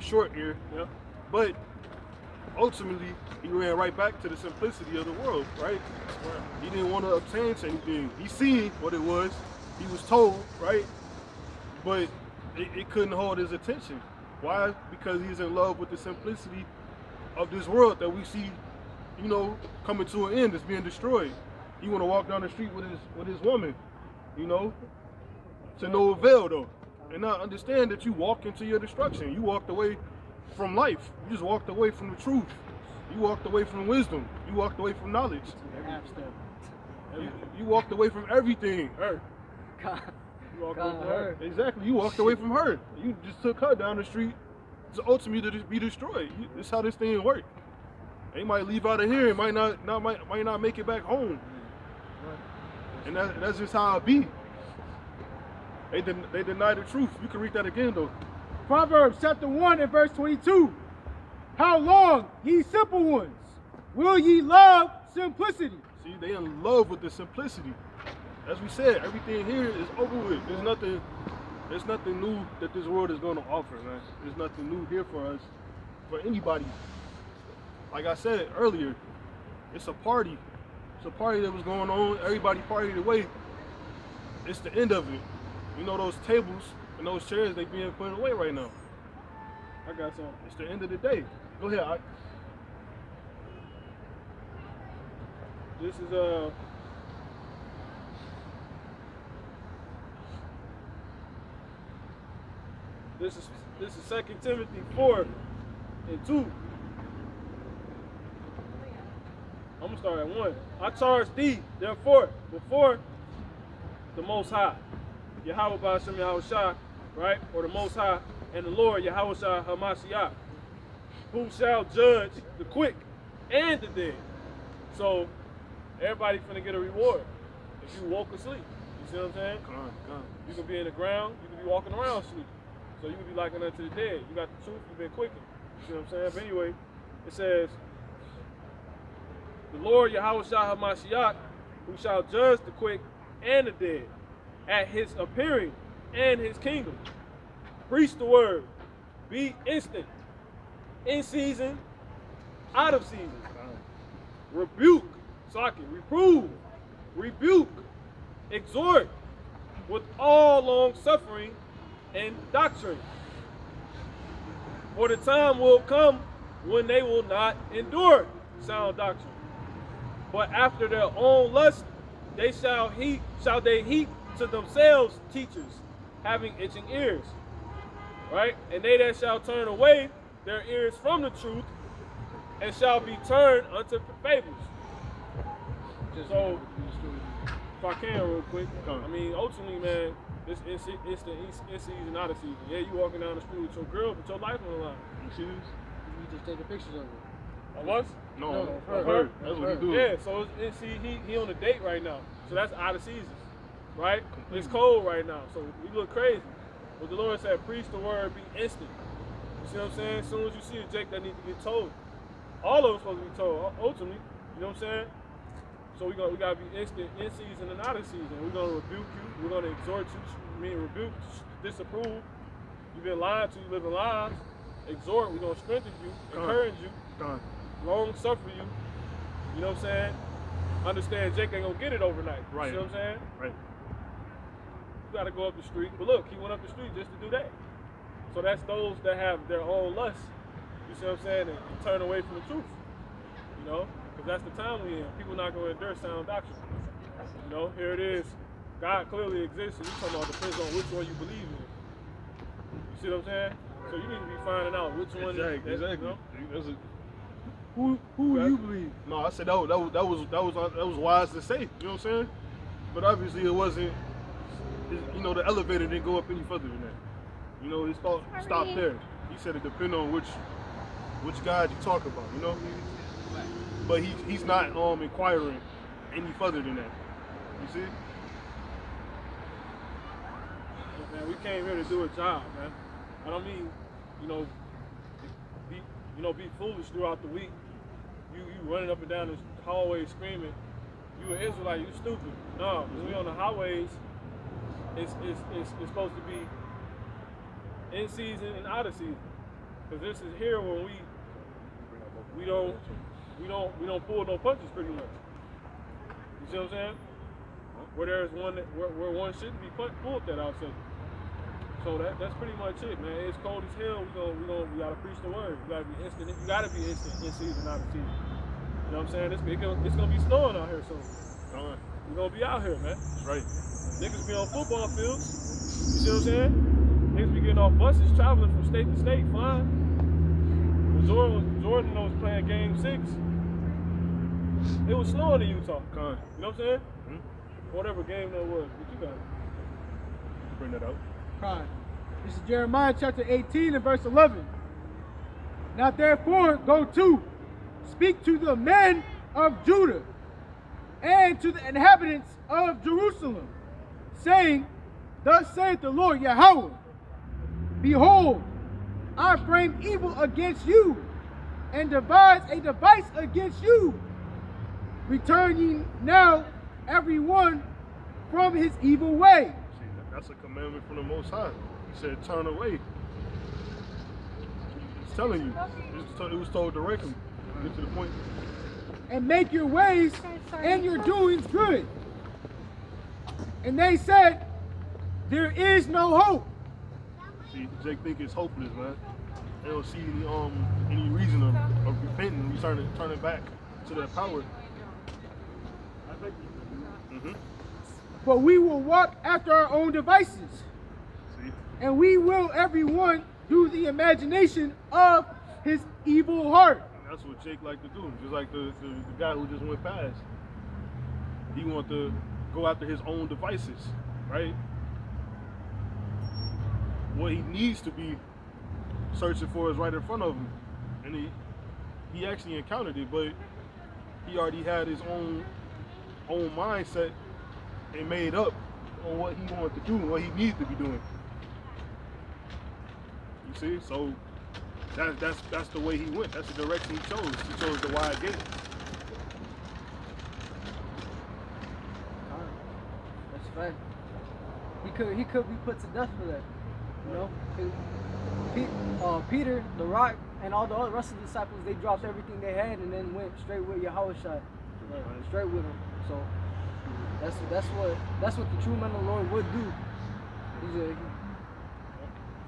short ear. Yeah. But ultimately, he ran right back to the simplicity of the world, right? He didn't want to obtain anything. He seen what it was. He was told, right? But it couldn't hold his attention. Why? Because he's in love with the simplicity of this world that we see, you know, coming to an end. It's being destroyed. He want to walk down the street with his woman, you know, to no avail though, and not understand that you walk into your destruction. You walked away from life. You just walked away from the truth. You walked away from wisdom. You walked away from knowledge. You walked away from everything. Her. You walked away from her. Exactly. You walked away from her. You just took her down the street to ultimately to be destroyed. This is how this thing works. They might leave out of here and might not make it back home. And that's just how it be. They deny the truth. You can read that again though. Proverbs chapter 1 and verse 22. How long, ye simple ones, will ye love simplicity? See, they in love with the simplicity. As we said, everything here is over with. There's nothing new that this world is going to offer, man. There's nothing new here for us, for anybody. Like I said earlier, it's a party. It's a party that was going on. Everybody partied away. It's the end of it. You know, those tables and those chairs, they being put away right now. I got some. It's the end of the day. Go ahead, Ike. This is this is 2 Timothy 4 and 2. I'm gonna start at 1. I charge thee, therefore, before the Most High, Yahweh Ba'ashem Yahushua, right, or the Most High, and the Lord Yahushua Hamashiach, who shall judge the quick and the dead. So everybody finna get a reward if you woke asleep. You see what I'm saying? Come on. You can be in the ground, you can be walking around asleep. So you can be likened unto the dead. You got the truth, you've been quickened. You see what I'm saying? But anyway, it says, the Lord Yahushua Hamashiach, who shall judge the quick and the dead, at his appearing and his kingdom. Preach the word. Be instant. In season, out of season. Rebuke. Socket. Reprove. Rebuke. Exhort. With all long suffering and doctrine. For the time will come when they will not endure sound doctrine. But after their own lust, they shall heap to themselves teachers, having itching ears. Right? And they that shall turn away their ears from the truth, and shall be turned unto fables. So, if I can real quick, I mean, ultimately, man, it's the in season, out of season. Yeah, you walking down the street with your girl, but your life on the line. You just taking pictures of her. Of us? No, her. That's what he do. Yeah, so he on a date right now. So that's out of season, right? It's cold right now, so we look crazy. But the Lord said, preach the word, be instant. You see what I'm saying? As soon as you see a Jake that needs to get told. All of us supposed to be told, ultimately. You know what I'm saying? So we gotta be instant, in season and out of season. We're gonna rebuke you. We're gonna exhort you. Rebuke, disapprove. You've been lied to. You live in lies. Exhort. We're gonna strengthen you, encourage you, long suffer you. You know what I'm saying? Understand, Jake ain't gonna get it overnight. Right. You see what I'm saying? Right. You gotta go up the street. But look, he went up the street just to do that. So that's those that have their own lust. You see what I'm saying? And turn away from the truth. You know? Because that's the time we in. People not going to endure sound doctrine. You know, here it is. God clearly exists, and you're talking about depends on which one you believe in. You see what I'm saying? So you need to be finding out which one. Exactly. You know? Who you believe? No, I said that was wise to say. You know what I'm saying? But obviously it wasn't. You know, the elevator didn't go up any further than that. You know, it stopped there. He said it depends on which God you talk about. You know. But he's not inquiring any further than that. You see? Man, we came here to do a job, man. I don't mean, be foolish throughout the week. You running up and down this hallway screaming, you an Israelite, you stupid. No, because we on the highways, it's supposed to be in season and out of season. Because this is here when we we don't pull no punches pretty much. You see what I'm saying? Where there's one where one shouldn't be pulled that I'll say. So that's pretty much it, man. It's cold as hell. We gotta preach the word. You gotta be instant. You gotta be instant in season, out of season. You know what I'm saying? It's gonna be snowing out here, so we're gonna be out here, man. That's right. Niggas be on football fields. You see what I'm saying? Niggas be getting off buses, traveling from state to state, flying. When Jordan was playing Game 6, it was snowing in Utah. You know what I'm saying? Whatever game that was, what you got? Bring that out. Fine. This is Jeremiah chapter 18 and verse 11. Now therefore go to, speak to the men of Judah and to the inhabitants of Jerusalem, saying, thus saith the Lord Yahweh, behold, I frame evil against you, and devise a device against you. Return ye now every one from his evil way. See, that's a commandment from the Most High. He said, turn away. He's telling you. It was told directly. Get to the point. And make your ways and your doings good. And they said, there is no hope. See, Jake think it's hopeless, man. They don't see any reason of repenting, turning back to that power. But we will walk after our own devices. See? And we will everyone do the imagination of his evil heart. And that's what Jake like to do. Just like the guy who just went past. He want to go after his own devices, right? What he needs to be searching for is right in front of him. And he actually encountered it, but he already had his own mindset and made up on what he wanted to do and what he needs to be doing. You see? So that's the way he went. That's the direction he chose. He chose the wide gate. That's fact. He could be put to death for that. You know? Peter, the Rock, and all the rest of the disciples, they dropped everything they had and then went straight with Yahweh shot. Straight with him. So that's what the true man of the Lord would do.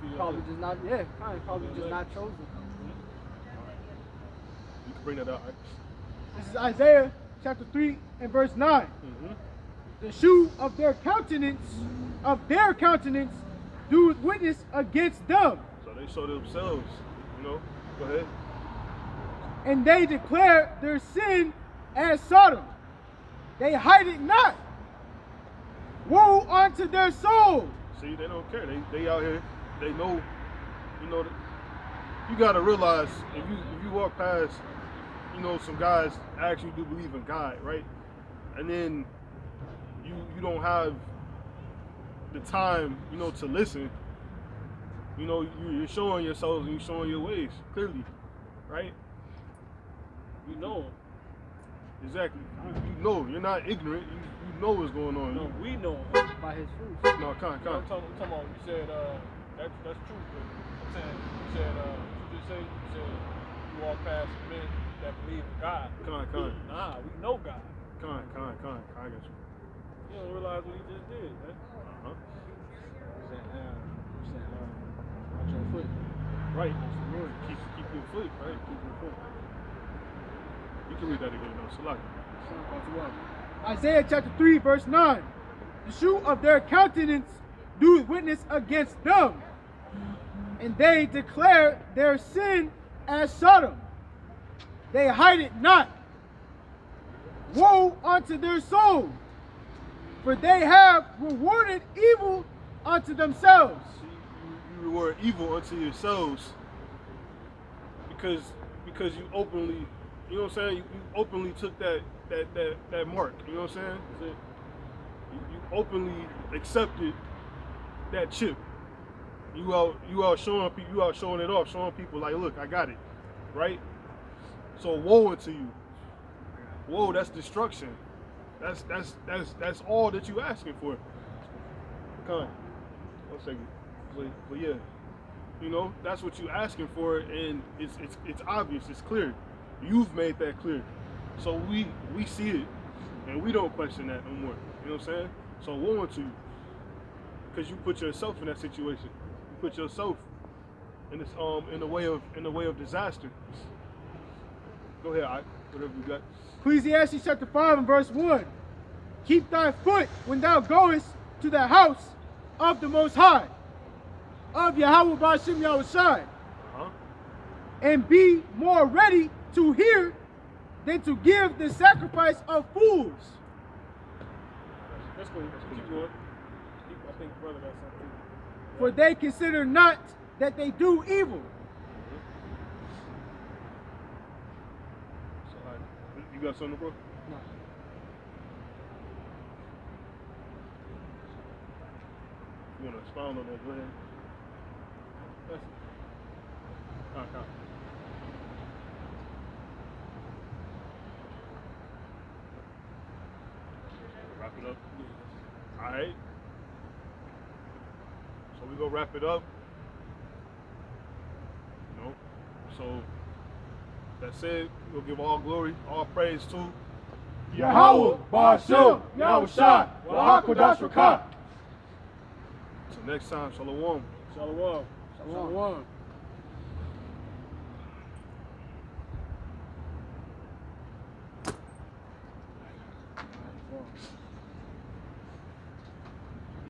He's probably just not probably just not chosen. You can bring that out. Right? This is Isaiah chapter 3 and verse 9. The shoe of their countenance doeth witness against them. So they show themselves, you know. Go ahead. And they declare their sin as Sodom. They hide it not. Woe unto their soul. See, they don't care. They out here. They know. You know. You gotta realize if you walk past, you know, some guys actually do believe in God, right? And then you don't have the time, you know, to listen. You know, you're showing yourselves and you're showing your ways clearly, right? You know. Exactly. You know. You're not ignorant. You know what's going on. No, we know By his fruits. No, come I'm talking about, you said, that's true, but I'm saying, you said you walk past men that believe in God. Nah, we know God. I got you. You don't realize what he just did, man. Watch your foot. Right. Keep your foot, right? Keep your foot. You can read that again, though. Select. Isaiah chapter 3, verse 9. The shoe of their countenance doeth witness against them, and they declare their sin as Sodom. They hide it not. Woe unto their soul, for they have rewarded evil unto themselves. See, you reward evil unto yourselves because you openly, you know what I'm saying? You openly took that mark. You know what I'm saying? You openly accepted that chip. You out showing people. You out showing it off, showing people like, look, I got it, right? So woe unto you. Whoa, that's destruction. That's all that you asking for. Come on. 1 second. But yeah, you know, that's what you asking for, and it's obvious, it's clear. You've made that clear. So we see it, and we don't question that no more. You know what I'm saying? So woe unto you, because you put yourself in that situation. You put yourself in this in the way of disaster. Go ahead, Ike. Whatever you got. Ecclesiastes chapter 5 and verse 1. Keep thy foot when thou goest to the house of the Most High, of Yahweh Ba'ashem Yahushai, and be more ready to hear than to give the sacrifice of fools. That's cool. Keep going. I think brother got something. For they consider not that they do evil. So, you got something, bro? No. You want to expound on that? Go ahead. Okay. Wrap it up. All right. So we gonna wrap it up. You know. So that said, we'll give all glory, all praise to Yahweh Ba'ashem Yahushai Wa'akadosh Rakah. Till next time, shalom. Shalom. Shalom.